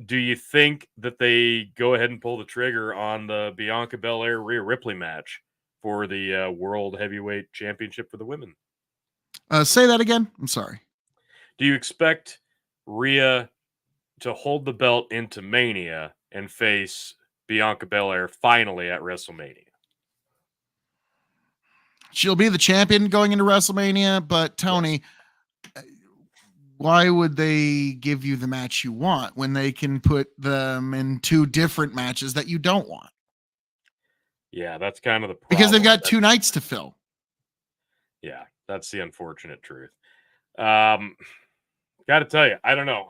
Do you think that they go ahead and pull the trigger on the Bianca Belair Rhea Ripley match for the World Heavyweight Championship for the women? Say that again. I'm sorry. Do you expect Rhea to hold the belt into Mania and face Bianca Belair finally at WrestleMania? She'll be the champion going into WrestleMania, but Tony, why would they give you the match you want when they can put them in two different matches that you don't want? Yeah, that's kind of the problem. Because they've got 2 nights to fill. Yeah, that's the unfortunate truth. Got to tell you, I don't know.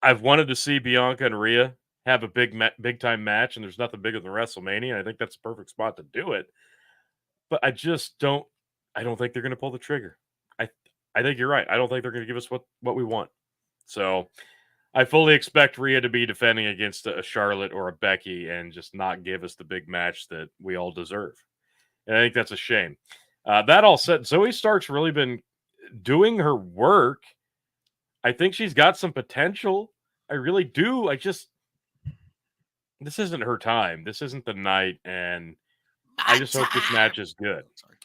I've wanted to see Bianca and Rhea have a big time match, and there's nothing bigger than WrestleMania. I think that's the perfect spot to do it. But I just don't. I don't think they're going to pull the trigger. I think you're right. I don't think they're going to give us what we want. So I fully expect Rhea to be defending against a Charlotte or a Becky and just not give us the big match that we all deserve. And I think that's a shame. That all said, Zoe Stark's really been doing her work. I think she's got some potential. I really do. This isn't her time. This isn't the night. And I just hope this match is good. Sorry.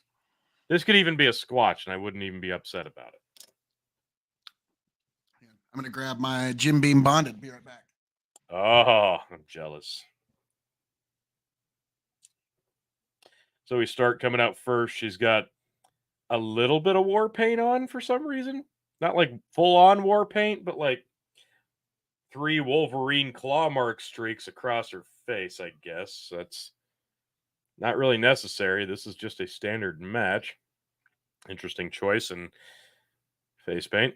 This could even be a squash, and I wouldn't even be upset about it. I'm going to grab my Jim Beam Bonded. Be right back. Oh, I'm jealous. So we start coming out first. She's got a little bit of war paint on for some reason. Not like full on war paint, but like 3 Wolverine claw mark streaks across her face, I guess. That's not really necessary. This is just a standard match. Interesting choice in face paint.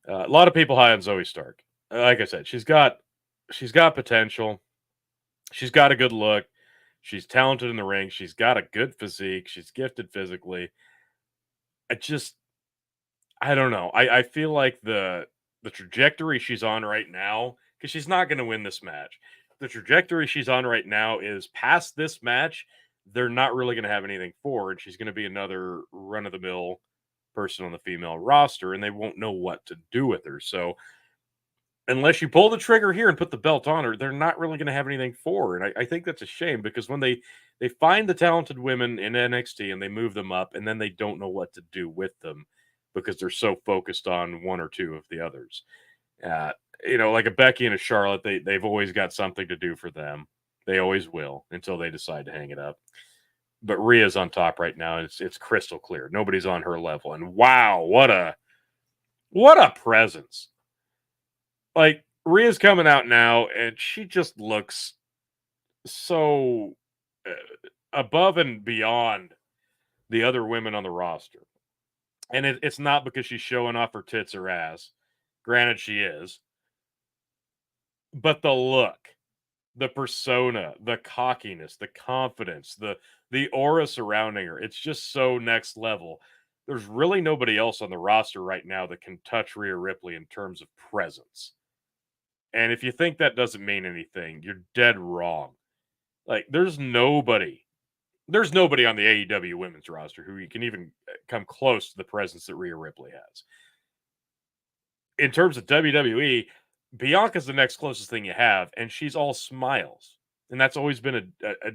A lot of people high on Zoe Stark. Like I said, she's got potential. She's got a good look. She's talented in the ring. She's got a good physique. She's gifted physically. I don't know. I feel like the trajectory she's on right now, because she's not going to win this match. The trajectory she's on right now is past this match. They're not really going to have anything for her, and she's going to be another run-of-the-mill person on the female roster, and they won't know what to do with her. So unless you pull the trigger here and put the belt on her, they're not really going to have anything for her. And I think that's a shame, because when they find the talented women in NXT and they move them up, and then they don't know what to do with them because they're so focused on 1 or 2 of the others. Like a Becky and a Charlotte, they've always got something to do for them. They always will until they decide to hang it up. But Rhea's on top right now, and it's crystal clear. Nobody's on her level. And wow, what a presence. Like, Rhea's coming out now, and she just looks so above and beyond the other women on the roster. And it's not because she's showing off her tits or ass. Granted, she is. But the look, the persona, the cockiness, the confidence, the aura surrounding her, it's just so next level. There's really nobody else on the roster right now that can touch Rhea Ripley in terms of presence. And if you think that doesn't mean anything, you're dead wrong. Like, there's nobody on the AEW women's roster who can even come close to the presence that Rhea Ripley has. In terms of WWE, Bianca's the next closest thing you have, and she's all smiles. And that's always been a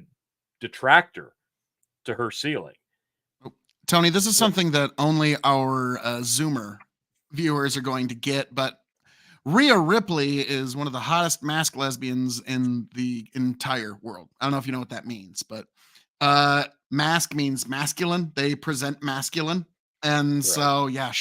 detractor to her ceiling. Tony, this is something that only our Zoomer viewers are going to get, but Rhea Ripley is one of the hottest masked lesbians in the entire world. I don't know if you know what that means, but mask means masculine. They present masculine. And Right. So, yeah,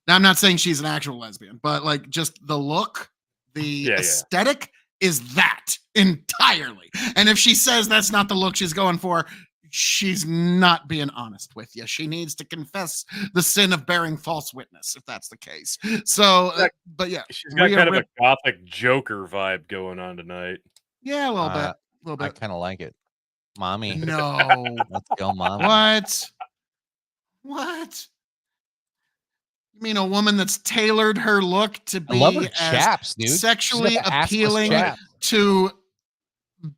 now I'm not saying she's an actual lesbian, but like just the look, the aesthetic is that entirely. And if she says that's not the look she's going for, she's not being honest with you. She needs to confess the sin of bearing false witness, if that's the case. So, but yeah, she's got kind of a gothic Joker vibe going on tonight. Yeah, a little bit. I kind of like it, mommy. No, let's go, mommy. What? You mean a woman that's tailored her look to be dude. Sexually appealing to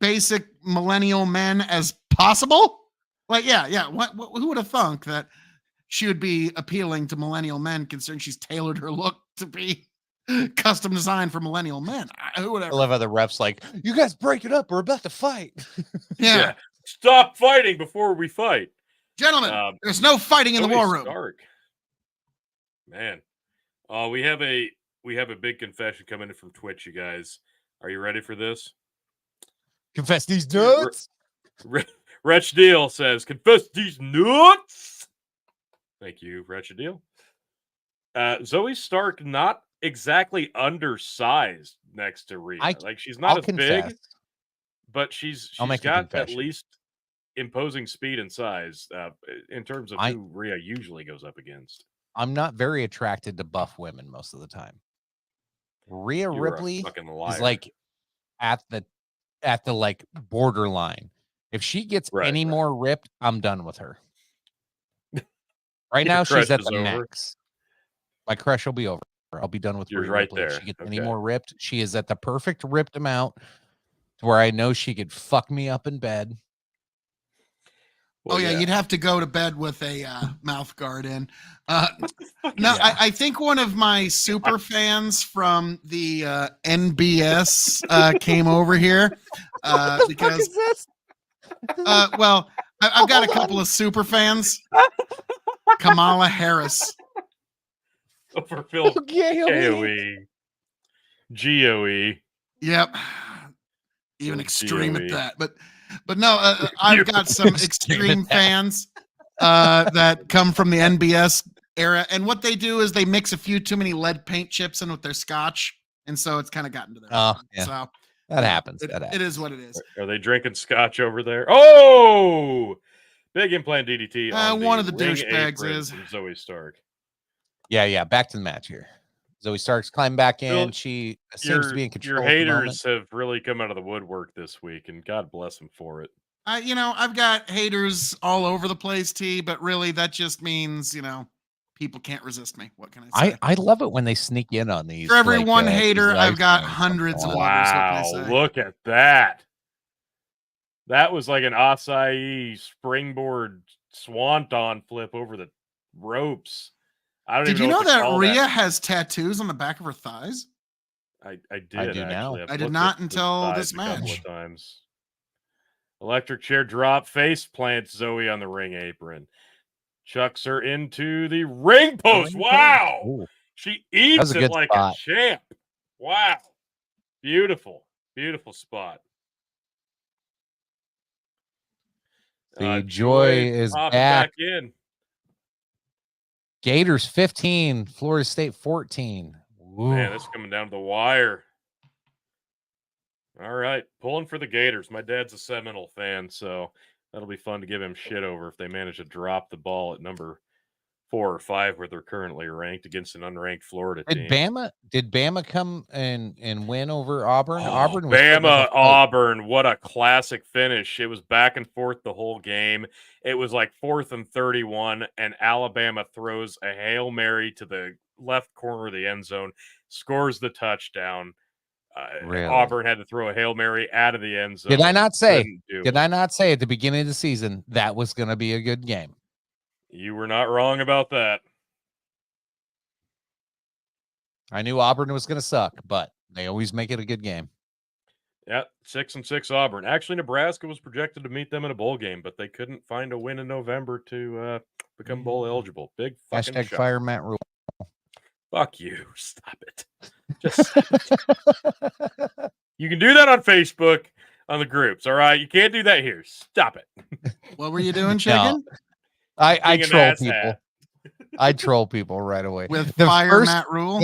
basic millennial men as possible? Like, yeah. Who would have thunk that she would be appealing to millennial men, considering she's tailored her look to be custom designed for millennial men? Who would ever? I love how the ref's like, "You guys break it up. We're about to fight." Yeah. Stop fighting before we fight, gentlemen. There's no fighting in the war room. Stark. Man, we have a big confession coming in from Twitch, you guys. Are you ready for this? Confess these nuts. Wretch Deal says, "Confess these nuts." Thank you, Wretch Deal. Zoe Stark, not exactly undersized next to Rhea. Like, she's not as big, but she's make a got at confession. least imposing speed and size in terms of I who Rhea usually goes up against. I'm not very attracted to buff women most of the time. Rhea You are a Ripley fucking is liar. like at the like borderline. If she gets Right, any right. more ripped, I'm done with her. Right Your now, she's crush at is the over. max. My crush will be over. I'll be done with You're Rhea right Ripley. If there. she gets any Okay. more ripped, she is at the perfect ripped amount to where I know she could fuck me up in bed. Well, Oh yeah, you'd have to go to bed with a mouth guard in. No, Yeah. I think one of my super fans from the NBS came over here What the fuck because, is this? well, I've got a Hold couple on. of super fans. Kamala Harris. Overfilled Okay, K.O.E. G.O.E. Yep. Even Little extreme at GOE. that. But no, I've got some extreme fans that come from the NBS era. And what they do is they mix a few too many lead paint chips in with their scotch. And so it's kind of gotten to their Oh, head. yeah. So That happens. it is what it is. Are they drinking scotch over there? Oh! Big implant DDT on One the of the ring douchebags apron is. from Zoe Stark. Yeah. Back to the match here. Zoe Stark's climbing back in. Bill, She seems to be in Your control at the moment. haters have really come out of the woodwork this week, and God bless them for it. I've got haters all over the place, T, but really that just means, people can't resist me. What can I say? I love it when they sneak in on these. For every like, one these hater, live I've got streams hundreds of sometimes. lovers. What can I Wow, say? look at that. That was like an acai springboard swanton flip over the ropes. I don't Did even you know know what to that call Rhea that. has tattoos on the back of her thighs? I did I do actually. now. I've I did looked not at the until thighs this a couple match. of times. Electric chair drop, face plants Zoe on the ring apron. Chucks her into the ring post. Wow. Ooh, She that eats was a it good like spot. a champ. Wow. Beautiful. Beautiful spot. The Joy is popping back. in. Gators 15, Florida State 14. Ooh. Man, this is coming down to the wire. All right, pulling for the Gators. My dad's a Seminole fan, so that'll be fun to give him shit over if they manage to drop the ball at number 4 or 5 where they're currently ranked against an unranked Florida team. Did Bama come and win over Auburn? Oh, Auburn was putting up a Bama fight. Auburn, what a classic finish. It was back and forth the whole game. It was like 4th and 31, and Alabama throws a Hail Mary to the left corner of the end zone, scores the touchdown. Really? Auburn had to throw a Hail Mary out of the end zone. Did I not say? Couldn't do I it. not say at the beginning of the season that was going to be a good game? You were not wrong about that. I knew Auburn was going to suck, but they always make it a good game. Yeah, 6-6 Auburn. Actually, Nebraska was projected to meet them in a bowl game, but they couldn't find a win in November to become bowl eligible. Big fucking Hashtag shock. fire Matt Rule. Fuck you. Stop it. Just stop it. You can do that on Facebook, on the groups, all right? You can't do that here. Stop it. What were you doing, Chicken? I Being an troll ass people. hat. I troll people right away. With The fire first- Matt Rule?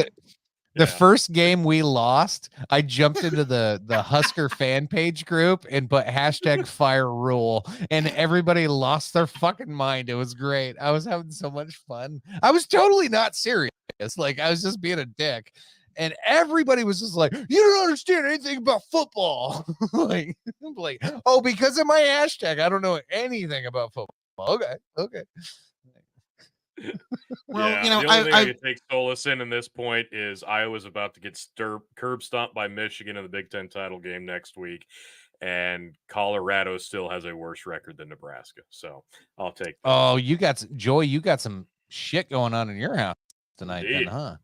The first game we lost, I jumped into the Husker fan page group and put hashtag fire rule, and everybody lost their fucking mind. It was great. I was having so much fun. I was totally not serious. Like, I was just being a dick. And everybody was just like, you don't understand anything about football. like, oh, because of my hashtag, I don't know anything about football. Okay. Well, yeah, the only thing I can take solace in this point is Iowa's about to get curb stomped by Michigan in the Big Ten title game next week, and Colorado still has a worse record than Nebraska. So I'll take that. Oh, you got some shit going on in your house tonight, Indeed. then, huh?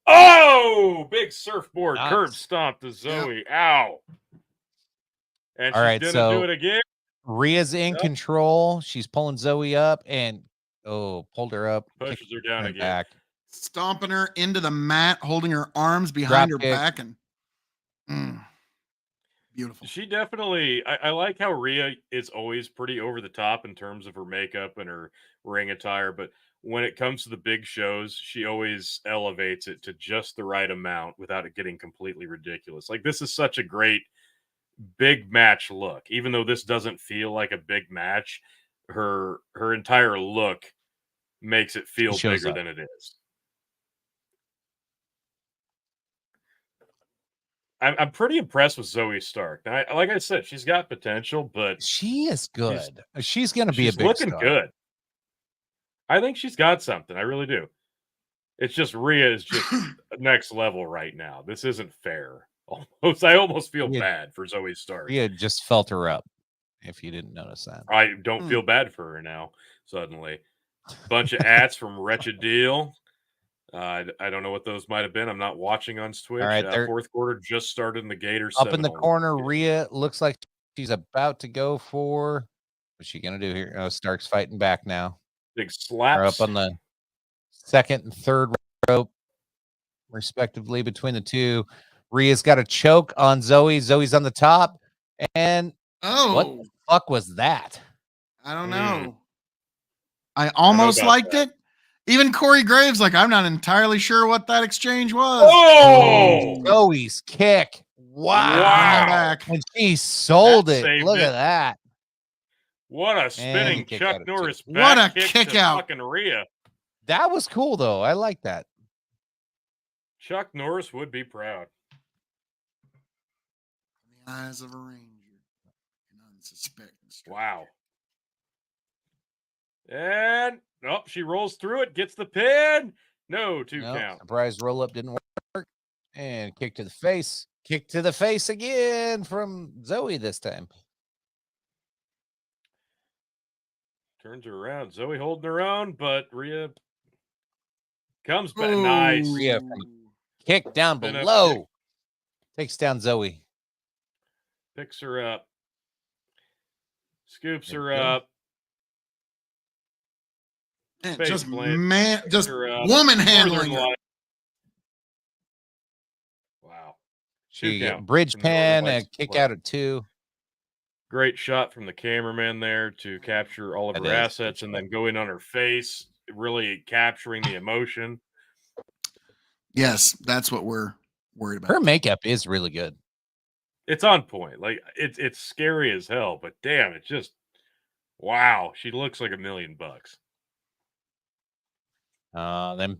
Oh, big surfboard Nice. curb stomp to Zoe. Yep. Ow. And all she's right, gonna do it again. Rhea's in control. She's pulling Zoe up and pulled her up. Pushes her down again. Back. Stomping her into the mat, holding her arms behind her back, and beautiful. She definitely, I like how Rhea is always pretty over the top in terms of her makeup and her ring attire, but when it comes to the big shows, she always elevates it to just the right amount without it getting completely ridiculous. Like, this is such a great big match look. Even though this doesn't feel like a big match, her entire look makes it feel shows bigger up. than it is. I'm pretty impressed with Zoe Stark. Now, like I said, she's got potential, but She is good. She's going to be a she's big looking star. good. I think she's got something. I really do. It's just Rhea is just next level right now. This isn't fair. I almost feel bad for Zoe Stark. Rhea just felt her up, if you didn't notice that. I don't feel bad for her now, suddenly. Bunch of ats from Wretched Deal. I don't know what those might have been. I'm not watching on Twitch. All right, Fourth quarter just started in the Gators. up in the corner, Rhea looks like she's about to go for. What's she going to do here? Oh, Stark's fighting back now. Big slaps. They're up on the second and third rope, respectively, between the two. Rhea's got a choke on Zoe. Zoe's on the top. And what the fuck was that? I don't know. I almost liked it. Even Corey Graves, like, I'm not entirely sure what that exchange was. Oh! Zoe's kick. Wow. Back. And she sold it. Look at that. What a spinning Chuck Norris back what a kick out. Fucking Rhea. That was cool, though. I like that. Chuck Norris would be proud. In the eyes of a ranger. An unsuspecting stranger. Wow. And she rolls through it, gets the pin. No, two count. Surprise roll up didn't work. And kick to the face. Kick to the face again from Zoe this time. Turns her around. Zoe holding her own, but Rhea comes back. Nice. Rhea from kick down below. Takes down Zoe. Picks her up. Scoops her up. Just woman handling her. Wow. She bridge pan and kick out at 2. Great shot from the cameraman there to capture all of her assets and then go in on her face, really capturing the emotion. Yes, that's what we're worried about. Her makeup is really good. It's on point. Like it's scary as hell, but damn, it's just wow. She looks like $1 million. Them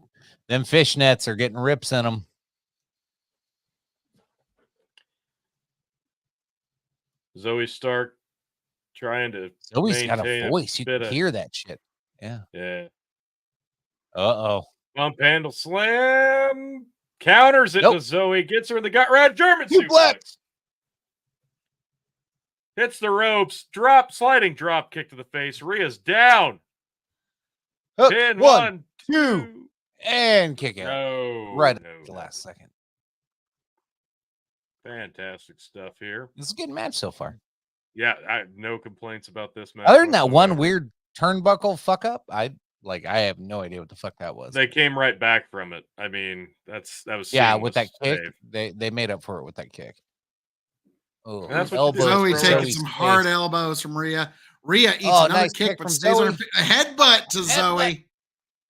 fishnets are getting rips in them. Zoe Stark trying to. Zoe's got a voice. You can hear that shit. Yeah. Yeah. Uh-oh. Bump handle slam. Counters it to Zoe. Gets her in the gut. Right, German suplex. Hits the ropes. Sliding drop kick to the face. Rhea's down. Pin, 1, 2. And kick out. Right at the last second. Fantastic stuff here. It's a good match so far. Yeah, I have no complaints about this match. Other than that one weird turnbuckle fuck up, I have no idea what the fuck that was. They came right back from it. I mean, that was with that kick. They made up for it with that kick. Oh, that's what Zoe taking some hard elbows from Rhea. Rhea eats another kick, but stays on her feet. A headbutt to Zoe.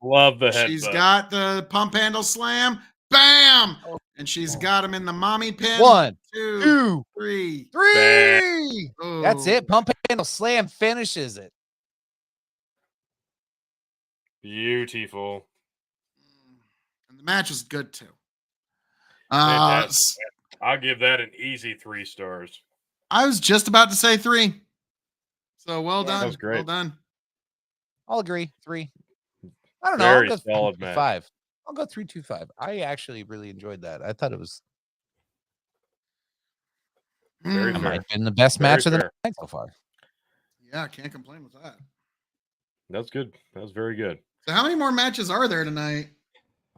Love the headbutt. She's got the pump handle slam. Bam! And she's got him in the mommy pin. 1, 2, 3. That's it. Pump handle slam finishes it. Beautiful. And the match was good too. I'll give that an easy 3 stars. I was just about to say 3. So well done. That was great. Well done. I'll agree. 3. I don't know. Very solid match. 5. I'll go 3-2-5. I actually really enjoyed that. I thought it was very fair. Might have been the best match of the night so far. Yeah, can't complain with that. That's good. That was very good. So how many more matches are there tonight?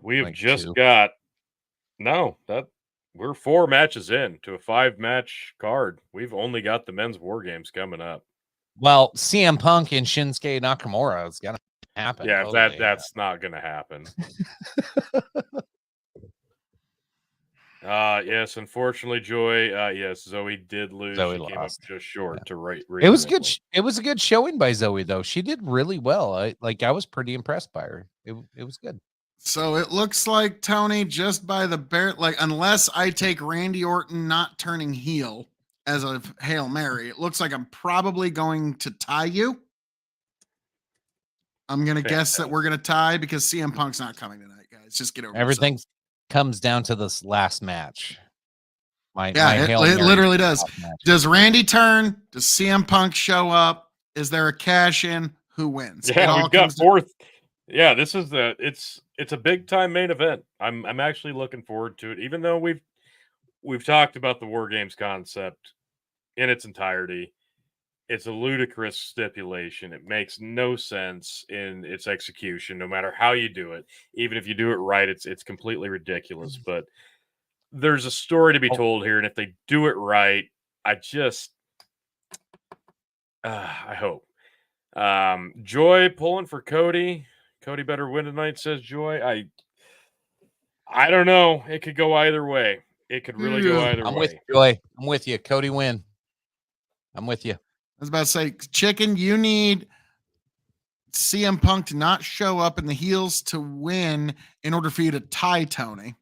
We have just got we're 4 matches in to a 5-match card. We've only got the men's war games coming up. Well, CM Punk and Shinsuke Nakamura is gonna happen. Yeah, that's not gonna happen. Yes, unfortunately, Joy. Yes, Zoe did lose. Zoe came up just short to right. It was good. It was a good showing by Zoe, though. She did really well. I was pretty impressed by her. It was good. So it looks like, Tony, just by the unless I take Randy Orton not turning heel, as a Hail Mary. It looks like I'm probably going to tie you. I'm going to guess that we're going to tie because CM Punk's not coming tonight, guys. Just get over Everything yourselves. comes down to this last match. My Yeah, Hail it Mary literally does. last match. Does Randy turn? Does CM Punk show up? Is there a cash in? Who wins? It Yeah, all we've got comes to- fourth. Yeah, this is it's a big time main event. I'm actually looking forward to it, even though we've talked about the War Games concept in its entirety. It's a ludicrous stipulation. It makes no sense in its execution, no matter how you do it. Even if you do it right, it's completely ridiculous. But there's a story to be told here, and if they do it right, I hope. Joy pulling for Cody. Cody better win tonight, says Joy. I don't know. It could go either way. It could really go either I'm way. with you, Joy. I'm with you. Cody win. I'm with you. I was about to say, Chicken, you need CM Punk to not show up in the heels to win in order for you to tie Tony.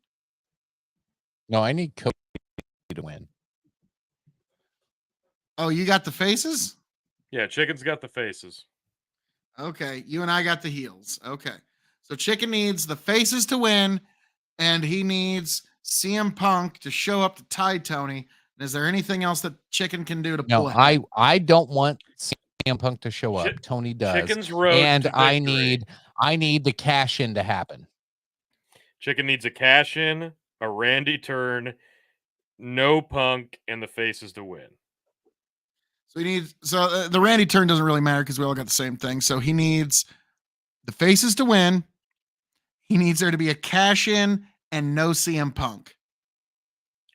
No, I need Cody to win. Oh, you got the faces? Yeah, Chicken's got the faces. Okay, you and I got the heels. Okay. So Chicken needs the faces to win, and he needs CM Punk to show up to tie Tony. And is there anything else that Chicken can do to pull No, ahead? I don't want CM Punk to show up. Tony does. Chicken's road And to I victory. need the cash in to happen. Chicken needs a cash in, a Randy turn, no Punk, and the faces to win. So he needs the Randy turn doesn't really matter because we all got the same thing. So he needs the faces to win. He needs there to be a cash in and no CM Punk.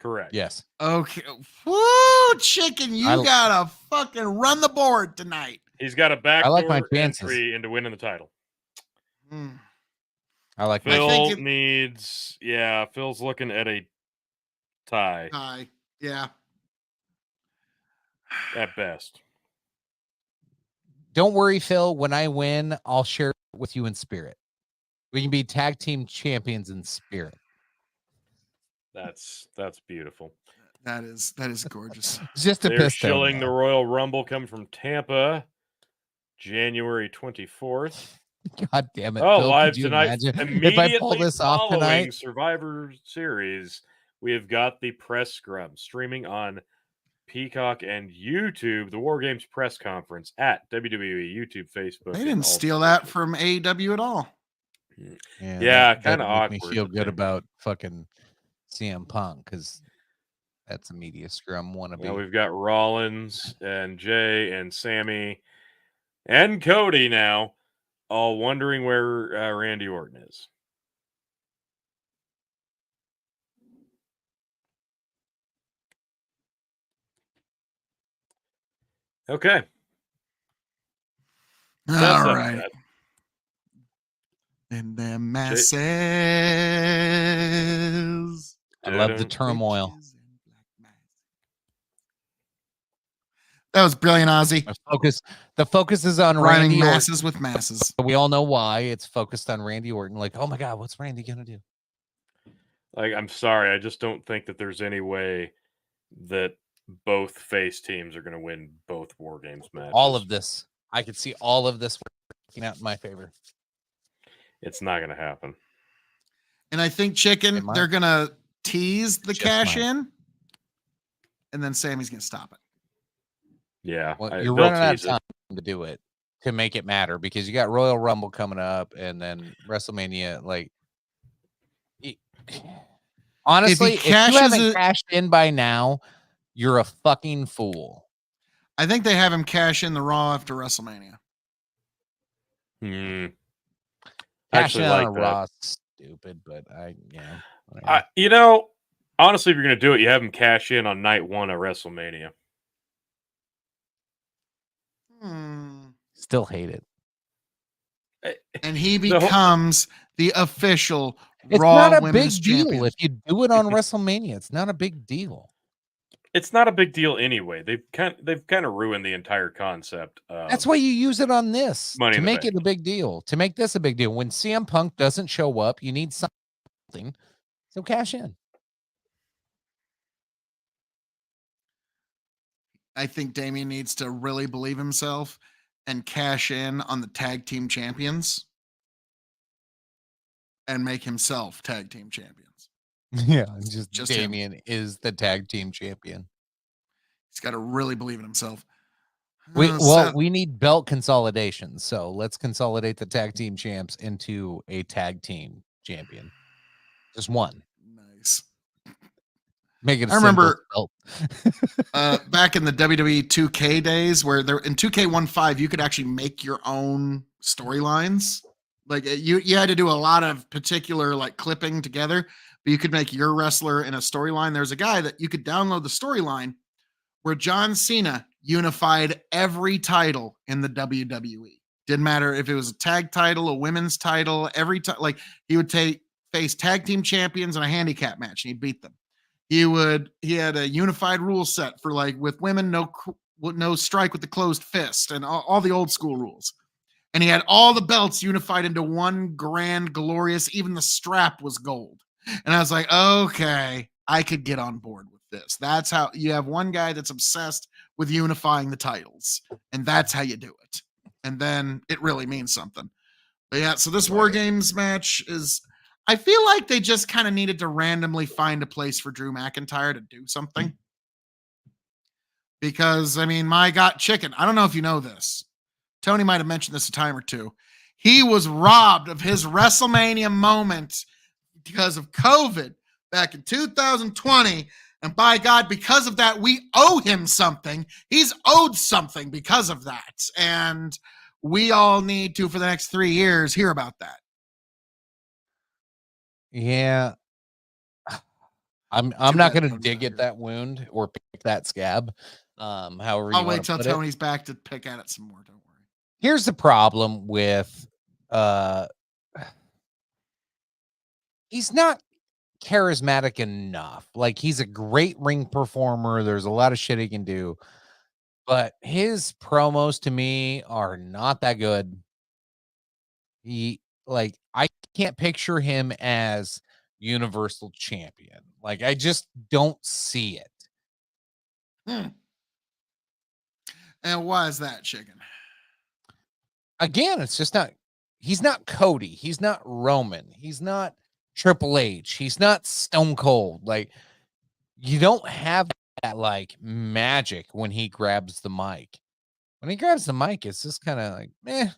Correct. Yes. Okay. Woo, Chicken, you gotta fucking run the board tonight. He's got a backdoor like my chances. entry into winning the title. I like Phil needs, Phil's looking at a tie. Tie. Yeah. At best. Don't worry, Phil. When I win, I'll share it with you in spirit. We can be tag team champions in spirit. That's beautiful. That is gorgeous. Just a They're shilling the Royal Rumble coming from Tampa, January 24th. God damn it! Oh, Phil, live could you tonight. imagine if I pull this off tonight? Survivor Series, we have got the press scrum streaming on Peacock and YouTube. The War Games press conference at WWE, YouTube, Facebook. They didn't steal that from AEW at all. Yeah, kind of awkward. Make me feel good about fucking CM Punk because that's a media scrum wannabe. Well, we've got Rollins and Jay and Sammy and Cody now, all wondering where Randy Orton is. Okay. All right. And then masses. I love the turmoil. That was brilliant, Ozzy. The focus is on rhyming Randy masses Orton. with masses. We all know why. It's focused on Randy Orton. Like, oh my God, what's Randy gonna do? Like, I'm sorry, I just don't think that there's any way that both face teams are going to win both War Games matches. All of this, I could see all of this working out in my favor. It's not going to happen. And I think Chicken, they're going to tease the cash in, and then Sammy's going to stop it. Yeah. Well, you're running out of time to do it, to make it matter, because you got Royal Rumble coming up and then WrestleMania. Like, honestly, if you haven't cashed in by now, you're a fucking fool. I think they have him cash in the Raw after WrestleMania. Cashing in on a Raw, stupid, but honestly, if you're going to do it, you have him cash in on night one of WrestleMania. Still hate it. And he becomes the official It's Raw not a Women's big deal Champion. if you do it on WrestleMania. It's not a big deal. It's not a big deal anyway. They've kind of ruined the entire concept. That's why you use it on this to make Bank. it a big deal. To make this a big deal. When CM Punk doesn't show up, you need something. So cash in. I think Damian needs to really believe himself and cash in on the tag team champions and make himself tag team champions. Yeah, just him. Damian is the tag team champion. He's got to really believe in himself. We need belt consolidation. So let's consolidate the tag team champs into a tag team champion. Just one. Nice. Make it a I remember belt. back in the WWE 2K days where there in 2K15 you could actually make your own storylines. Like you had to do a lot of particular like clipping together, but you could make your wrestler in a storyline. There's a guy that you could download the storyline where John Cena unified every title in the WWE. Didn't matter if it was a tag title, a women's title, every time. Like he would face tag team champions in a handicap match and he'd beat them. He had a unified rule set for like with women, no strike with the closed fist and all the old school rules. And he had all the belts unified into one grand, glorious, even the strap was gold. And I was like, okay, I could get on board with this. That's how you have one guy that's obsessed with unifying the titles. And that's how you do it. And then it really means something. But yeah, so this War Games match is, I feel like they just kind of needed to randomly find a place for Drew McIntyre to do something. Because, I mean, my God, Chicken, I don't know if you know this. Tony might have mentioned this a time or two. He was robbed of his WrestleMania moment because of COVID back in 2020. And by God, because of that, we owe him something. He's owed something because of that. And we all need to, for the next 3 years, hear about that. Yeah. I'm not going to dig at that wound or pick that scab. However, I'll wait till Tony's back to pick at it some more. Don't worry. Here's the problem with he's not charismatic enough. Like he's a great ring performer. There's a lot of shit he can do, but his promos to me are not that good. I can't picture him as Universal Champion. Like I just don't see it. And why is that, Chicken? Again, it's just not, he's not Cody. He's not Roman. He's not Triple H. He's not Stone Cold. Like, you don't have that, like, magic when he grabs the mic. When he grabs the mic, it's just kind of like, meh.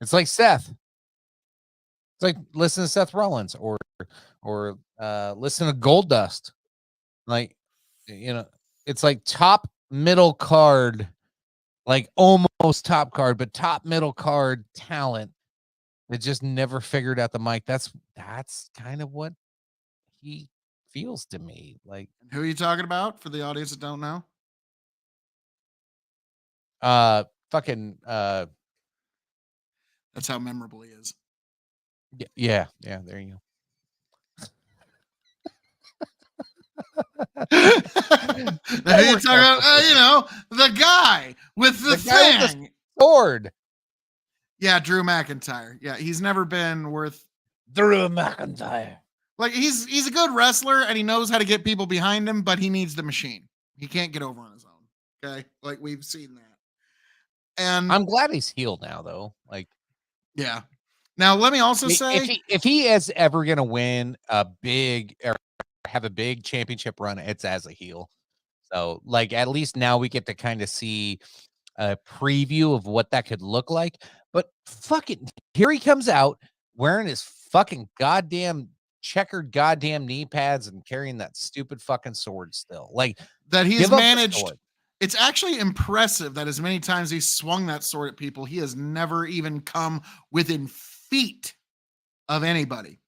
It's like Seth. It's like, listen to Seth Rollins or listen to Goldust. Like, you know, it's like top middle card, like almost top card, but top middle card talent that just never figured out the mic. That's kind of what he feels to me. Like, who are you talking about for the audience that don't know? That's how memorable he is. Yeah, there you go. Now you're talking about, the guy with the thing. With the sword. Yeah, Drew McIntyre. Yeah, he's never been worth Drew McIntyre. Like he's a good wrestler and he knows how to get people behind him, but he needs the machine. He can't get over on his own. Okay, like we've seen that. And I'm glad he's healed now, though. Like, yeah. Now let me also say, if he is ever gonna win a big or have a big championship run, it's as a heel. So, like, at least now we get to kind of see a preview of what that could look like. But fucking, here he comes out wearing his fucking goddamn checkered goddamn knee pads and carrying that stupid fucking sword still. Like, that he's managed. It's actually impressive that as many times he swung that sword at people, he has never even come within feet of anybody.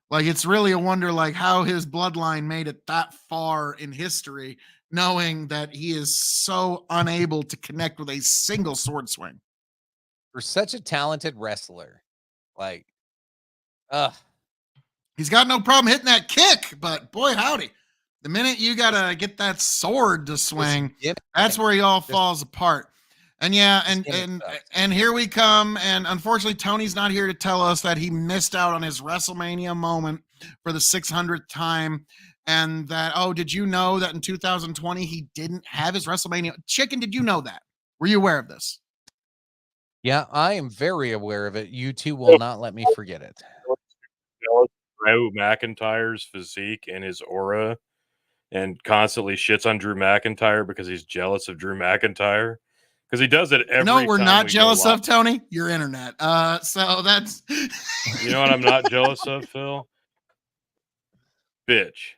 Like, it's really a wonder, like, how his bloodline made it that far in history, knowing that he is so unable to connect with a single sword swing. For such a talented wrestler, like, he's got no problem hitting that kick, but boy, howdy. The minute you got to get that sword to swing, that's where he all falls apart. And yeah, and here we come. And unfortunately, Tony's not here to tell us that he missed out on his WrestleMania moment for the 600th time. and that, oh, did you know that in 2020 he didn't have his WrestleMania? Chicken, did you know that? Were you aware of this? Yeah, I am very aware of it. You two will not let me forget it. Jealous of Drew McIntyre's physique and his aura, and constantly shits on Drew McIntyre because he's jealous of Drew McIntyre. Because he does it every No, we're time not we jealous go of, Tony. Your internet. So that's You know what I'm not jealous of, Phil? Bitch.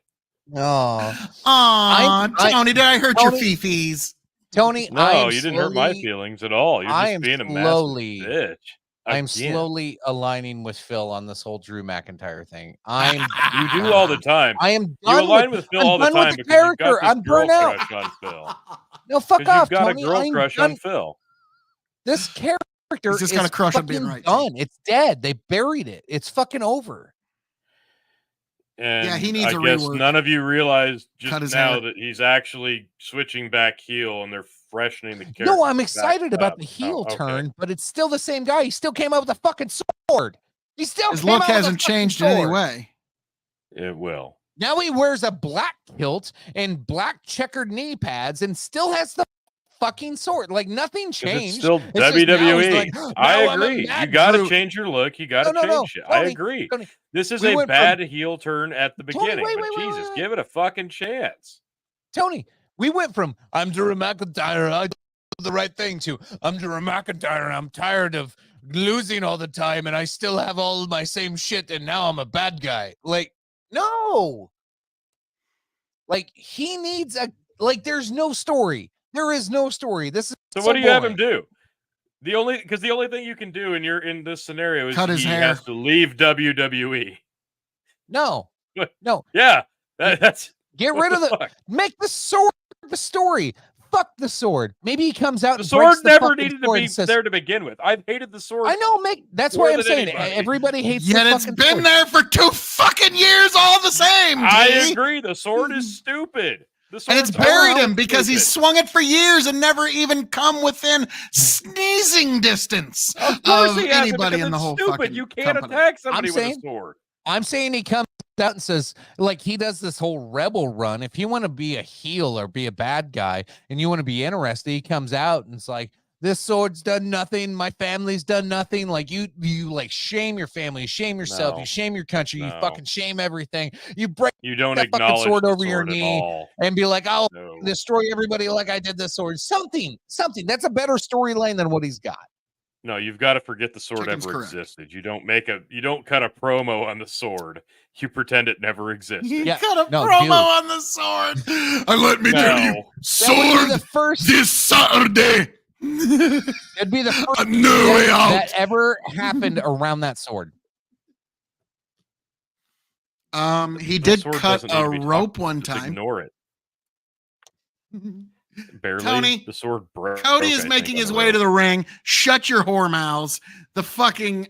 Oh, Aw, Tony, did I hurt Tony, your fifis? Tony, No, you didn't hurt my feelings at all. You're I just am being a massive slowly- bitch. I'm Again. slowly aligning with Phil on this whole Drew McIntyre thing. You do all the time. I am You done align with Phil I'm all the done with time the because you've got character. this I'm girl burnt out. crush on Phil. No, fuck Because you've off, got Tony. a girl I'm crush done. on Phil. This character He's just got a is crush on being fucking right. done. It's dead. They buried it. It's fucking over. And Yeah, he needs I a guess rework. none of you realize Cut just his now hair. that he's actually switching back heel and they're freshening the character. No, I'm back excited about up. the heel Oh, okay. turn, but it's still the same guy. He still came out with a fucking sword. He still His came look out with a hasn't fucking changed in any sword. way. It will. Now he wears a black kilt and black checkered knee pads and still has the fucking sword. Like nothing changed. It's still It's just now he's WWE. like, I "Now I'm a agree. You mad got to Drew." change your look. You got to No, change shit. Tony, I agree. Tony, This is we a went bad heel turn at the Tony, beginning. wait, but wait, wait, Jesus, wait. give it a fucking chance. Tony, we went from I'm Drew McIntyre, I do the right thing, to I'm Drew McIntyre and I'm tired of losing all the time and I still have all my same shit and now I'm a bad guy. Like, no. Like, he needs there's no story. There is no story. This is So what do you have him boring. do? The only thing you can do in this scenario is Cut his he hair. has to leave WWE. No. Yeah, that's Get rid of fuck? make the sword the story. Fuck the sword. Maybe he comes out The and sword breaks the never fucking needed to sword be and says, there to begin with. I've hated the sword. I know, that's more why I'm than saying anybody. everybody hates Yet the it's fucking been sword. there for 2 fucking years all the same. I D. agree. The sword is stupid. The sword And it's buried him because he's swung it for years and never even come within sneezing distance Of course of he hasn't, anybody because in the it's whole stupid. fucking You can't company. attack somebody with a saying- sword. I'm saying he comes out and says, like, he does this whole rebel run. If you want to be a heel or be a bad guy and you want to be interested, he comes out and it's like, this sword's done nothing. My family's done nothing. Like, you like shame your family, you shame yourself, No. you shame your country, you No. fucking shame everything. You break You don't that fucking acknowledge sword the over your sword at knee all. and be like, I'll No. destroy everybody like I did this sword. Something. That's a better storyline than what he's got. No, you've got to forget the sword Chicken's ever correct. existed. You don't cut a promo on the sword. You pretend it never existed. He Yeah, cut a no, promo dude. on the sword. And let me tell you, No. That would be sword the first. this Saturday. It'd be the first No way out. that ever happened around that sword. He The did sword cut doesn't need a to be rope talked- one just time. Ignore it. Barely. Tony, The sword broke. Cody is making his way to the ring. Shut your whore mouths. The fucking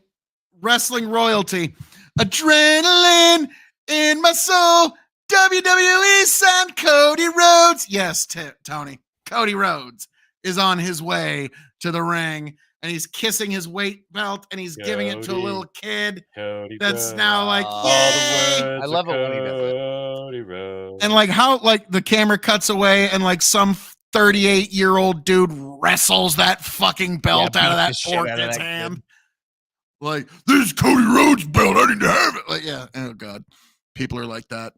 wrestling royalty. Adrenaline in my soul. WWE signed Cody Rhodes. Yes, Tony. Cody Rhodes is on his way to the ring, and he's kissing his weight belt, and he's giving it to a Cody. little kid Cody that's Rhodes. now like, All All yay! the words I love of it when he does it. Cody Rhodes. And like how like the camera cuts away and like some 38-year-old dude wrestles that fucking belt Yeah, out of beat that the shit poor out of kid's that hand. kid. Like, this is Cody Rhodes' belt. I need to have it. Like, yeah. Oh God. People are like that.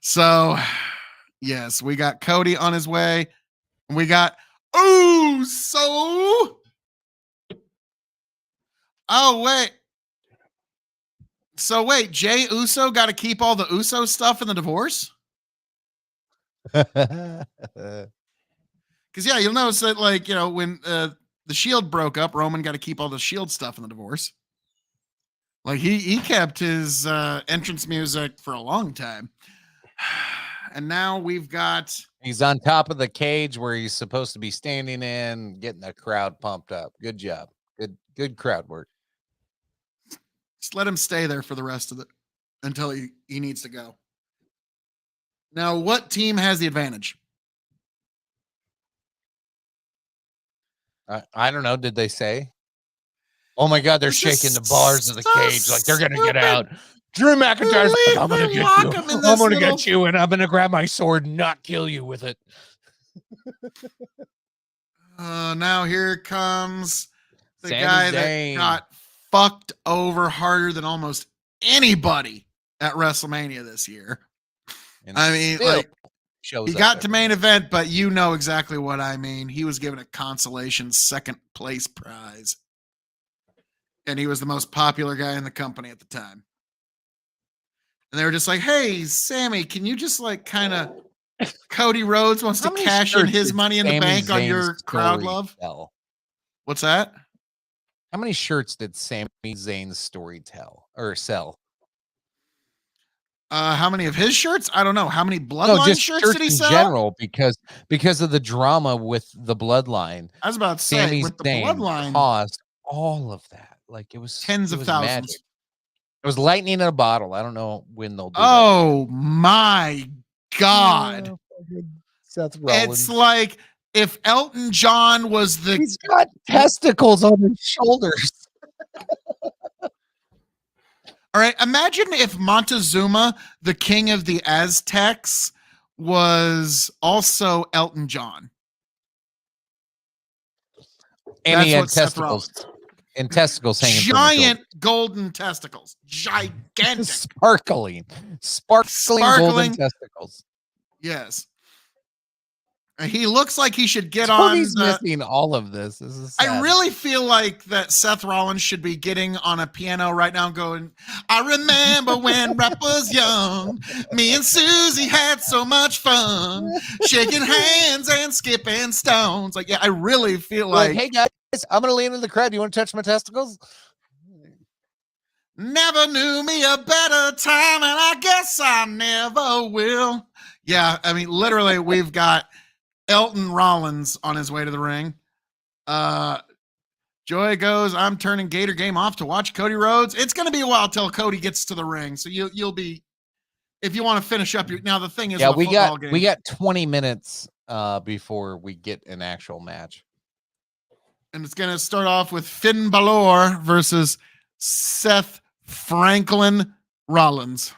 So yes, we got Cody on his way. And we got Uso. Oh, wait. So wait, Jay Uso got to keep all the Uso stuff in the divorce? Because yeah, you'll notice that like, you know, when the Shield broke up, Roman got to keep all the Shield stuff in the divorce. Like he kept his entrance music for a long time. And now we've got He's on top of the cage where he's supposed to be standing in, getting the crowd pumped up. Good job. Good crowd work. just let him stay there for the rest of it until he needs to go. Now, what team has the advantage? I don't know. Did they say? Oh my God, they're This is shaking the bars of the so cage like they're gonna get out. Drew McIntyre's like, I'm gonna get lock you. him in I'm this gonna little- get you, and I'm gonna grab my sword and not kill you with it. Now here comes the Sami guy Zayn. that got fucked over harder than almost anybody at WrestleMania this year. And I mean, still like, shows he up got to every main night. event, but you know exactly what I mean. He was given a consolation second place prize. And he was the most popular guy in the company at the time. And they were just like, hey, Sammy, can you just like kind of Cody Rhodes wants How to many cash in shirts his did money in the Sami bank on Zayn's your crowd story love? tell? What's that? How many shirts did Sami Zayn's story tell or sell? How many of his shirts? I don't know. How many No, Bloodline just shirts shirts did he in sell? general, because of the drama with the Bloodline. I was about to say, Sami with the Zayn Bloodline, caused all of that. Like it was tens it of was thousands. magic. It was lightning in a bottle. I don't know when they'll do Oh my that. God. Seth Rollins. It's like if Elton John was the He's got testicles on his shoulders. All right, imagine if Montezuma, the king of the Aztecs, was also Elton John. And That's he had what Seth testicles. Rollins. And testicles hanging Giant golden testicles. from Gigantic. his sparkling golden testicles. Yes. He looks like he should get Tony's on the, missing all of this. This is I sad. really feel like that Seth Rollins should be getting on a piano right now going, I remember when rap was young. Me and Susie had so much fun. Shaking hands and skipping stones. Like, yeah, I really feel like, like hey guys, I'm gonna lean into the crowd. Do you want to touch my testicles? never knew me a better time, and I guess I never will. Yeah, I mean, literally, we've got Elton Rollins on his way to the ring. Joy goes, I'm turning Gator Game off to watch Cody Rhodes. It's going to be a while till Cody gets to the ring. So you'll be, if you want to finish up your, now the thing is, Yeah, with a football game, we got 20 minutes before we get an actual match. And it's going to start off with Finn Balor versus Seth Franklin Rollins.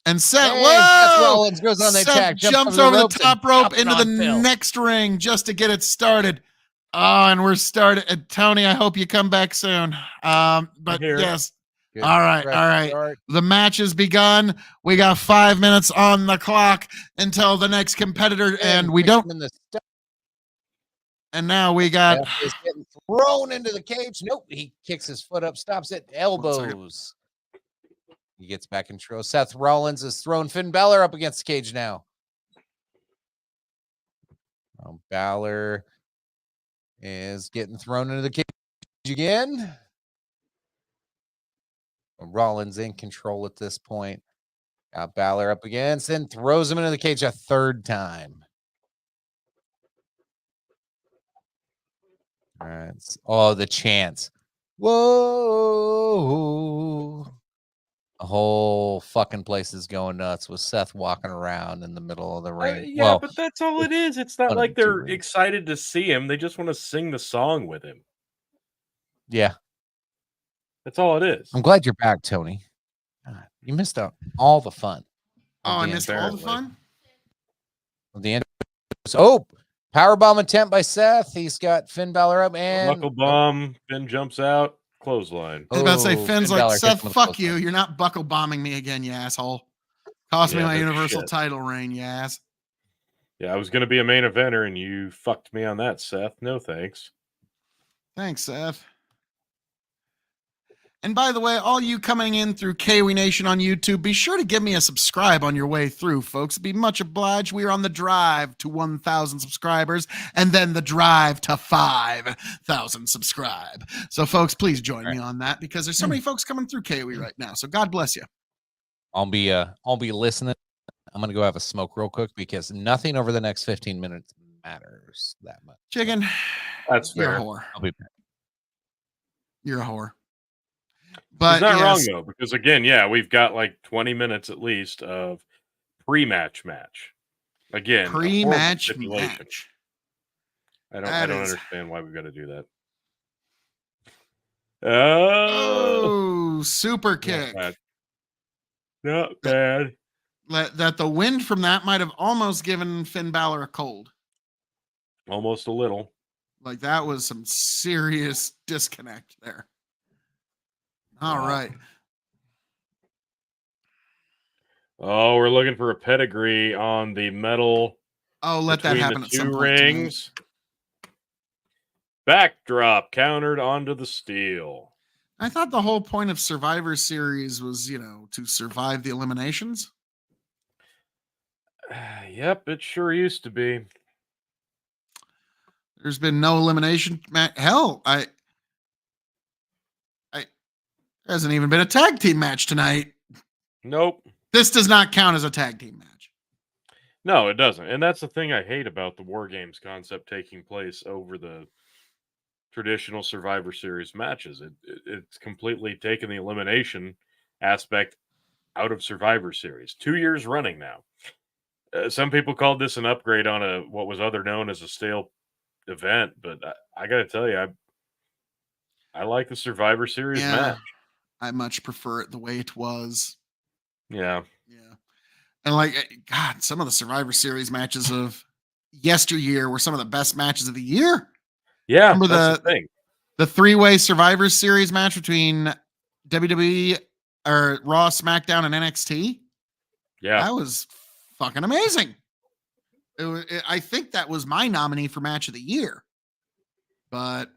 And Seth, Hey, whoa! Seth Rollins goes on the Seth attack, jumps over the ropes, top and rope drops into the on Phil. next ring just to get it started. Oh, and we're started. Tony, I hope you come back soon. But Here. yes. Good. All right. Fresh All right. start. The match has begun. We got 5 minutes on the clock until the next competitor, and we don't. And now we got. Seth is getting thrown into the cage. Nope. He kicks his foot up, stops it, elbows. He gets back in control. Seth Rollins is throwing Finn Balor up against the cage now. Balor is getting thrown into the cage again. Rollins in control at this point. Got Balor up against, then throws him into the cage a third time. All right. Oh, the chants. Whoa. The whole fucking place is going nuts with Seth walking around in the middle of the ring. Yeah, Well, but that's all it is. It's not one of like the two they're rings. excited to see him. They just want to sing the song with him. Yeah. That's all it is. I'm glad you're back, Tony. God, you missed out all the fun. Oh, I The missed all the apparently. fun. Of the end. Oh, powerbomb attempt by Seth. He's got Finn Balor up and Buckle bomb. Finn jumps out. Clothesline. I was about to say, Oh, Finn's Finn like, Balor hits Seth, him with a fuck you. clothesline. You're not buckle bombing me again, you asshole. Cost me Yeah, my no Universal shit. title reign, you ass. Yeah, I was going to be a main eventer, and you fucked me on that, Seth. No thanks. Thanks, Seth. And by the way, all you coming in through K.O.E Nation on YouTube, be sure to give me a subscribe on your way through, folks. Be much obliged. We are on the drive to 1,000 subscribers and then the drive to 5,000 subscribe. So, folks, please join me on that because there's so many folks coming through K.O.E right now. So, God bless you. I'll be listening. I'm gonna go have a smoke real quick because nothing over the next 15 minutes matters that much. Chicken, That's you're fair. a whore. I'll be back. You're a whore. But But he's not wrong yes, though, because again, yeah, we've got like 20 minutes at least of pre-match match. Again, a horrible pre-match stipulation. match. I That don't is- understand why we've got to do that. Oh, super Not kick. bad. Not That- bad. That the wind from that might have almost given Finn Balor a cold. Almost a little. Like that was some serious disconnect there. All Wow. right. Oh, we're looking for a pedigree on the metal Oh, let that between happen the at some two point tonight. rings. Backdrop countered onto the steel. I thought the whole point of Survivor Series was, to survive the eliminations. Yep, it sure used to be. There's been no elimination match. Hell, there hasn't even been a tag team match tonight. Nope. This does not count as a tag team match. No, it doesn't. And that's the thing I hate about the War Games concept taking place over the traditional Survivor Series matches. It's completely taken the elimination aspect out of Survivor Series. 2 years running now. Some people called this an upgrade on what was other known as a stale event, but I got to tell you, I like the Survivor Series match. I much prefer it the way it was. Yeah. Yeah. And God, some of the Survivor Series matches of yesteryear were some of the best matches of the year. Yeah, Remember that's the thing. The three-way Survivor Series match between WWE or Raw, SmackDown, and NXT? Yeah. That was fucking amazing. I think that was my nominee for match of the year. But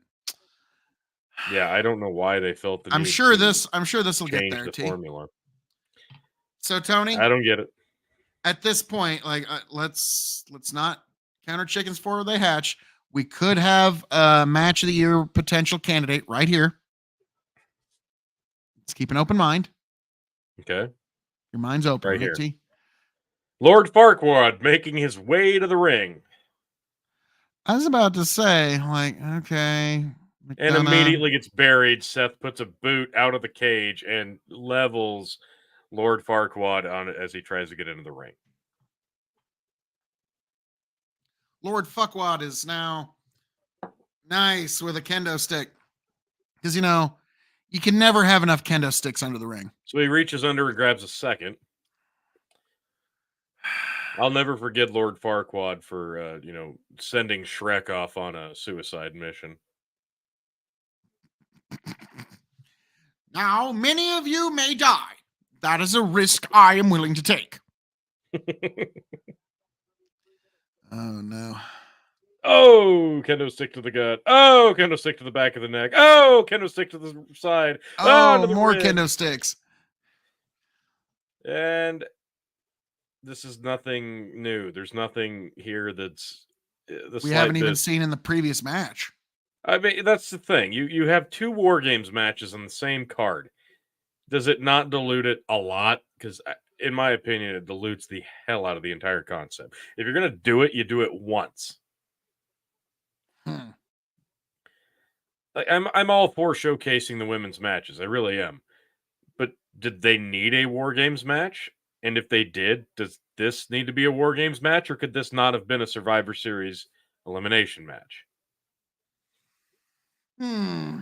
yeah, I don't know why they felt the need I'm sure to this will get change there, the T. formula. So Tony, I don't get it. at this point, let's not counter chickens before they hatch. We could have a match of the year potential candidate right here. Let's keep an open mind. Okay. Your mind's open, Right right, here. T? Lord Farquaad making his way to the ring. I was about to say, okay. And immediately gets buried. Seth puts a boot out of the cage and levels Lord Farquaad on it as he tries to get into the ring. Lord Fuckwad is now nice with a kendo stick. Because, you can never have enough kendo sticks under the ring. So he reaches under and grabs a second. I'll never forget Lord Farquaad for, sending Shrek off on a suicide mission. Now, many of you may die. That is a risk I am willing to take. Oh, no. Oh, kendo stick to the gut. Oh, kendo stick to the back of the neck. Oh, kendo stick to the side. Oh, to the more ribs. kendo sticks. And this is nothing new. There's nothing here that's we haven't even seen in the previous match. I mean, that's the thing. You have 2 War Games matches on the same card. Does it not dilute it a lot? Because in my opinion, it dilutes the hell out of the entire concept. If you're going to do it, you do it once. I'm all for showcasing the women's matches. I really am. But did they need a War Games match? And if they did, does this need to be a War Games match, or could this not have been a Survivor Series elimination match?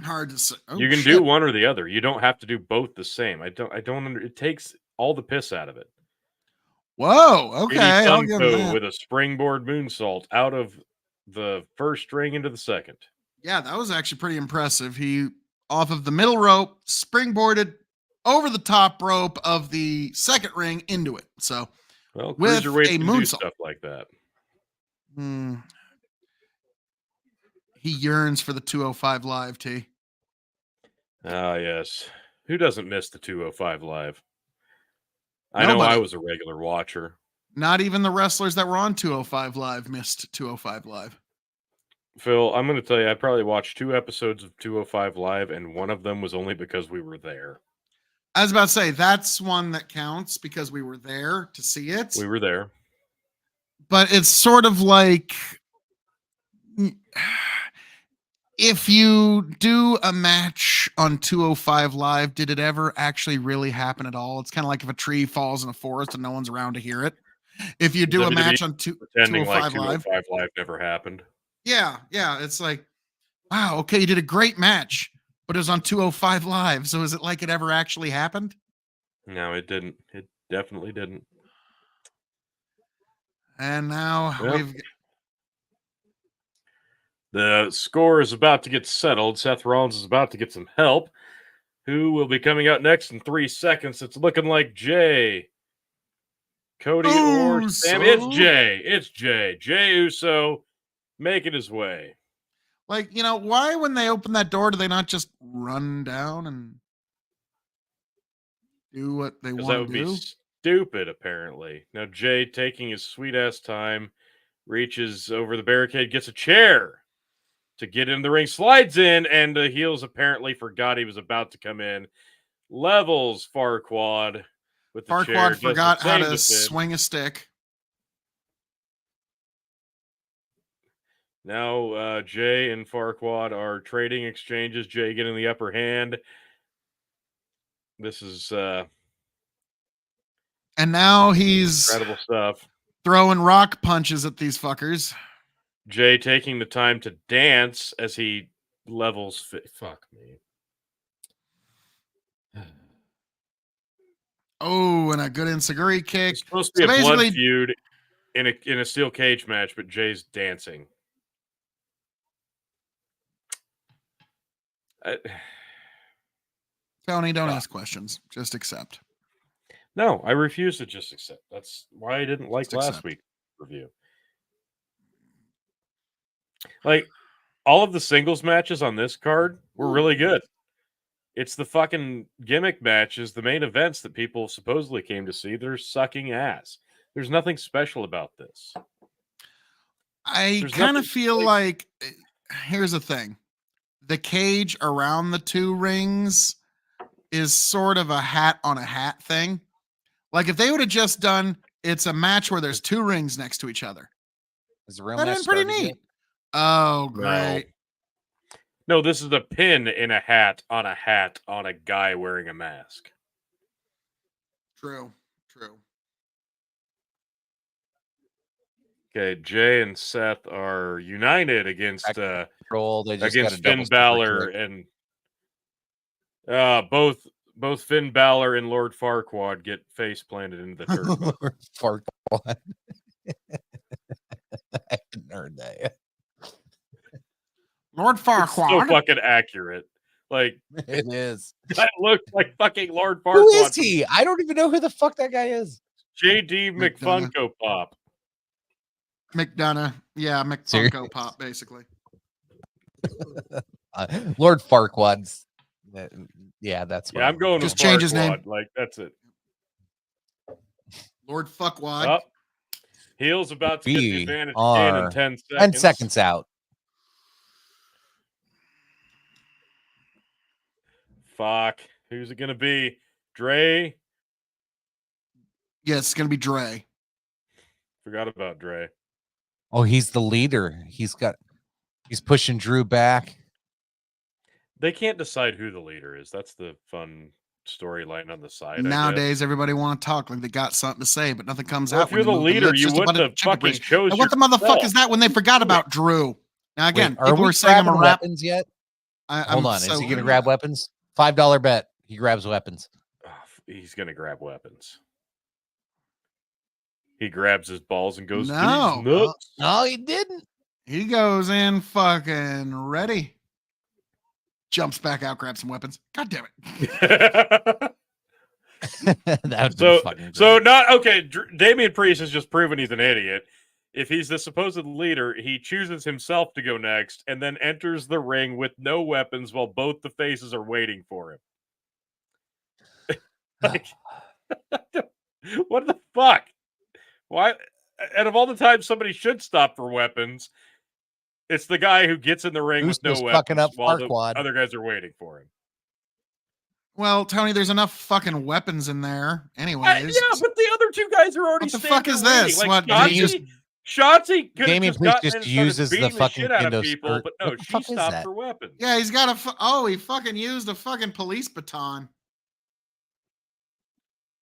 Hard to say. Oh, you can do one or the other. You don't have to do both the same. It takes all the piss out of it. Whoa, okay. I'll give Sunko that. with a springboard moonsault out of the first ring into the second. Yeah, that was actually pretty impressive. He, off of the middle rope, springboarded over the top rope of the second ring into it. So, well, with cruiserweights a can moonsault. do stuff like that. He yearns for the 205 Live, T. Ah, yes. Who doesn't miss the 205 Live? I Nobody. know I was a regular watcher. Not even the wrestlers that were on 205 Live missed 205 Live. Phil, I'm going to tell you, I probably watched 2 episodes of 205 Live, and one of them was only because we were there. I was about to say, that's one that counts because we were there to see it. We were there. But it's sort of like, if you do a match on 205 Live, did it ever actually really happen at all? It's kind of like if a tree falls in a forest and no one's around to hear it. If you do a match on 205 like Live, 205 Live never happened. Yeah. It's like, wow, okay, you did a great match. But it was on 205 Live. So is it like it ever actually happened? No, it didn't. It definitely didn't. And now the score is about to get settled. Seth Rollins is about to get some help. Who will be coming out next in 3 seconds? It's looking like Jay, Cody, or Sam. It's Jay. It's Jay. Jay Uso making his way. Like, why when they open that door do they not just run down and do what they want to do? That would be stupid, apparently. Now, Jay, taking his sweet-ass time, reaches over the barricade, gets a chair to get in the ring, slides in, and the heels apparently forgot he was about to come in. Levels Farquad with the chair. Farquad forgot how to swing a stick. Now, Jay and Farquad are trading exchanges. Jay getting the upper hand. This is and now he's incredible stuff. Throwing rock punches at these fuckers. Jay taking the time to dance as he levels. Fuck me. Oh, and a good enziguri kick. It's supposed to be a blood feud in a steel cage match, but Jay's dancing. Tony, don't ask questions. Just accept. No, I refuse to just accept. That's why I didn't like last week's review. Like, all of the singles matches on this card were really good. It's the fucking gimmick matches, the main events that people supposedly came to see. They're sucking ass. There's nothing special about this. I kind of feel like here's the thing. The cage around the two rings is sort of a hat on a hat thing. Like if they would have just done, it's a match where there's two rings next to each other. Is the real match pretty neat? Yet? Oh, great. No, this is a pin in a hat on a guy wearing a mask. True. Okay, Jay and Seth are united against against Finn Balor and both Finn Balor and Lord Farquaad get face planted into the tournament. Lord Farquaad. I hadn't heard that yet. Lord Farquaad. It's so fucking accurate. Like it is. That looks like fucking Lord Farquaad. Who is he? I don't even know who the fuck that guy is. JD McFunko Pop. McDonough. Yeah, McFunko Pop, basically. Lord Farquaad's. Yeah, that's what I'm going just with change Farquaad. His name. Like, that's it. Lord Fuckwad. Oh, Heel's about to get the advantage again in 10 seconds. 10 seconds out. Fuck. Who's it going to be? Dre? Yeah, it's going to be Dre. Forgot about Dre. Oh, he's the leader. He's pushing Drew back. They can't decide who the leader is. That's the fun storyline on the side. Nowadays, everybody want to talk like they got something to say, but nothing comes out. If you're the leader, you wouldn't have fucking chosen. What the motherfucker is that when they forgot about Drew? Now again, people were saying I'm a rap. Weapons yet? Hold on, is he going to grab weapons? $5 bet. He grabs weapons. Oh, he's going to grab weapons. He grabs his balls and goes. No, he didn't. He goes in fucking ready. Jumps back out, grabs some weapons. God damn it. Damian Priest has just proven he's an idiot. If he's the supposed leader, he chooses himself to go next and then enters the ring with no weapons while both the faces are waiting for him. Like, what the fuck? Why? And of all the times somebody should stop for weapons, it's the guy who gets in the ring with no weapons while the other guys are waiting for him. Well, Tony, there's enough fucking weapons in there anyways. Yeah, but the other two guys are already What the fuck is this? Like, what? Shotzi could Damian have just uses the fucking shit out of people, but no, she stopped for weapons. Yeah, he's got he fucking used a fucking police baton.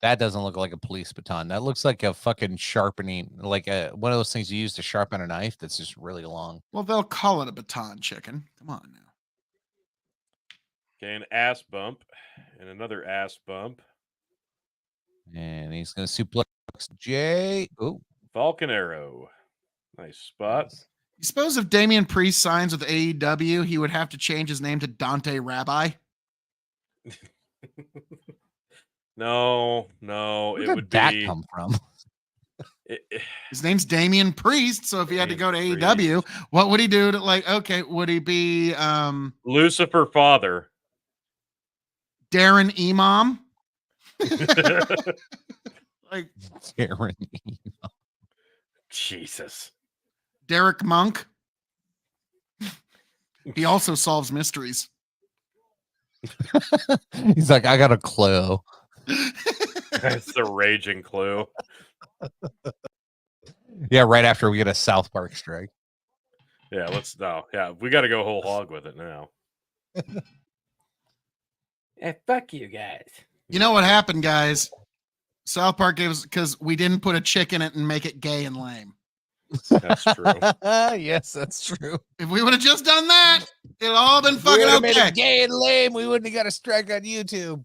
That doesn't look like a police baton. That looks like a fucking sharpening, like one of those things you use to sharpen a knife that's just really long. Well, they'll call it a baton, chicken. Come on now. Okay, an ass bump and another ass bump. And he's going to suplex Jay. Oh, Falcon Arrow. Nice spot. You suppose if Damian Priest signs with AEW, he would have to change his name to Dante Rabbi? No, where it did would that be. come from? His name's Damian Priest, so if he had to go to Damian AEW, what would he do to, like, okay, would he be Lucifer Father? Darren Imam? Like Darren. Jesus. Derek Monk? He also solves mysteries. He's like, I got a clue. That's the raging clue. Yeah, right after we get a South Park strike. Yeah, we got to go whole hog with it now. Fuck you guys. You know what happened, guys? South Park gave us, because we didn't put a chick in it and make it gay and lame. That's true. Yes, that's true. If we would have just done that, it'd all been fucking Made okay. it gay and lame. We wouldn't have got a strike on YouTube.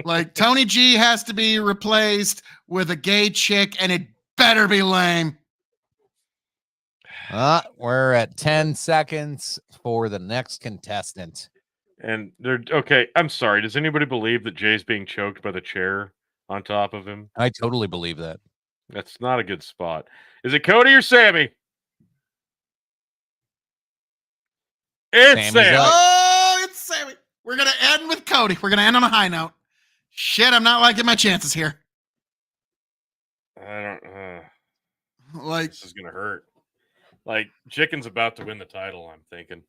Like Tony G has to be replaced with a gay chick, and it better be lame. We're at 10 seconds for the next contestant. And they're okay. I'm sorry. Does anybody believe that Jay's being choked by the chair on top of him? I totally believe that. That's not a good spot. Is it Cody or Sammy? It's Sammy's Sammy. up. Oh, it's Sammy. We're gonna end with Cody. We're gonna end on a high note. Shit, I'm not liking my chances here. I don't. Like, This is gonna hurt. Like, Chicken's about to win the title. I'm thinking.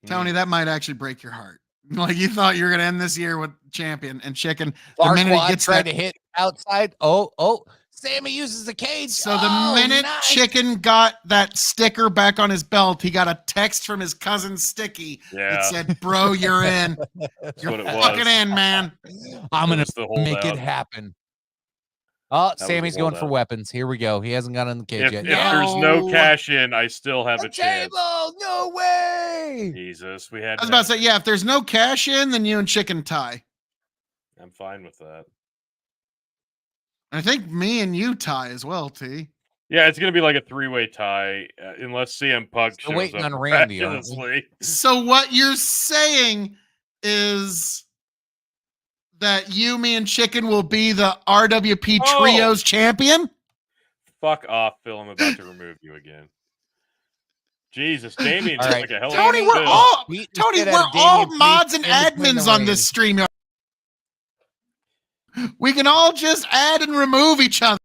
Tony, that might actually break your heart. Like, you thought you were gonna end this year with champion and Chicken. The minute he gets tried to hit outside. Oh, Sammy uses the cage. So the minute Chicken got that sticker back on his belt, he got a text from his cousin Sticky that said, "Bro, you're in. You're what it was. fucking in, man." I'm gonna the make it holdout. happen. Oh, That was Sammy's the going for holdout. weapons. Here we go. He hasn't gotten in the cage If yet. there's no cash in, I still have a chance. Table, no way. Jesus, we had. I was about to say, yeah, if there's no cash in, then you and Chicken tie. I'm fine with that. I think me and you tie as well, T. Yeah, it's gonna be like a 3-way tie, unless CM Punk Still shows waiting up on Randy, aren't miraculously. So what you're saying is that you, me, and Chicken will be the RWP Trios champion? Fuck off, Phil. I'm about to remove you again. Jesus, Damien All took right. like a hell Tony, of a we're spill. all Beat the Tony, shit out we're of all Damian mods and Priest in between admins the on this stream. We can all just add and remove each other.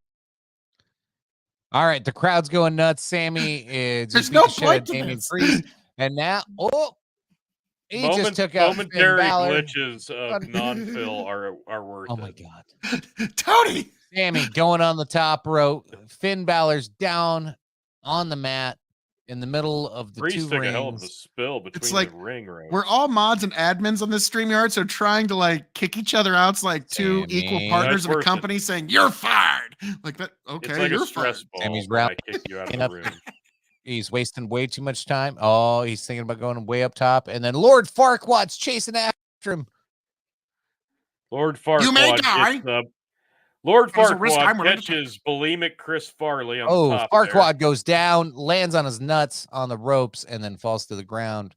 All right, the crowd's going nuts. Sammy is There's just no beat the shit out of point to Damian this. Priest, and now he just took out Finn Momentary Balor. glitches of non-Phil are worth it. Oh my god, Tony, Sammy going on the top rope. Finn Balor's down on the mat in the middle of the Priest two took a hell of a rings. spill between like the ring ropes. we're all mods and admins on this StreamYard, so trying to like kick each other out's like two Sammy. equal partners That's of a worth company saying you're fired. Like that. Okay, It's like you're a stress fired. ball Sammy's when I round- kick you out of up. the room. He's wasting way too much time. Oh, he's thinking about going way up top, and then Lord Farquaad's chasing after him. Lord Farquaad You may die. gets up. Lord There's a risk I'm Farquaad willing to take. catches bulimic Chris Farley on the top Farquaad goes down, lands on his nuts on the ropes, and then falls to the ground.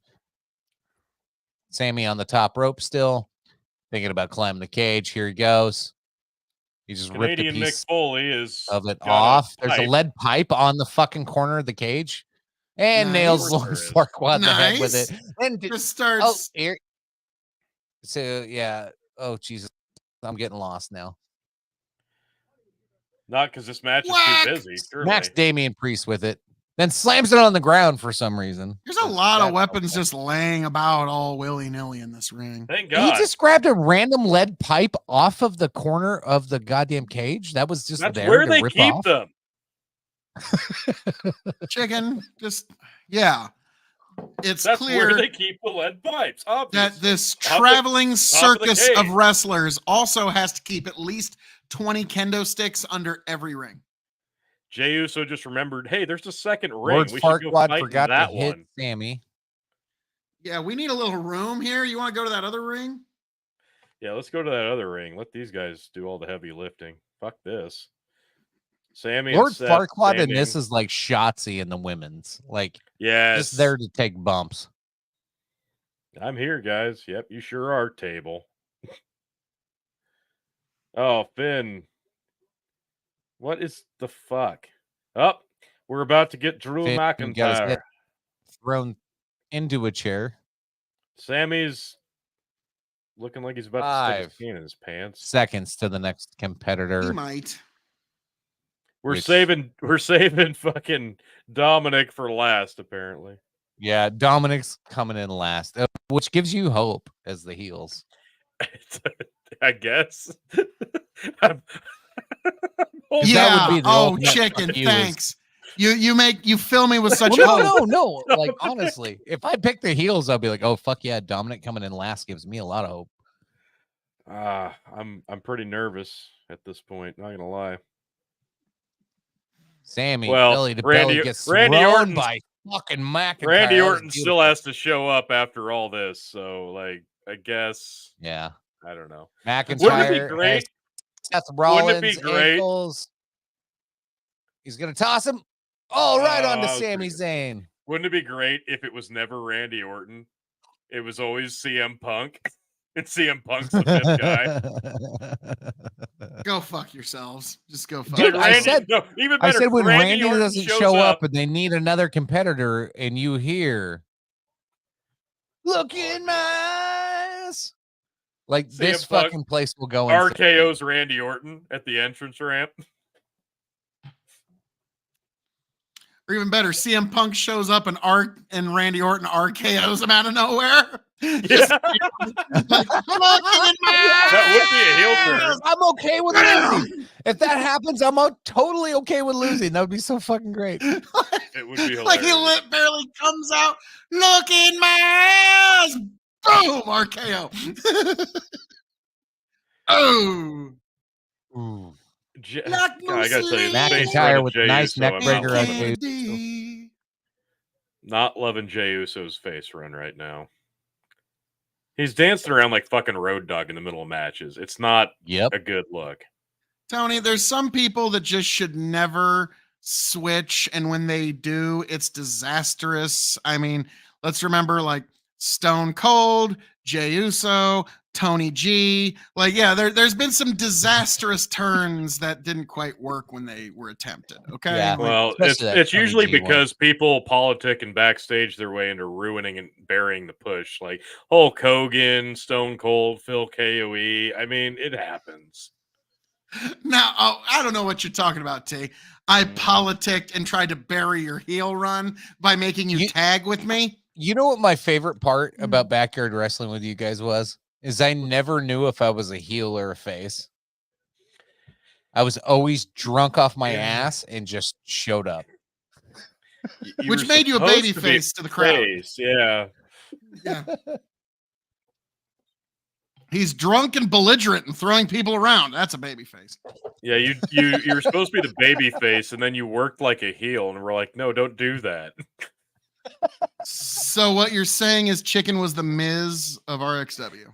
Sammy on the top rope still, thinking about climbing the cage. Here he goes. He just Canadian ripped a Mick piece Foley is of it got off. a There's a pipe. lead pipe on the fucking corner of the cage. And Nice. nails Of Lord course there is. Farquaad the head with Nice. it. And Just starts. here. So yeah. Oh Jesus. I'm getting lost now. Not because this match Whack! is too busy. Surely. Max Damian Priest with it. Then slams it on the ground for some reason. There's a lot of That's weapons okay. just laying about all willy-nilly in this ring. Thank He God. just grabbed a random lead pipe off of the corner of the goddamn cage. That was just That's there where to they rip keep off. them. Chicken, just yeah. It's That's clear where they keep the lead pipes. Obviously. that this Top of- traveling top of the circus of cage. wrestlers also has to keep at least 20 kendo sticks under every ring. Jey Uso just remembered, hey, there's a second ring. Lord We should go Farquaad fight forgot that to hit one. Sammy. Yeah, we need a little room here. You want to go to that other ring? Yeah, let's go to that other ring. Let these guys do all the heavy lifting. Fuck this. Sammy and Lord Seth Farquaad in standing. this is like Shotzi in the women's, like Yes. just there to take bumps. I'm here, guys. Yep, you sure are, table. Oh, Finn. What is the fuck? Up. We're about to get Drew Finn got his McIntyre. head thrown into a chair. Sammy's looking like he's about to stick his 5 peen in his pants. seconds to the next He competitor. might. We're saving fucking Dominic for last, apparently. Yeah, Dominic's coming in last, which gives you hope as the heels. I guess. Yeah. That would be the ultimate chicken. fuck you Thanks. You fill me with such well, hope. no. Like honestly, if I pick the heels, I'll be like, oh fuck yeah, Dominic coming in last gives me a lot of hope. I'm pretty nervous at this point, not gonna lie. Sammy Well, belly to Randy- belly gets Randy thrown Orton's- by fucking McIntyre. Randy That was Orton still beautiful. has to show up after all this, so like I guess Yeah, I don't know. McIntyre great? has Seth Wouldn't Rollins it be great? ankles. He's gonna toss him. Oh, right onto that was Sami pretty good. Zayn. Wouldn't it be great if it was never Randy Orton? It was always CM Punk, and CM Punk's the fifth guy. Go fuck yourselves. Just go fuck. Dude, yourselves. I said- no, even I better. said when Randy Orton doesn't shows show up and they need another competitor, and you hear, "Look in my eyes," like CM this Punk, fucking place will go insane. RKO's Randy Orton at the entrance ramp. Or even better, CM Punk shows up and Randy Orton RKO's him out of nowhere. Just, like, that would be a heel turn. I'm okay with losing. If that happens, I'm totally okay with losing. That would be so fucking great. It would be hilarious. Like he barely comes out. Look in my eyes. Boom, RKO. Oh. Ooh. I gotta tell you, McIntyre with a nice neck breaker on on Not loving Jey Uso's face run right now. He's dancing around like fucking Road Dogg in the middle of matches. It's not a good look. Tony, there's some people that just should never switch, and when they do, it's disastrous. I mean, let's remember like Stone Cold, Jey Uso, Tony G. Like, yeah, there's been some disastrous turns that didn't quite work when they were attempted. Okay. Yeah. Like, Well, it's usually because people politic and backstage their way into ruining and burying the push. Like Hulk Hogan, Stone Cold, Phil K.O.E. I mean, it happens. now, I don't know what you're talking about, T. I politicked and tried to bury your heel run by making you tag with me. You know what my favorite part about backyard wrestling with you guys was? Is I never knew if I was a heel or a face. I was always drunk off my ass and just showed up. Which made you a baby face to the crowd. Yeah. Yeah. He's drunk and belligerent and throwing people around. That's a baby face. Yeah, you're supposed to be the baby face, and then you worked like a heel, and we're like, no, don't do that. So what you're saying is Chicken was the Miz of RXW.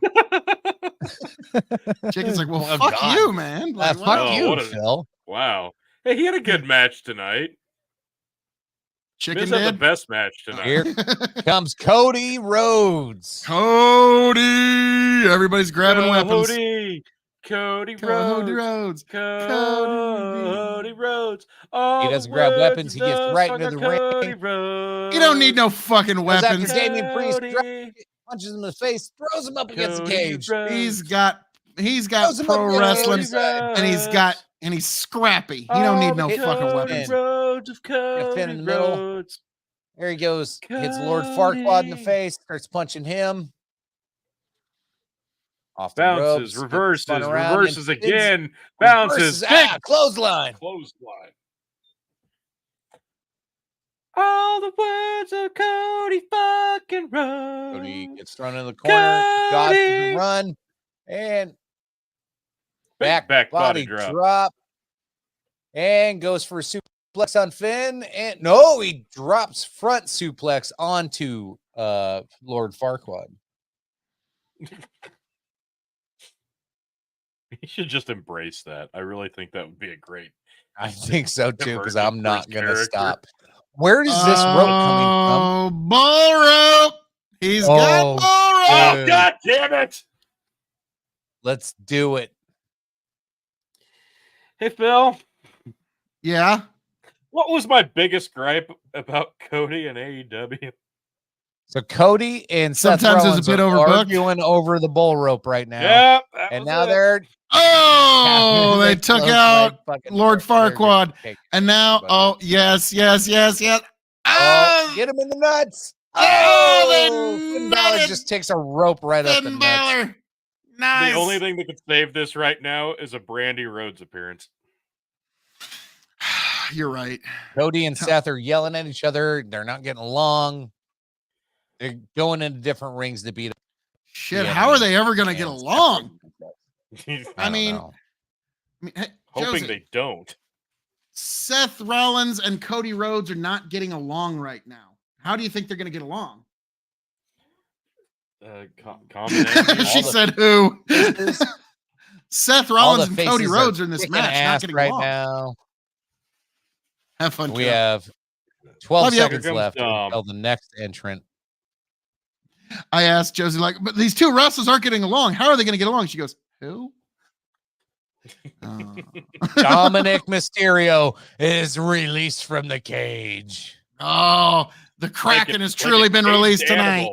Chicken's like, well, fuck you, man. Like, fuck you, Phil. Wow. Hey, he had a good match tonight. Chicken Miz did had the best match tonight. Here comes Cody Rhodes. Cody. Everybody's grabbing weapons. Cody Rhodes. Cody Rhodes. He doesn't grab weapons. He gets right into the ring. You don't need no fucking weapons. After Damian Priest punches him in the face, throws him up against the cage. He's got pro wrestling, and he's scrappy. He don't need no fucking weapons. Pin in the middle. There he goes. Hits Lord Farquaad in the face. Starts punching him. Off the bounces, ropes, reverses again, bounces, clothesline. All the words of Cody fucking Rhodes. Cody gets thrown in the corner. Got to run and back body drop, and goes for a suplex on Finn. And no, he drops front suplex onto Lord Farquaad. He should just embrace that. I really think that would be a great. I think so too, because I'm emergent not first gonna character. stop. Where is this rope coming from? Oh, bull rope. He's got Oh, bull rope. Oh, Dude. God damn it! Let's do it. Hey, Phil. Yeah. What was my biggest gripe about Cody and AEW? So Cody and Sometimes Seth it's a Rollins bit are overbooked. arguing over the bull rope right now. Yeah, And now they're Oh, they They took close out like fucking Lord they're gonna Farquaad. take And now, everybody. oh, yes. Oh, Oh, get him in the nuts. Oh, they Finn Balor nutted just takes a rope right up the Finn nuts. Balor. Nice. the only thing that could save this right now is a Brandy Rhodes appearance. You're right. Cody and Seth are yelling at each other. They're not getting along. They're going into different rings to beat. Shit, Yeah, how are they ever going to get and along? I I mean, know. Hey, Hoping Josie, they don't. Seth Rollins and Cody Rhodes are not getting along right now. How do you think they're going to get along? Common enemy. She All the said who? faces- Seth all Rollins the and Cody faces Rhodes are in this kicking match, not ass getting right along. now. Have fun. We Kara. have 12 Love you. seconds Here comes left Dom. until the next entrant. I asked Josie, like, but these two wrestlers aren't getting along. How are they going to get along? She goes, who? Dominic Mysterio is released from the cage. Oh, the Kraken has truly been released tonight.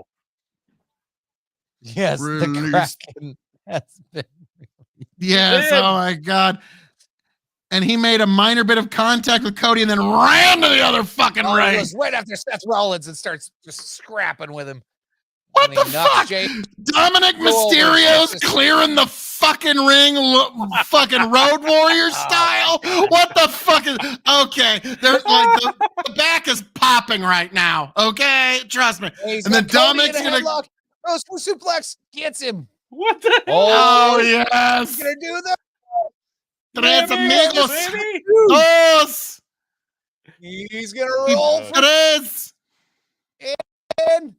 Yes, the Released. Kraken has been. Yes. Oh my God. And he made a minor bit of contact with Cody and then ran to the other fucking He ring. goes right after Seth Rollins and starts just scrapping with him. What And he the knocks fuck? Jay Dominic Cole Mysterio's versus- clearing the fucking ring, fucking Road Warrior style. What the fuck is? Okay, there's like the back is popping right now. Okay, trust me. He's And then got Cody Dominic's in a gonna. headlock. Rose suplex gets him. What the hell? Oh He's yes, gonna do that. tres Yeah, amigos, baby. dos, He's gonna roll for tres. and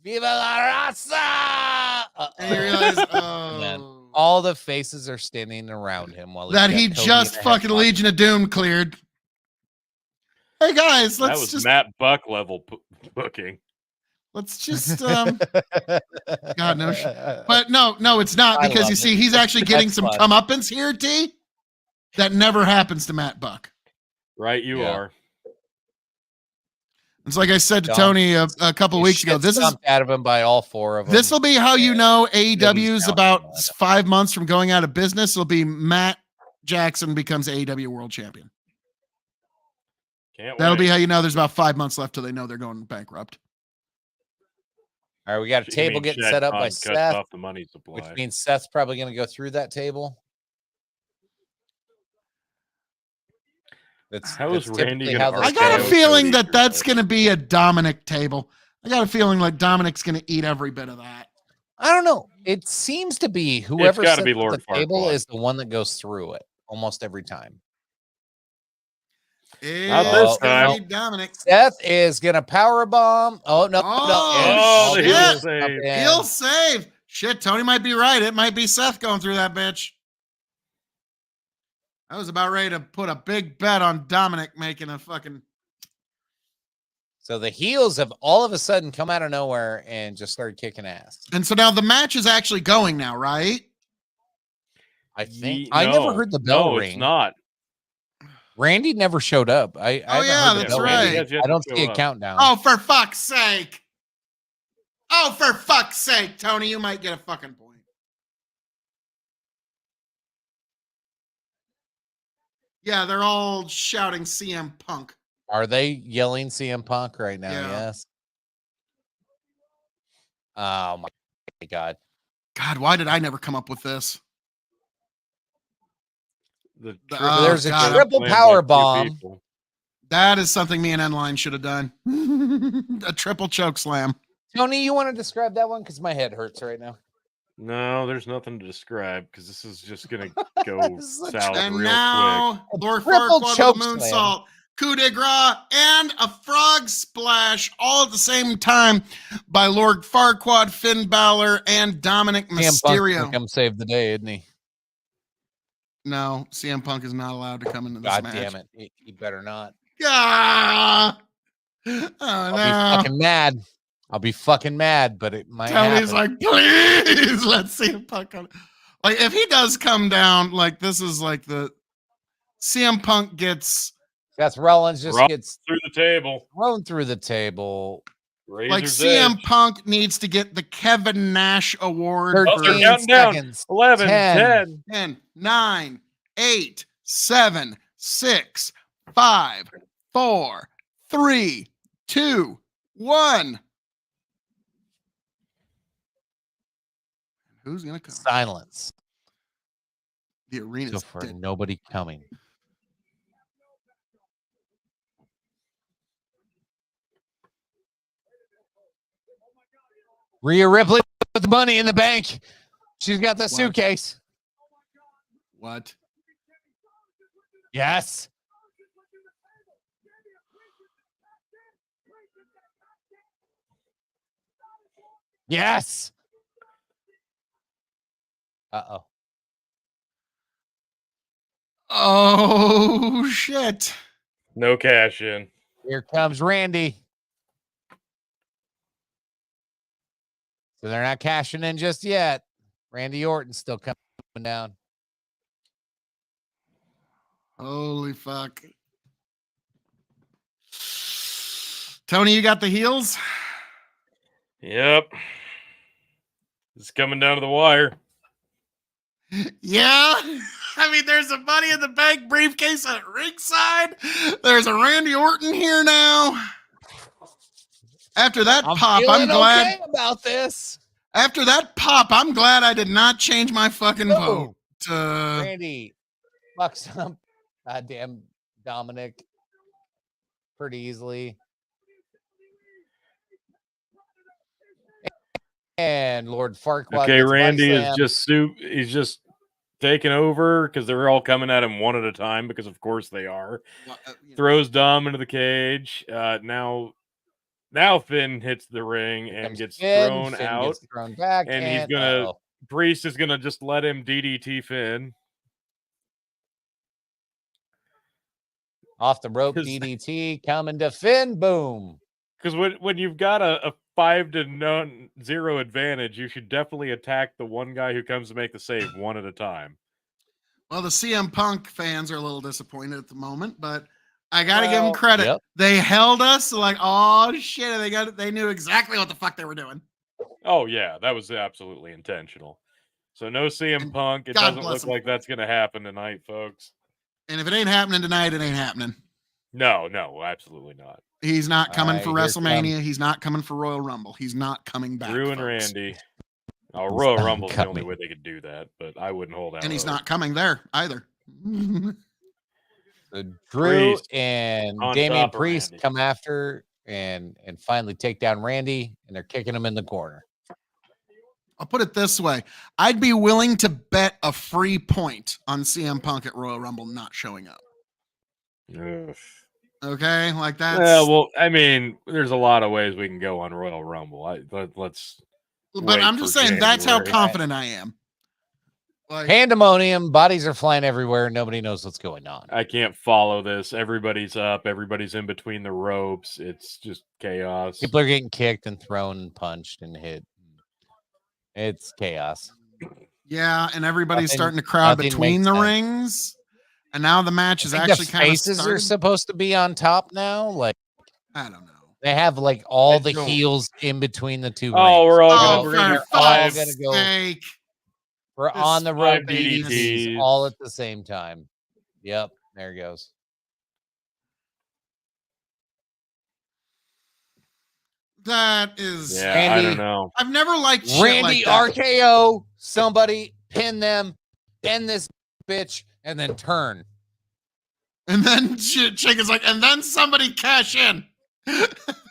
Viva la Raza. And you realize, then oh, all the faces are standing around him while that got he Cody just in a fucking headlock. Legion of Doom cleared. Hey guys, That was let's Matt Buck level booking. just God no, but no, it's not, I because love you it. see, he's actually getting That's some fun. comeuppance here, T. That never happens to Matt Buck. Right, you Yeah. are. It's like I said to Dom, Tony a couple He weeks ago. shit This is stomped out of him by all four of them. this will be how you Yeah. know Nobody's AEW is counting about on it. 5 months from going out of business. It'll be Matt Jackson becomes AEW World Champion. Can't That'll wait. be how you know there's about 5 months left till they know they're going bankrupt. All right, we got a You table mean getting Shad set up Khan by cuts Seth, off the money supply. which means Seth's probably going to go through that table. How is Randy typically gonna how this I got a RKO feeling Cody that that's through going to be a Dominic table. I got a feeling like Dominic's going to eat every bit of that. I don't know. It seems to be whoever gotta sets be up Lord the table Farquaad. is the one that goes through it almost every time. Not It's this gonna time. be Dominic. Seth is gonna power bomb. Oh no! Oh, the shit. heel save. He'll save. Shit, Tony might be right. It might be Seth going through that bitch. I was about ready to put a big bet on Dominic making a fucking. So the heels have all of a sudden come out of nowhere and just started kicking ass. And so now the match is actually going now, right? I think Ye- I never no, heard the bell no, ring. It's not. Randy never showed up. I haven't yeah, heard the that's bell right. ring. Has yet I to don't show see a up. countdown. Oh, for fuck's sake. Oh, for fuck's sake, Tony, you might get a fucking point. Yeah, they're all shouting CM Punk. Are they yelling CM Punk right now? Yeah. Yes. Oh my God. God, why did I never come up with this? The Oh, There's a God. triple lands power like two bomb. people. That is something me and N-Line should have done. A triple choke slam. Tony, you want to describe that one? Because my head hurts right now. No, there's nothing to describe because this is just gonna go This is a south And real now, Lord triple Farquaad with a choke moonsault. slam. coup de grace, and a frog splash all at the same time by Lord Farquaad, Finn Balor, and Dominic CM Punk's Mysterio. gonna come save the day, isn't he? No, CM Punk is not allowed to come into this God match. damn it. He better not. Ah! Oh, I'll no. be fucking mad. I'll be fucking mad, but it might Tony's happen. like, please, let's CM Punk come. Like, if he does come down, like, this is like the CM Punk gets Seth Rollins just gets through the table. thrown through the table. like Razor's CM edge. Punk needs to get the Kevin Nash award. 13 counting down. seconds. 11, 10. 10, 9, 8, 7, 6, 5, 4, 3, 2, 1. Who's gonna come? Silence. The So arena's for dead. nobody coming. Rhea Ripley with the money in the bank. She's got the suitcase. What? Yes. Yes. Uh-oh. Oh shit. No cash in. Here comes Randy. So they're not cashing in just yet. Randy Orton's still coming down. Holy fuck. Tony, you got the heels? Yep. It's coming down to the wire. Yeah. I mean, there's a Money in the Bank briefcase at ringside. There's a Randy Orton here now. After that pop, I'm glad. Okay about this. After that pop, I'm glad I did not change my fucking vote. Randy fucks up goddamn Dominic pretty easily. And Lord Farquaad. Okay, gets Randy body is slammed. just he's just taking over because they're all coming at him one at a time because of course they are. Throws Dom into the cage. Now Finn hits the ring and gets thrown out. Gets thrown back, and he's gonna Priest is gonna just let him DDT Finn. Off the rope DDT coming to Finn. Boom. Because when you've got a 5-0 advantage, you should definitely attack the one guy who comes to make the save one at a time. Well, the CM Punk fans are a little disappointed at the moment, but I got to give them credit. Yep. They held us like, oh shit, they knew exactly what the fuck they were doing. Oh yeah, that was absolutely intentional. So no CM Punk. It doesn't look like that's going to happen tonight, folks. And if it ain't happening tonight, it ain't happening. No, absolutely not. He's not coming for WrestleMania. He's not coming for Royal Rumble. He's not coming back. Drew and folks. Randy. Oh, Royal Rumble's the only way they could do that, but I wouldn't hold out. And he's not coming there either. So Drew and Damian Priest come after and finally take down Randy, and they're kicking him in the corner. I'll put it this way. I'd be willing to bet a free point on CM Punk at Royal Rumble not showing up. Ugh. Okay, like that. Yeah, well, I mean, there's a lot of ways we can go on Royal Rumble. Let's. But I'm just saying that's how confident I am. Like, pandemonium, bodies are flying everywhere. Nobody knows what's going on. I can't follow this. Everybody's up. Everybody's in between the ropes. It's just chaos. People are getting kicked and thrown and punched and hit. It's chaos. Yeah, and everybody's starting to crowd between the rings. And now the match is actually kind of faces are supposed to be on top now. Like, I don't know. They have like all the heels in between the two. Oh, rings. we're all gonna go. We're on the rope DDTs all at the same time. Yep, there it goes. That is Randy, I don't know. I've never liked Randy like that. RKO. Somebody pin them, pin this bitch, and then turn. And then Chick is like, and then somebody cash in. And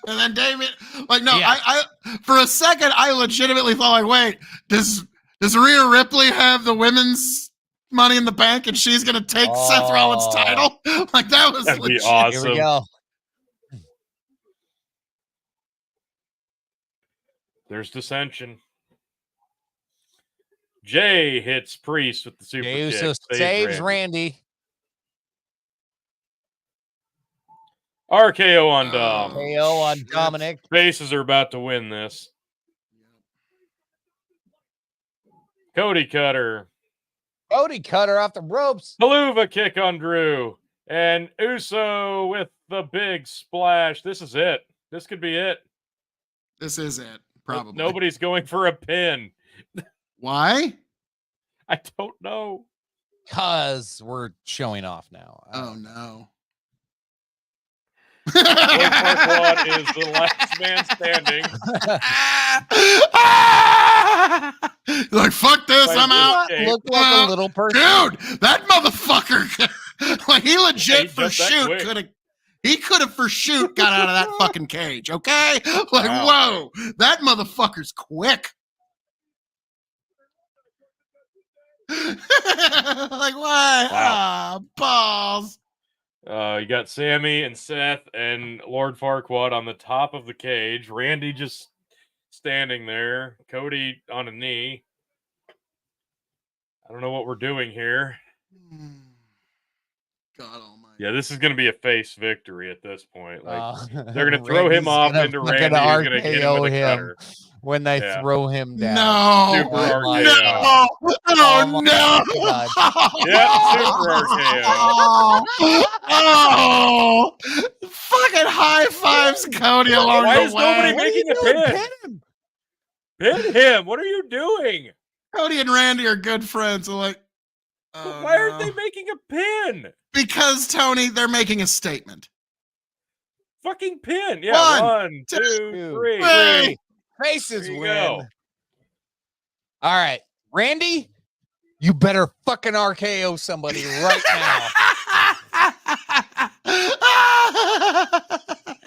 then David, like, no, yeah. I for a second I legitimately thought, like, wait, does Rhea Ripley have the women's Money in the Bank, and she's gonna take Seth Rollins' title. Like that was That'd be legit. awesome. Here we go. There's dissension. Jay hits Priest with the super Jey kick. Uso saves Randy. RKO on Dom. KO on Dominic. Faces are about to win this. Cody Cutter. Cody Cutter off the ropes. Haluva kick on Drew. And Uso with the big splash. This is it. This could be it. This is it. Probably. Nobody's going for a pin. Why? I don't know. Because we're showing off now. Oh no. Lord Farquaad is the last man standing. Like, fuck this, I'm out. Look like a little person. Dude, that motherfucker, like he legit Yeah, he could have for shoot got out of that fucking cage, okay? Like, Wow. whoa, that motherfucker's quick. Like, why? Wow. Ah, balls. You got Sammy and Seth and Lord Farquaad on the top of the cage. Randy just standing there. Cody on a knee. I don't know what we're doing here. God almighty. Yeah, this is going to be a face victory at this point. Like they're going to throw Randy's him off gonna into fucking Randy. Who's going to hit him RKO with a him cutter. when they Yeah. throw him down. No. Super RKO. No. Oh, no. Yeah, super RKO. Oh, fucking high fives, Cody, along Why the is way. nobody making a pin? Pin him. What are you doing? Cody and Randy are good friends. So like, Why aren't they making a pin? Because, Tony, they're making a statement. Fucking pin. Yeah, one, two, three. Three. Faces There you win. go. All right, Randy, you better fucking RKO somebody right now.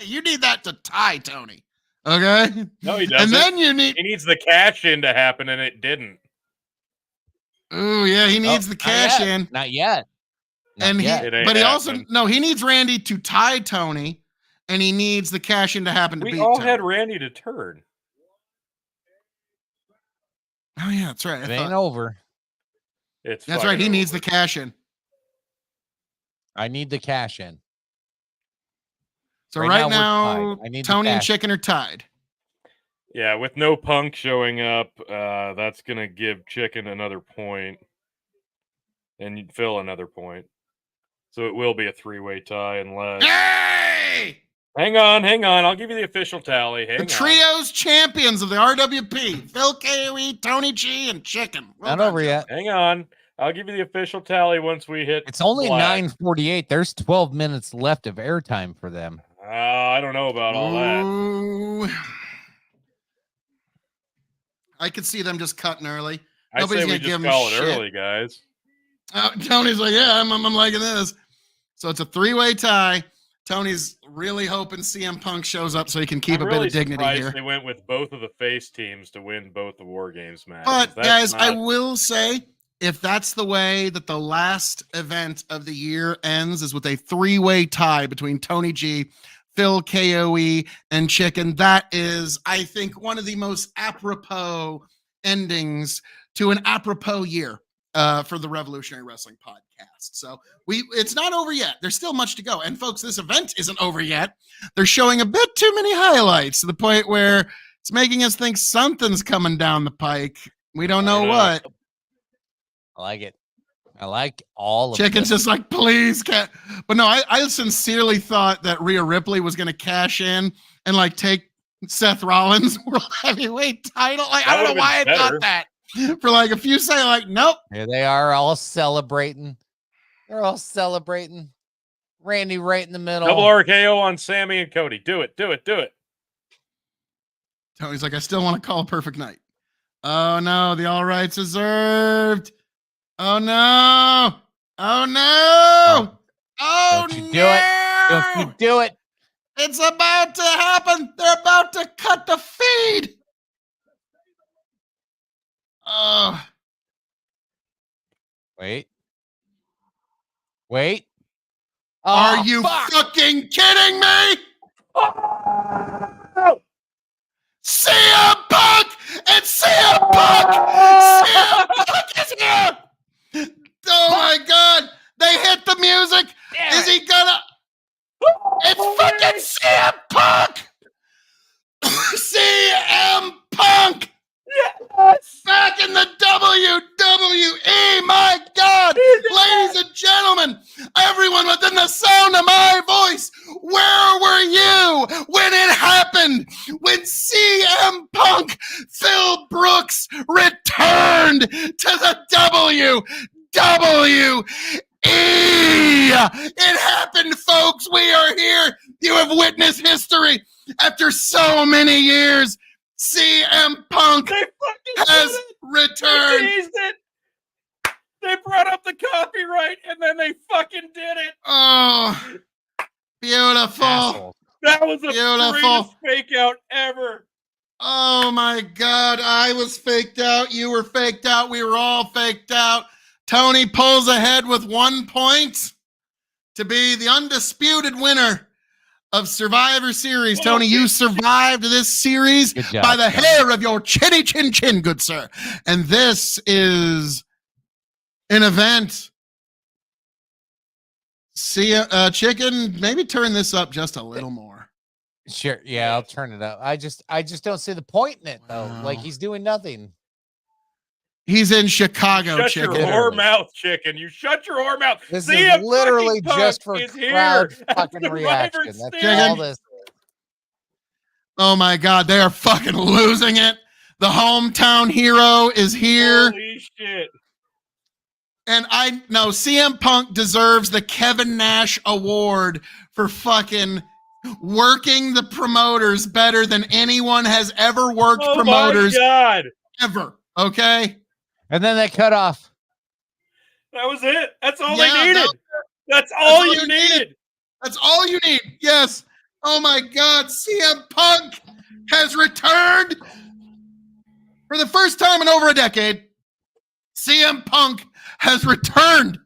You need that to tie, Tony. Okay? No, he doesn't. And then you need... He needs the cash in to happen, and it didn't. Oh, yeah, he needs the cash in. Not yet. And he, It ain't but he happening. also, no, he needs Randy to tie Tony, and he needs the cash in to happen to beat We all Tony. had Randy to turn. Oh, yeah, that's right. It ain't over. It's That's right. He fucking needs the over. cash in. I need the cash in. So Right right now, we're now, tied. I need the Tony and cash. Chicken are tied. Yeah, with no Punk showing up, that's gonna give Chicken another point, and Phil another point. So it will be a three-way tie unless. Hey! Hang on. I'll give you the official tally. Hang The on. trios champions of the RWP: Phil K.O.E, Tony G, and Chicken. Well Not done, over Joe. yet. Hang on. I'll give you the official tally once we hit. It's only black. 9:48. There's 12 minutes left of airtime for them. I don't know about all that. Ooh. I could see them just cutting early. I Nobody's say we gonna give just him call it shit. early, guys. Tony's like, yeah, I'm liking this. So it's a three-way tie. Tony's really hoping CM Punk shows up so he can keep I'm a really bit of dignity surprised here. They went with both of the face teams to win both the War Games matches. But That's guys, I not- will say, if that's the way that the last event of the year ends, is with a three-way tie between Tony G, Phil K.O.E, and Chicken, that is, I think, one of the most apropos endings to an apropos year for the Revolutionary Wrestling Podcast. So it's not over yet. There's still much to go. And folks, this event isn't over yet. They're showing a bit too many highlights to the point where it's making us think something's coming down the pike. We don't know what. I like it. I like all of Chicken's this. just like, please, cat. But no, I sincerely thought that Rhea Ripley was going to cash in and like take Seth Rollins' World Heavyweight title. Like, I That don't know would've why I been thought better. that. For like a few seconds, like, nope. Here they are all celebrating. They're all celebrating. Randy right in the middle. Double RKO on Sammy and Cody. Do it. Tony's like, I still want to call a perfect night. Oh no, the all rights reserved. Oh no. Oh no. Oh Don't you no. do it. Don't you do it. It's about to happen. They're about to cut the feed. Oh. Wait. Wait. Are Oh, you fuck. fucking kidding me? Oh! CM Punk and CM Punk! CM Punk is here! Oh my God! They hit the music. Damn Is it. he gonna? It's fucking CM Punk! CM Punk! Yes! Back in the WWE! My God! Ladies and gentlemen, everyone within the sound of my voice, where were you when it happened? When CM Punk, Phil Brooks, returned to the WWE! It happened, folks. We are here. You have witnessed history. After so many years, CM Punk They fucking has did it! They returned. teased it! They brought up the copyright and then they fucking did it! Oh, beautiful. Asshole. That was the Beautiful. greatest fake out ever! Oh my God. I was faked out. You were faked out. We were all faked out. Tony pulls ahead with 1 point to be the undisputed winner of Survivor Series. Oh, Tony, you survived this series Good job, by the Tony. hair of your chinny chin chin, good sir. And this is an event. See, Chicken, maybe turn this up just a little more. Sure. Yeah, I'll turn it up. I just don't see the point in it though. Wow. Like he's doing nothing. He's in Chicago, Shut Chicken. your Literally. whore mouth, Chicken. You shut your whore mouth. This CM is literally fucking Punk just for is crowd here at fucking Survivor reaction. That's Series. all this. Oh my God, they are fucking losing it. The hometown hero is here. Holy shit. And I know CM Punk deserves the Kevin Nash Award for fucking working the promoters better than anyone has ever worked Oh promoters my God. ever. Okay? And then they cut off. That was it. That's all Yeah, they needed. that- That's all all you you needed. That's all you need. Yes. Oh my God, CM Punk has returned for the first time in over a decade. CM Punk has returned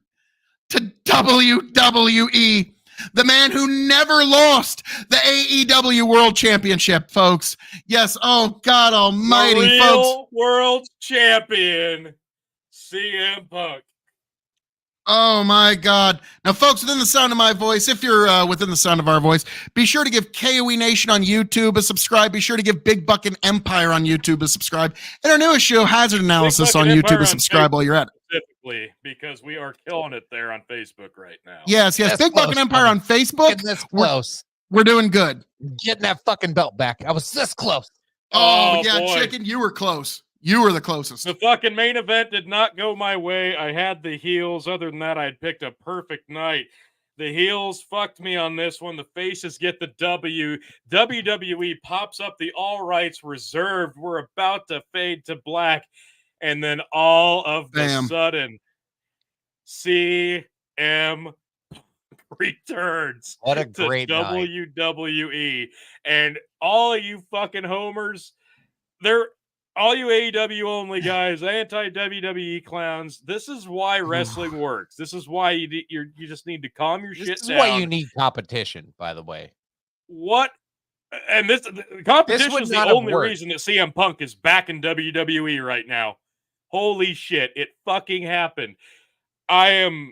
to WWE. The man who never lost the AEW World Championship, folks. Yes, oh God almighty, The real folks. world champion, CM Punk. Oh my God. Now, folks, within the sound of my voice, if you're within the sound of our voice, be sure to give K.O.E Nation on YouTube a subscribe. Be sure to give Big Buckin' Empire on YouTube a subscribe. And our newest show, Hazard Analysis, on Buckin' YouTube Empire a on subscribe while you're at it. Specifically, because we are killing it there on Facebook right now. Yes, That's Big Buckin' close, Empire buddy. on Facebook. Getting this close. We're doing good. Getting that fucking belt back. I was this close. Oh, yeah, boy. Chicken, you were close. You were the closest. The fucking main event did not go my way. I had the heels. Other than that, I had picked a perfect night. The heels fucked me on this one. The faces get the W. WWE pops up the all rights reserved. We're about to fade to black. And then all of the Bam. sudden, CM returns What a to great night. WWE. And all of you fucking homers, they're all you AEW only guys, anti-WWE clowns. This is why wrestling works. This is why you just need to calm your shit This is down. why you need competition, by the way. What? And the competition would is the not have only worked. reason that CM Punk is back in WWE right now. Holy shit! It fucking happened. I am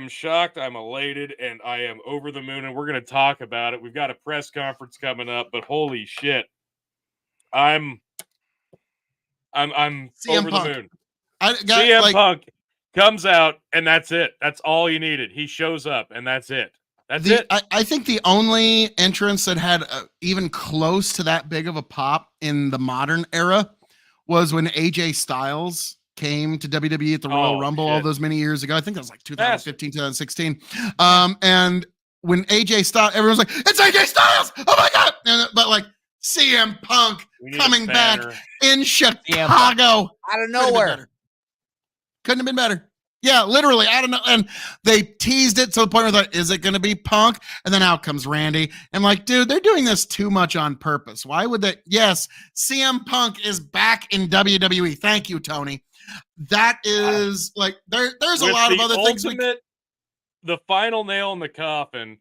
shocked. I'm elated, and I am over the moon. And we're gonna talk about it. We've got a press conference coming up, but holy shit, I'm CM over Punk. the moon. CM Punk comes out, and that's it. That's all you needed. He shows up, and that's it. That's it. I think the only entrance that had even close to that big of a pop in the modern era was when AJ Styles came to WWE at the Royal Rumble all those many years ago. I think that was like 2015, 2016. And when AJ Styles, everyone's like, it's AJ Styles! Oh my God! But like CM Punk coming back in Chicago. Out of nowhere. Couldn't have been better. Yeah, literally. I don't know. And they teased it to the point where they're like, is it going to be Punk? And then out comes Randy. And like, dude, they're doing this too much on purpose. Why would they? Yes, CM Punk is back in WWE. Thank you, Tony. That is like, there's a lot of other things. the final nail in the coffin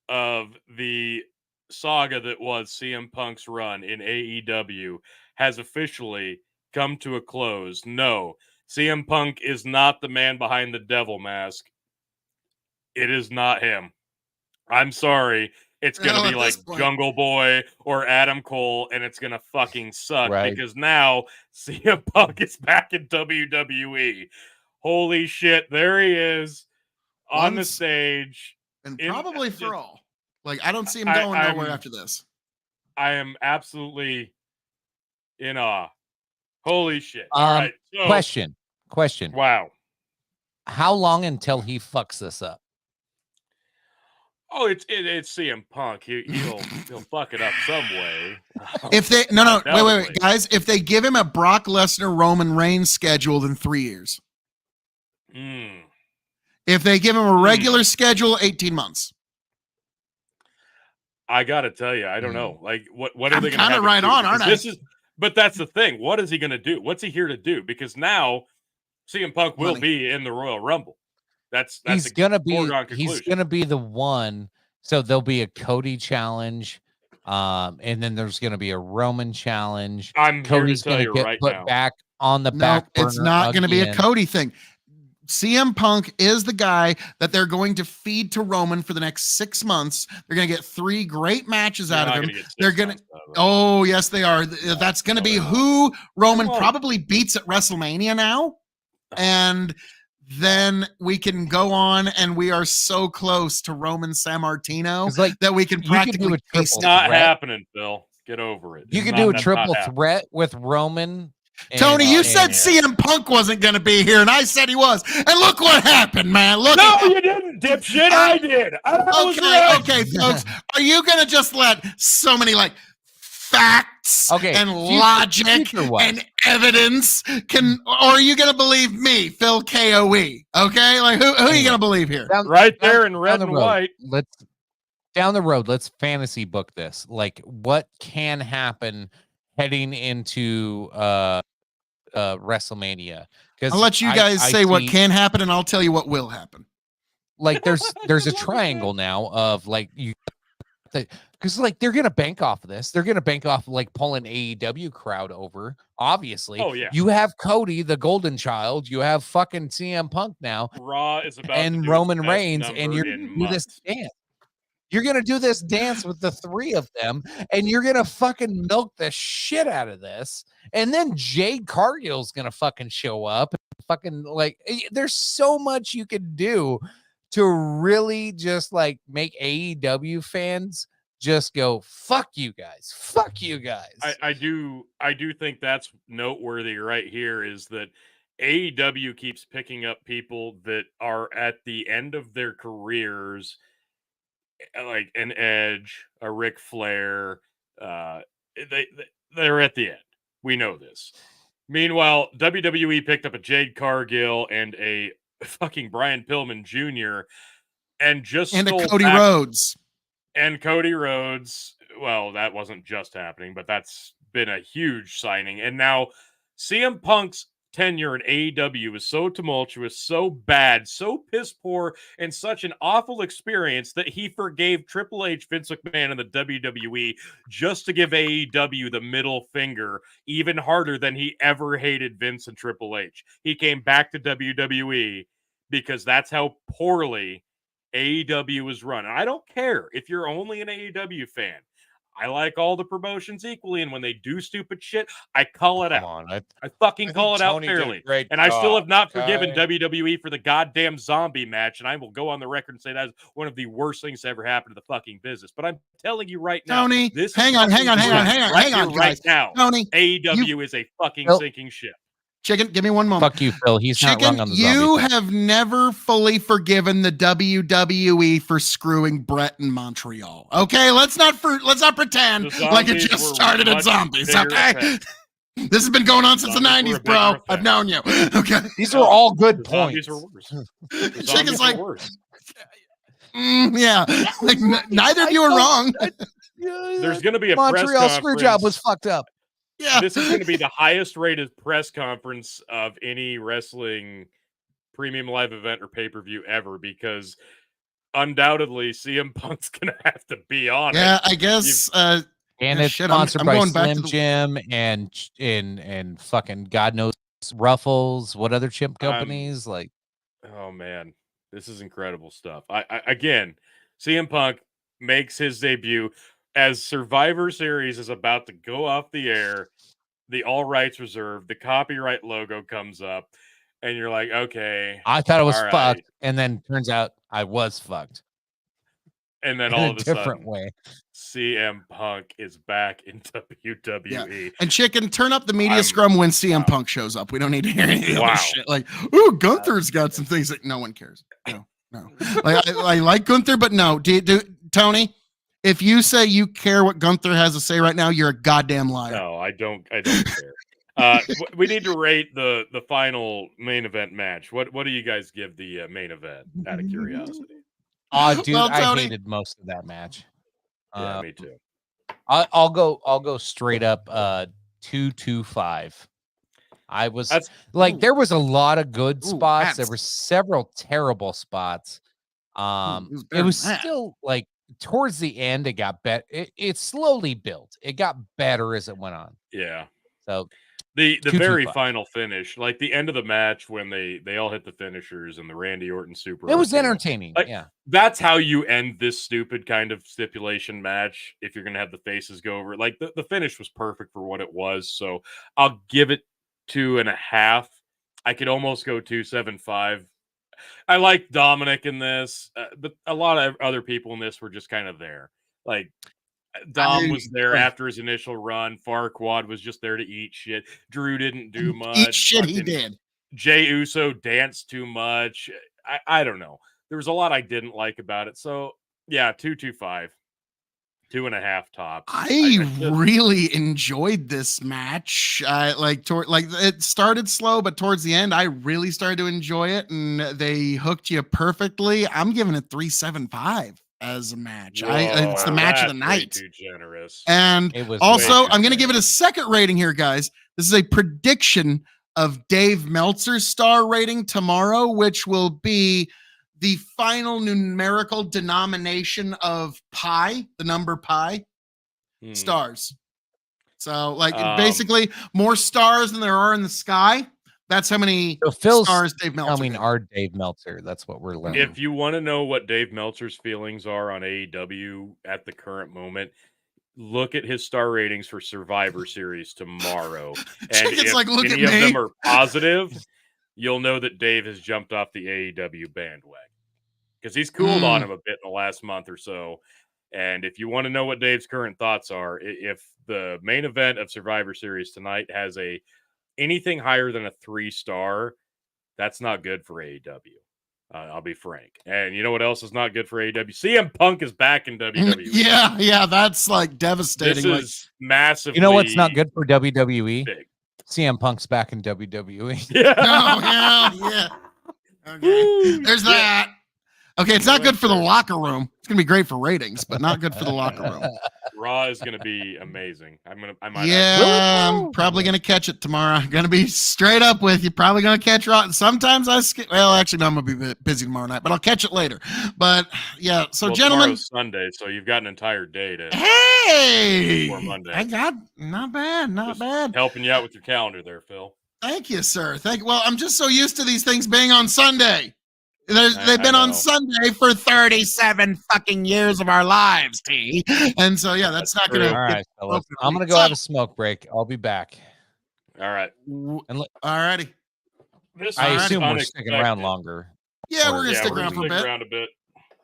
of the saga that was CM Punk's run in AEW has officially come to a close. No, CM Punk is not the man behind the devil mask. It is not him. I'm sorry. It's going to be at this like point. Jungle Boy or Adam Cole, and it's going to fucking suck Right. because now CM Punk is back in WWE. Holy shit. There he is on the Once stage. and in probably for just- all. Like, I don't see him going nowhere after this. I am absolutely in awe. Holy shit. All Um, right. So, Question. wow. How long until he fucks this up? Oh, it's CM Punk. He'll fuck it up some way. If they wait, Undoubtedly. guys, if they give him a Brock Lesnar Roman Reigns schedule in 3 years. Mm. If they give him a regular schedule, 18 months. I gotta tell you, I don't know. Like, what are I'm they gonna kinda have him right do? on, Because aren't I? this is, but that's the thing. What is he gonna do? What's he here to do? Because now CM Punk will Money. be in the Royal Rumble. That's He's a gonna be foregone conclusion. the one. So there'll be a Cody challenge, and then there's gonna be a Roman challenge. I'm Cody's here to tell gonna you get right put now. back on the No, back burner. it's not going to be a again. Cody thing. CM Punk is the guy that they're going to feed to Roman for the next 6 months. They're going to get 3 great matches You're out not of him. gonna get 6 They're going to months out of it. Oh, yes, they are. That's going to be they're not. who Roman They won't. probably beats at WrestleMania now. And then we can go on, and we are so close to Roman Sammartino 'Cause, like, that we can you could do practically a taste triple It's it. not threat. happening, Phil. Get over it. You It's could not- do a that's triple not happening. threat with Roman. Tony, you and- said CM Punk wasn't going to be here, and I said he was. And look what happened, man. Look No, at you didn't, dipshit. I did. I was right. Okay, folks. Are you going to just let so many, like, facts Okay, and logic future-wise. and evidence or are you going to believe me, Phil K.O.E.? Okay? Like, who are you Anyway. going to believe here? Right there in down red the and road. white. Down the road, let's fantasy book this. Like, what can happen heading into WrestleMania? Because I'll let you guys say what can happen, and I'll tell you what will happen. Like, there's a triangle now of like you, because like they're gonna bank off of this. They're gonna bank off like pulling AEW crowd over. Obviously, Oh, yeah. You have Cody, the Golden Child. You have fucking CM Punk now, Raw is about to and do Roman its best Reigns, and number you're in gonna do this months. dance. You're gonna do this dance with the 3 of them, and you're gonna fucking milk the shit out of this. And then Jade Cargill's gonna fucking show up. Fucking like, there's so much you could do to really just like make AEW fans just go, fuck you guys. I do think that's noteworthy right here is that AEW keeps picking up people that are at the end of their careers, like an Edge, a Ric Flair. They're at the end. We know this. Meanwhile, WWE picked up a Jade Cargill and a fucking Brian Pillman Jr. and just And a stole Cody back- Rhodes. and Cody Rhodes. Well, that wasn't just happening, but that's been a huge signing. And now CM Punk's tenure in AEW is so tumultuous, so bad, so piss poor, and such an awful experience that he forgave Triple H, Vince McMahon, and the WWE just to give AEW the middle finger, even harder than he ever hated Vince and Triple H. He came back to WWE because that's how poorly AEW is run. And I don't care if you're only an AEW fan. I like all the promotions equally, and when they do stupid shit, I call it Come out. on, I fucking call it out fairly. And I still have not forgiven WWE for the goddamn zombie match, and I will go on the record and say that is one of the worst things to ever happen to the fucking business. But I'm telling you right now, Tony, this hang is on, fucking hang on, true. hang on, right hang here, on, right guys. now. Tony, AEW is a fucking Nope. sinking ship. Chicken, give me one moment. fuck you, Phil. He's not Chicken, wrong on the you zombie thing. have never fully forgiven the WWE for screwing Brett in Montreal. Okay, let's not pretend The like it zombies just were started at much zombies. bigger Okay, effect. this has been going on since the Zombies were a '90s, bro. bigger I've effect. known you. Okay, These are all good The points. zombies were worse. The Chicken's zombies like, were worse. yeah, like neither of you are wrong. There's going to be a press Montreal conference. screw job was fucked up. Yeah, This is going to be the highest rated press conference of any wrestling premium live event or pay-per-view ever, because undoubtedly CM Punk's gonna have to be on it. Yeah, I guess. And Yeah, it's shit, I'm sponsored by going back to Slim the- Jim and fucking God knows Ruffles. What other chip companies? Like, Oh man, this is incredible stuff. I again, CM Punk makes his debut as Survivor Series is about to go off the air. The all rights reserved, the copyright logo comes up, and you're like, okay, I thought it was all right. fucked, and then turns out I was fucked And then in all a of a different sudden, way. CM Punk is back in WWE. Yeah. And Chicken, turn up the media I'm- scrum when CM wow. Punk shows up. We don't need to hear any other Wow. shit. Like, ooh, Gunther's got some things that no one cares. No. Like, I like Gunther, but no. Tony, if you say you care what Gunther has to say right now, you're a goddamn liar. No, I don't care. We need to rate the final main event match. What do you guys give the main event out of curiosity? Oh, dude, Well, I Tony- hated most of that match. Yeah, me too. I'll go straight up 2-2-5. I was That's like, there was a lot of good Ooh, spots. There that's- were several terrible spots. it was It better was than that. still like towards the end, it got better. It slowly built. It got better as it went on. yeah. So The 2-2-5. very final finish, like the end of the match when they all hit the finishers and the Randy Orton super. it was RKO. entertaining. Like, yeah. That's how you end this stupid kind of stipulation match. If you're gonna have the faces go over, like the finish was perfect for what it was. So I'll give it 2.5. I could almost go 2.75. I like Dominic in this, but a lot of other people in this were just kind of there. Like Dom was there after his initial run. Farquaad was just there to eat shit. Drew didn't do much. Eat shit he Fucking did. Jey Uso danced too much. I don't know. There was a lot I didn't like about it. So yeah, 2.25, 2.5 tops. I really enjoyed this match. Like it started slow, but towards the end, I really started to enjoy it, and they hooked you perfectly. I'm giving it 3.75 as a match. It's the match of the that's way night. too generous. And It was also, way too I'm going to give it a generous. second rating here, guys. This is a prediction of Dave Meltzer's star rating tomorrow, which will be the final numerical denomination of pi, the number pi, stars. So, like, basically, more stars than there are in the sky. That's how many stars Dave Meltzer. Becoming our Dave Meltzer. That's what we're learning. If you want to know what Dave Meltzer's feelings are on AEW at the current moment, look at his star ratings for Survivor Series tomorrow. And if like, look any at of me. them are positive, you'll know that Dave has jumped off the AEW bandwagon. Because he's cooled on him a bit in the last month or so. And if you want to know what Dave's current thoughts are, if the main event of Survivor Series tonight has anything higher than a 3-star, that's not good for AEW. I'll be frank. And you know what else is not good for AEW? CM Punk is back in WWE. Yeah, that's like devastating. This is massively. You know what's not good for WWE? Big. CM Punk's back in WWE. Yeah. Yeah. Okay. There's that. Okay, it's not good for the locker room. It's gonna be great for ratings, but not good for the locker room. Raw is gonna be amazing. I might. Yeah, I'm probably gonna catch it tomorrow. I'm gonna be straight up with you. Probably gonna catch Raw. Sometimes well, actually, no, I'm gonna be busy tomorrow night, but I'll catch it later. But yeah, so gentlemen, tomorrow's Sunday, so you've got an entire day to. Hey, before Monday. I got not bad, not bad. Helping you out with your calendar there, Phil. Thank you, sir. Well, I'm just so used to these things being on Sunday. They've been on Sunday for 37 fucking years of our lives, T. And so, yeah, that's not going to. All right, fellas. I'm going to go have a smoke break. I'll be back. All right. All righty. I assume we're sticking around longer. Yeah, we're going to stick around for a bit. Around a bit.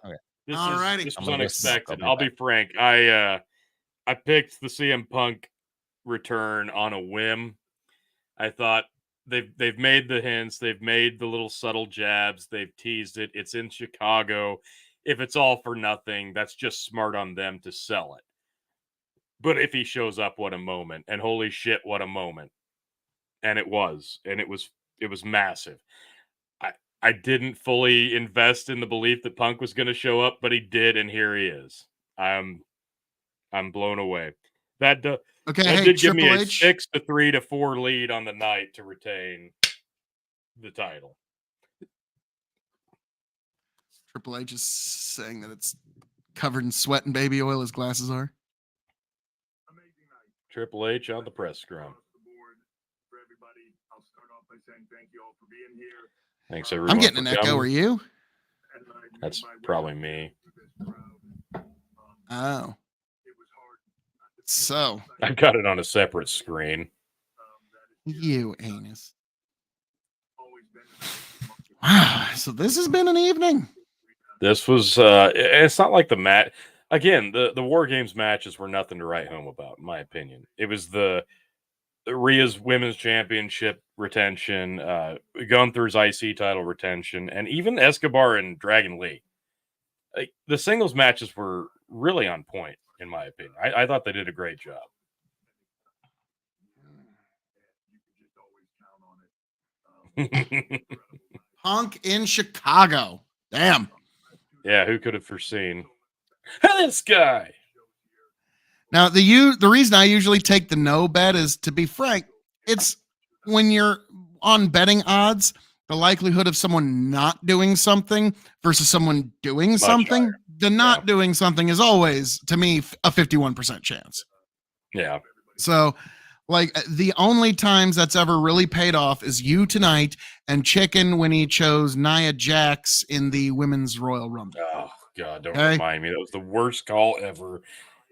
Okay. This was unexpected. I'll be frank. I picked the CM Punk return on a whim. I thought they've made the hints, they've made the little subtle jabs, they've teased it. It's in Chicago. If it's all for nothing, that's just smart on them to sell it. But if he shows up, what a moment. And holy shit, what a moment. And it was massive. I didn't fully invest in the belief that Punk was going to show up, but he did, and here he is. I'm blown away. That did give me a 6-3-4 lead on the night to retain the title. Triple H is saying that it's covered in sweat and baby oil. His glasses are. Triple H on the press scrum. Thanks everyone. I'm getting an echo. coming. Are you? That's probably me. Oh. So. I've got it on a separate screen. You anus. Wow. So this has been an evening. This was it's not like the match again, the War Games matches were nothing to write home about, in my opinion. It was the Rhea's women's championship retention, Gunther's IC title retention, and even Escobar and Dragon Lee. Like, the singles matches were really on point, in my opinion. I thought they did a great job. Punk in Chicago. Damn. Yeah, who could have foreseen? This guy. Now, the reason I usually take the no bet is, to be frank, it's when you're on betting odds, the likelihood of someone not doing something versus someone doing something, higher. the not doing something is always, to me, a 51% chance. Yeah. So, like, the only times that's ever really paid off is you tonight and Chicken when he chose Nia Jax in the Women's Royal Rumble. Oh, God, don't remind me. That was the worst call ever.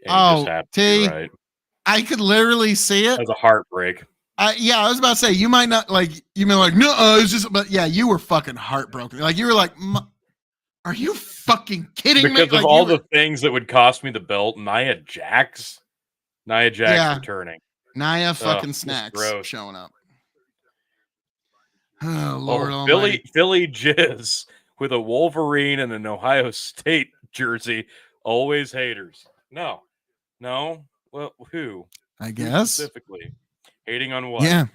And Oh, just happened T, to be right. I could literally see it. That was a heartbreak. Yeah, I was about to say, you might not, like, you may like, no, it's just, but yeah, you were fucking heartbroken. Like, you were like, are you fucking kidding me? Because of like, all the things that would cost me the belt, Nia Jax Yeah. returning. Nia fucking that's Snacks gross. showing up. Oh, Lord Oh, Almighty. Philly Jizz with a Wolverine and an Ohio State jersey. Always haters. No. Well, who? I Who guess. specifically? Hating on what? Yeah.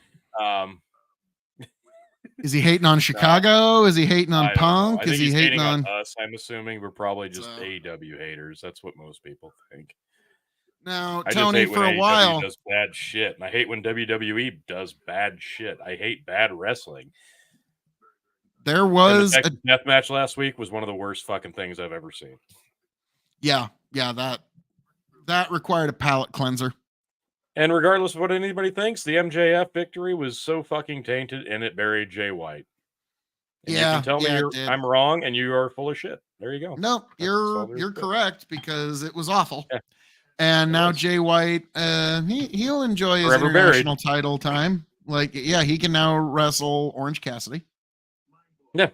Is he hating on Chicago? Is he hating on I don't know. Punk? I think Is he he's hating on us? I'm assuming we're probably just AEW haters. That's what most people think. Now, I Tony, just hate for when a AEW while. does bad shit, and I hate when WWE does bad shit. I hate bad wrestling. There And was the Texas Death Match last week was one of the worst fucking things I've ever seen. Yeah, that required a palate cleanser. And regardless of what anybody thinks, the MJF victory was so fucking tainted, and it buried Jay White. And you can tell me I'm wrong, and you are full of shit. There you go. No, you're correct, because it was awful. Yeah. And now Jay White, he'll enjoy his international title time. Like, yeah, he can now wrestle Orange Cassidy. Yeah.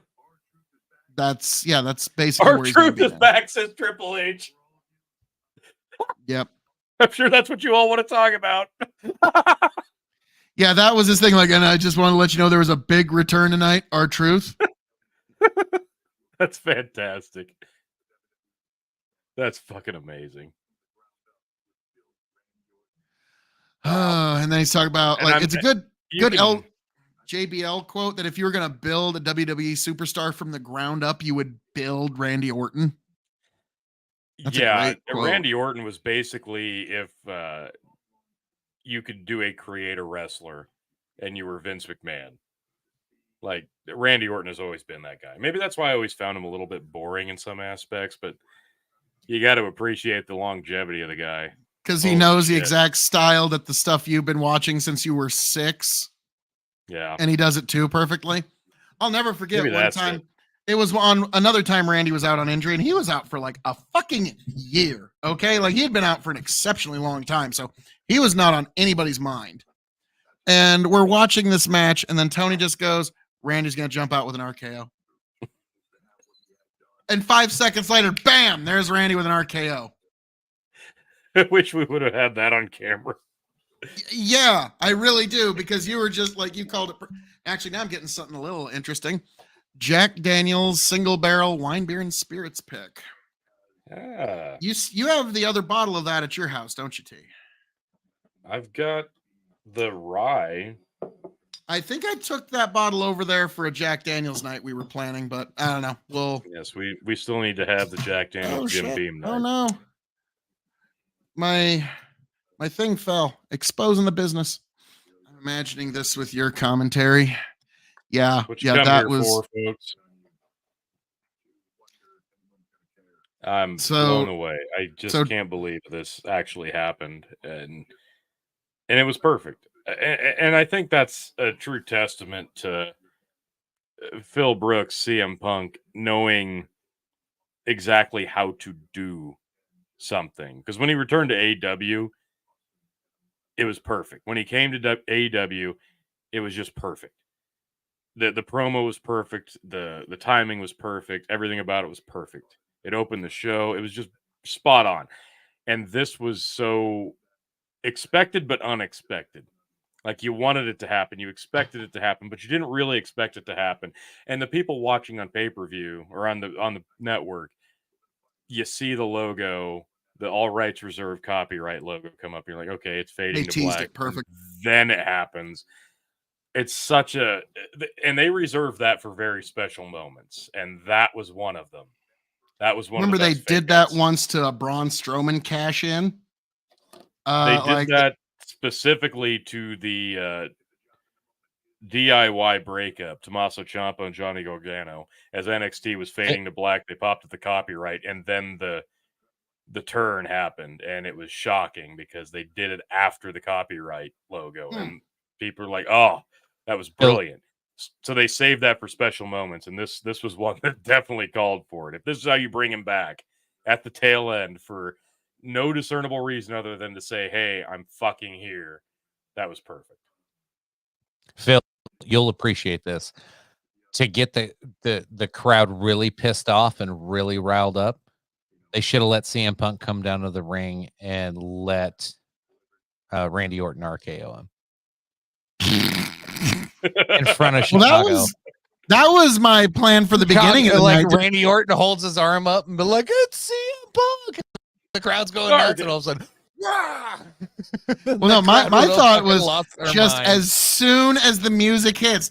That's basically Our where he's truth is back, says Triple H. Yep. I'm sure that's what you all want to talk about. Yeah, that was his thing. Like, and I just want to let you know there was a big return tonight. Our truth. That's fantastic. That's fucking amazing. And then he's talking about, like, it's a good JBL quote that if you were going to build a WWE superstar from the ground up, you would build Randy Orton. That's Randy Orton was basically if you could do a creator wrestler and you were Vince McMahon. Like, Randy Orton has always been that guy. Maybe that's why I always found him a little bit boring in some aspects, but you got to appreciate the longevity of the guy. Because he knows the exact style that the stuff you've been watching since you were 6. Yeah. And he does it too perfectly. I'll never forget one time. It was on another time Randy was out on injury, and he was out for like a fucking year. Okay. Like, he had been out for an exceptionally long time. So he was not on anybody's mind. And we're watching this match, and then Tony just goes, Randy's going to jump out with an RKO. And 5 seconds later, bam, there's Randy with an RKO. I wish we would have had that on camera. Yeah, I really do, because you were just like, you called it. Actually, now I'm getting something a little interesting. Jack Daniel's single barrel wine, beer, and spirits pick. Yeah. You have the other bottle of that at your house, don't you, T? I've got the rye. I think I took that bottle over there for a Jack Daniel's night we were planning, but I don't know. Yes, we still need to have the Jack Daniel's Jim Beam night. Oh no. My thing fell, exposing the business. I'm imagining this with your commentary. Yeah, that was for, folks. I'm blown away. I just can't believe this actually happened, and it was perfect. And I think that's a true testament to Phil Brooks, CM Punk, knowing exactly how to do something. Because when he returned to AEW, it was perfect. When he came to AEW, it was just perfect. The promo was perfect. The timing was perfect. Everything about it was perfect. It opened the show. It was just spot on. And this was so expected but unexpected. Like you wanted it to happen, you expected it to happen, but you didn't really expect it to happen. And the people watching on pay-per-view or on the network, you see the logo, the all rights reserved copyright logo come up. You're like, okay, it's They fading to teased black. it perfect. Then it happens. It's such a, and they reserve that for very special moments, and that was one of them. That was one Remember of the they best did that once to a Braun Strowman cash in. They did that specifically to the DIY breakup, Tommaso Ciampa and Johnny Gargano. As NXT was fading to black, they popped at the copyright, and then the turn happened, and it was shocking because they did it after the copyright logo, and people are like, "Oh, that was brilliant." So they saved that for special moments, and this was one that definitely called for it. If this is how you bring him back at the tail end for no discernible reason other than to say, "Hey, I'm fucking here," that was perfect. Phil, you'll appreciate this. To get the crowd really pissed off and really riled up, they should have let CM Punk come down to the ring and let Randy Orton RKO him in front of Chicago. Well, that was my plan for the beginning of the like night. Randy Orton holds his arm up and be like, "It's CM Punk." The crowd's going nuts, and all of a sudden, well, no, my thought was just as soon as the music hits,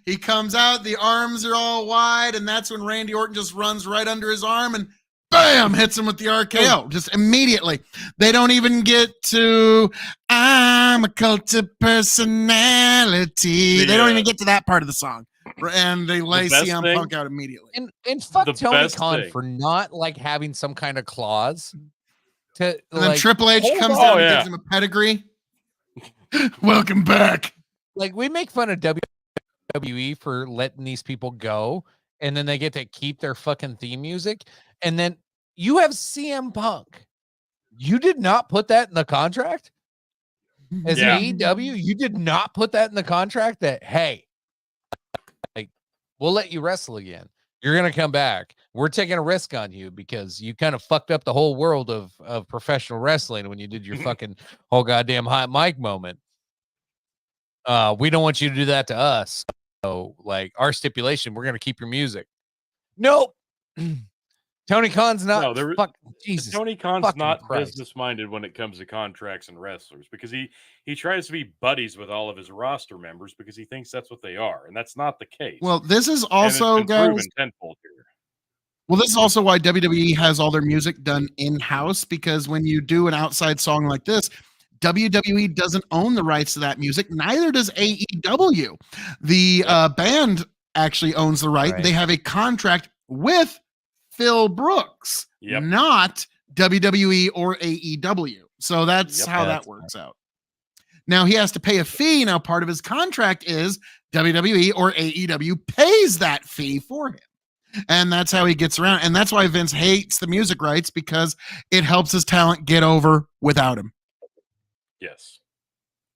he comes out, the arms are all wide, and that's when Randy Orton just runs right under his arm and bam, hits him with the RKO just immediately. They don't even get to I'm a cult of personality. They don't even get to that part of the song. And they lay CM Punk out immediately. And fuck Tony Khan for not like having some kind of clause to and then Triple H comes down and gives him a pedigree. Welcome back. Like we make fun of WWE for letting these people go, and then they get to keep their fucking theme music. And then you have CM Punk. You did not put that in the contract as AEW. You did not put that in the contract that, hey, like, we'll let you wrestle again. You're going to come back. We're taking a risk on you because you kind of fucked up the whole world of professional wrestling when you did your fucking whole goddamn hot mic moment. We don't want you to do that to us. So, like, our stipulation, we're going to keep your music. Nope. Tony Khan's not. No, Jesus. Tony Khan's not business-minded when it comes to contracts and wrestlers because he tries to be buddies with all of his roster members because he thinks that's what they are, and that's not the case. Well, this is also, guys. Well, this is also why WWE has all their music done in-house, because when you do an outside song like this, WWE doesn't own the rights to that music. Neither does AEW. The band actually owns the right. They have a contract with Phil Brooks, not WWE or AEW. So that's how that works out. Now he has to pay a fee. Now part of his contract is WWE or AEW pays that fee for him. And that's how he gets around. And that's why Vince hates the music rights, because it helps his talent get over without him. Yes.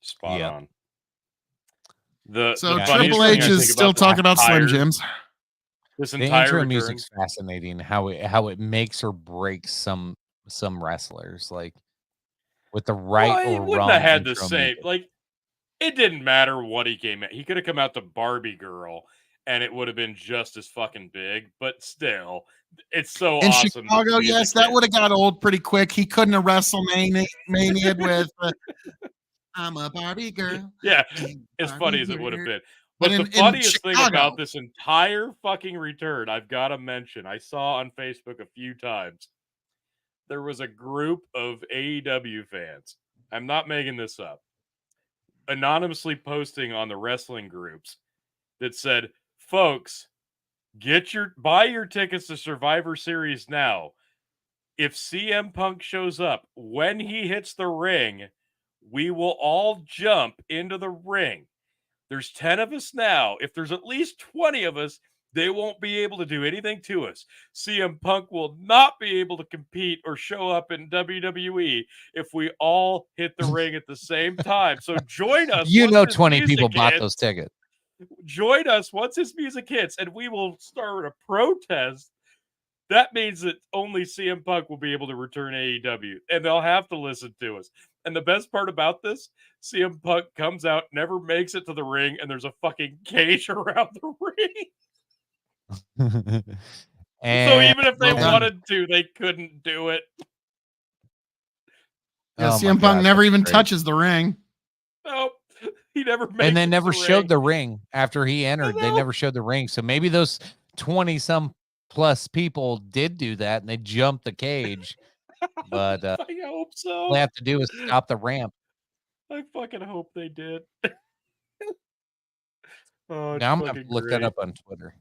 Spot on. So Triple H is still talking about Slim Jims. This the intro music's fascinating. How it makes or breaks some wrestlers, like with the right or wrong. Have had the same music. Like it didn't matter what he came at. He could have come out to Barbie Girl, and it would have been just as fucking big. But still, it's so in awesome. Chicago, yes, that would have got old pretty quick. He couldn't have WrestleMania with. I'm a Barbie girl. Yeah, as funny as it would have been. But the funniest thing about this entire fucking return, I've got to mention, I saw on Facebook a few times, there was a group of AEW fans. I'm not making this up. Anonymously posting on the wrestling groups that said, folks, buy your tickets to Survivor Series now. If CM Punk shows up, when he hits the ring, we will all jump into the ring. There's 10 of us now. If there's at least 20 of us, they won't be able to do anything to us. CM Punk will not be able to compete or show up in WWE if we all hit the ring at the same time. So join us. You once know, his 20 people music bought hits. those tickets. Join us once his music hits, and we will start a protest. That means that only CM Punk will be able to return AEW, and they'll have to listen to us. And the best part about this, CM Punk comes out, never makes it to the ring, and there's a fucking cage around the ring. So And even if they Well done. wanted to, they couldn't do it. Yeah, oh my CM Punk God, never that's even great. touches the ring. Nope. He never makes And they it never to the showed ring. the ring after he entered. They know. never showed the ring. So maybe those 20 some plus people did do that and they jumped the cage. But I hope all so. they have to do is stop the ramp. I fucking hope they did. Oh, it's Now I'm gonna have fucking to look that great. up on Twitter.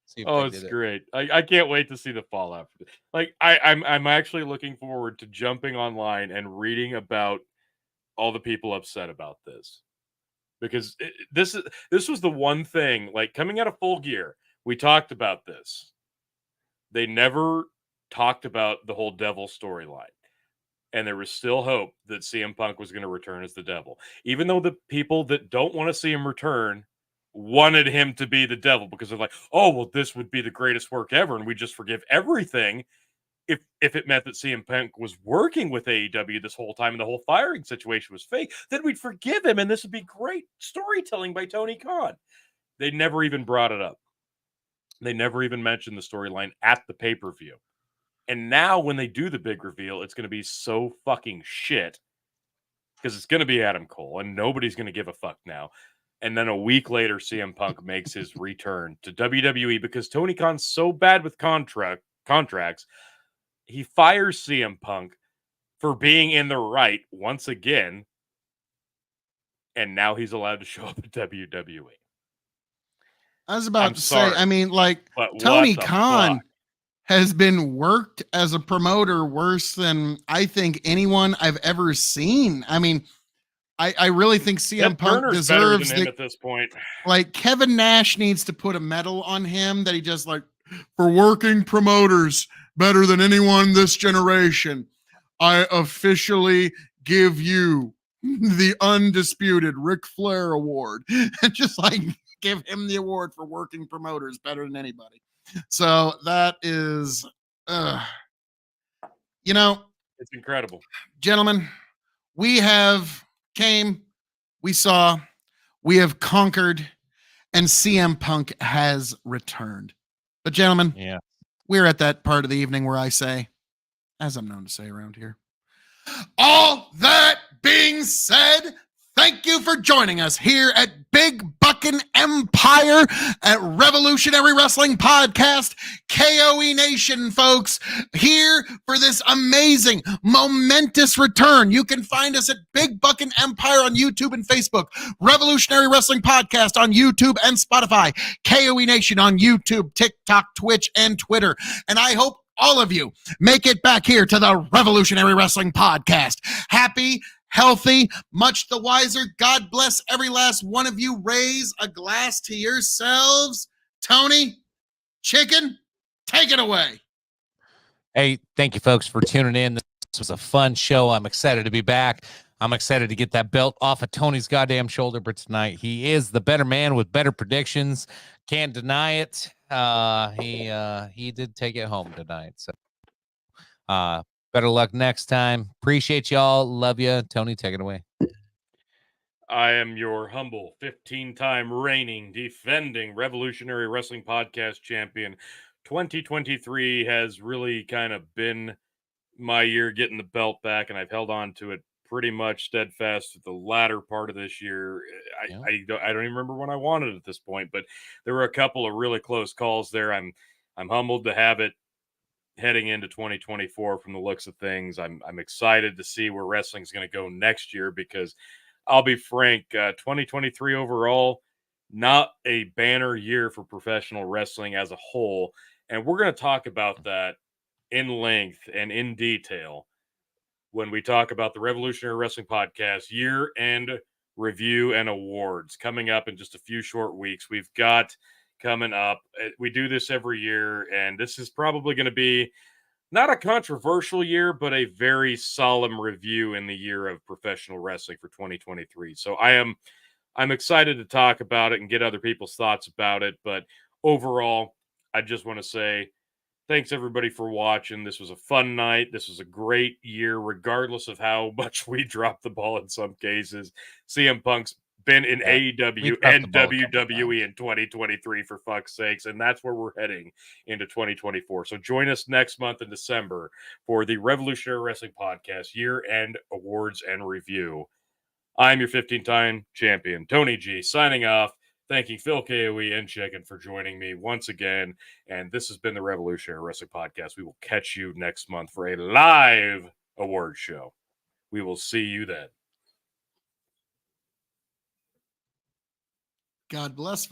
See if Oh, they it's did it. great. I can't wait to see the fallout. Like I'm actually looking forward to jumping online and reading about all the people upset about this. Because this was the one thing, like coming out of Full Gear, we talked about this. They never talked about the whole devil storyline. And there was still hope that CM Punk was going to return as the devil. Even though the people that don't want to see him return wanted him to be the devil because they're like, oh, well, this would be the greatest work ever, and we just forgive everything if it meant that CM Punk was working with AEW this whole time and the whole firing situation was fake, then we'd forgive him and this would be great storytelling by Tony Khan. They never even brought it up. They never even mentioned the storyline at the pay-per-view. And now when they do the big reveal, it's going to be so fucking shit because it's going to be Adam Cole and nobody's going to give a fuck now. And then a week later, CM Punk makes his return to WWE because Tony Khan's so bad with contracts. He fires CM Punk for being in the right once again, and now he's allowed to show up at WWE. I was about I'm to say, sorry, I mean, like but Tony what the Khan fuck? has been worked as a promoter worse than I think anyone I've ever seen. I mean, I really think CM Jeff Punk Turner's better than deserves him the, at this point. like Kevin Nash needs to put a medal on him that he just like for working promoters better than anyone this generation. I officially give you the undisputed Ric Flair award and just like give him the award for working promoters better than anybody. So that is, you know, It's incredible. gentlemen, we have came, we saw, we have conquered, and CM Punk has returned. But gentlemen, Yeah. we're at that part of the evening where I say, as I'm known to say around here, all that being said, thank you for joining us here at Big Buckin' Empire at Revolutionary Wrestling Podcast, K.O.E. Nation, folks, here for this amazing, momentous return. You can find us at Big Buckin' Empire on YouTube and Facebook, Revolutionary Wrestling Podcast on YouTube and Spotify, K.O.E. Nation on YouTube, TikTok, Twitch, and Twitter. And I hope all of you make it back here to the Revolutionary Wrestling Podcast. Happy, healthy, much the wiser. God bless every last one of you. Raise a glass to yourselves. Tony, Chicken, take it away. Hey, thank you folks for tuning in. This was a fun show. I'm excited to be back. I'm excited to get that belt off of Tony's goddamn shoulder. But tonight, he is the better man with better predictions. Can't deny it. He did take it home tonight. So better luck next time. Appreciate y'all. Love you. Tony, take it away. I am your humble 15-time reigning, defending Revolutionary Wrestling Podcast champion. 2023 has really kind of been my year getting the belt back, and I've held on to it pretty much steadfast the latter part of this year. Yeah. I don't even remember when I wanted it at this point, but there were a couple of really close calls there. I'm humbled to have it heading into 2024 from the looks of things. I'm excited to see where wrestling is going to go next year because I'll be frank, 2023 overall, not a banner year for professional wrestling as a whole. And we're going to talk about that in length and in detail when we talk about the Revolutionary Wrestling Podcast year end review and awards coming up in just a few short weeks. We've got coming up, we do this every year, and this is probably going to be not a controversial year, but a very solemn review in the year of professional wrestling for 2023. So I'm excited to talk about it and get other people's thoughts about it. But overall, I just want to say thanks everybody for watching. This was a fun night. This was a great year, regardless of how much we dropped the ball in some cases. CM Punk's been in AEW and WWE in 2023 for fuck's sakes, and that's where we're heading into 2024. So join us next month in December for the Revolutionary Wrestling Podcast year-end awards and review. I'm your 15-time champion, Tony G, signing off. Thanking Phil K.O.E. and Chicken for joining me once again. And this has been the Revolutionary Wrestling Podcast. We will catch you next month for a live award show. We will see you then. God bless.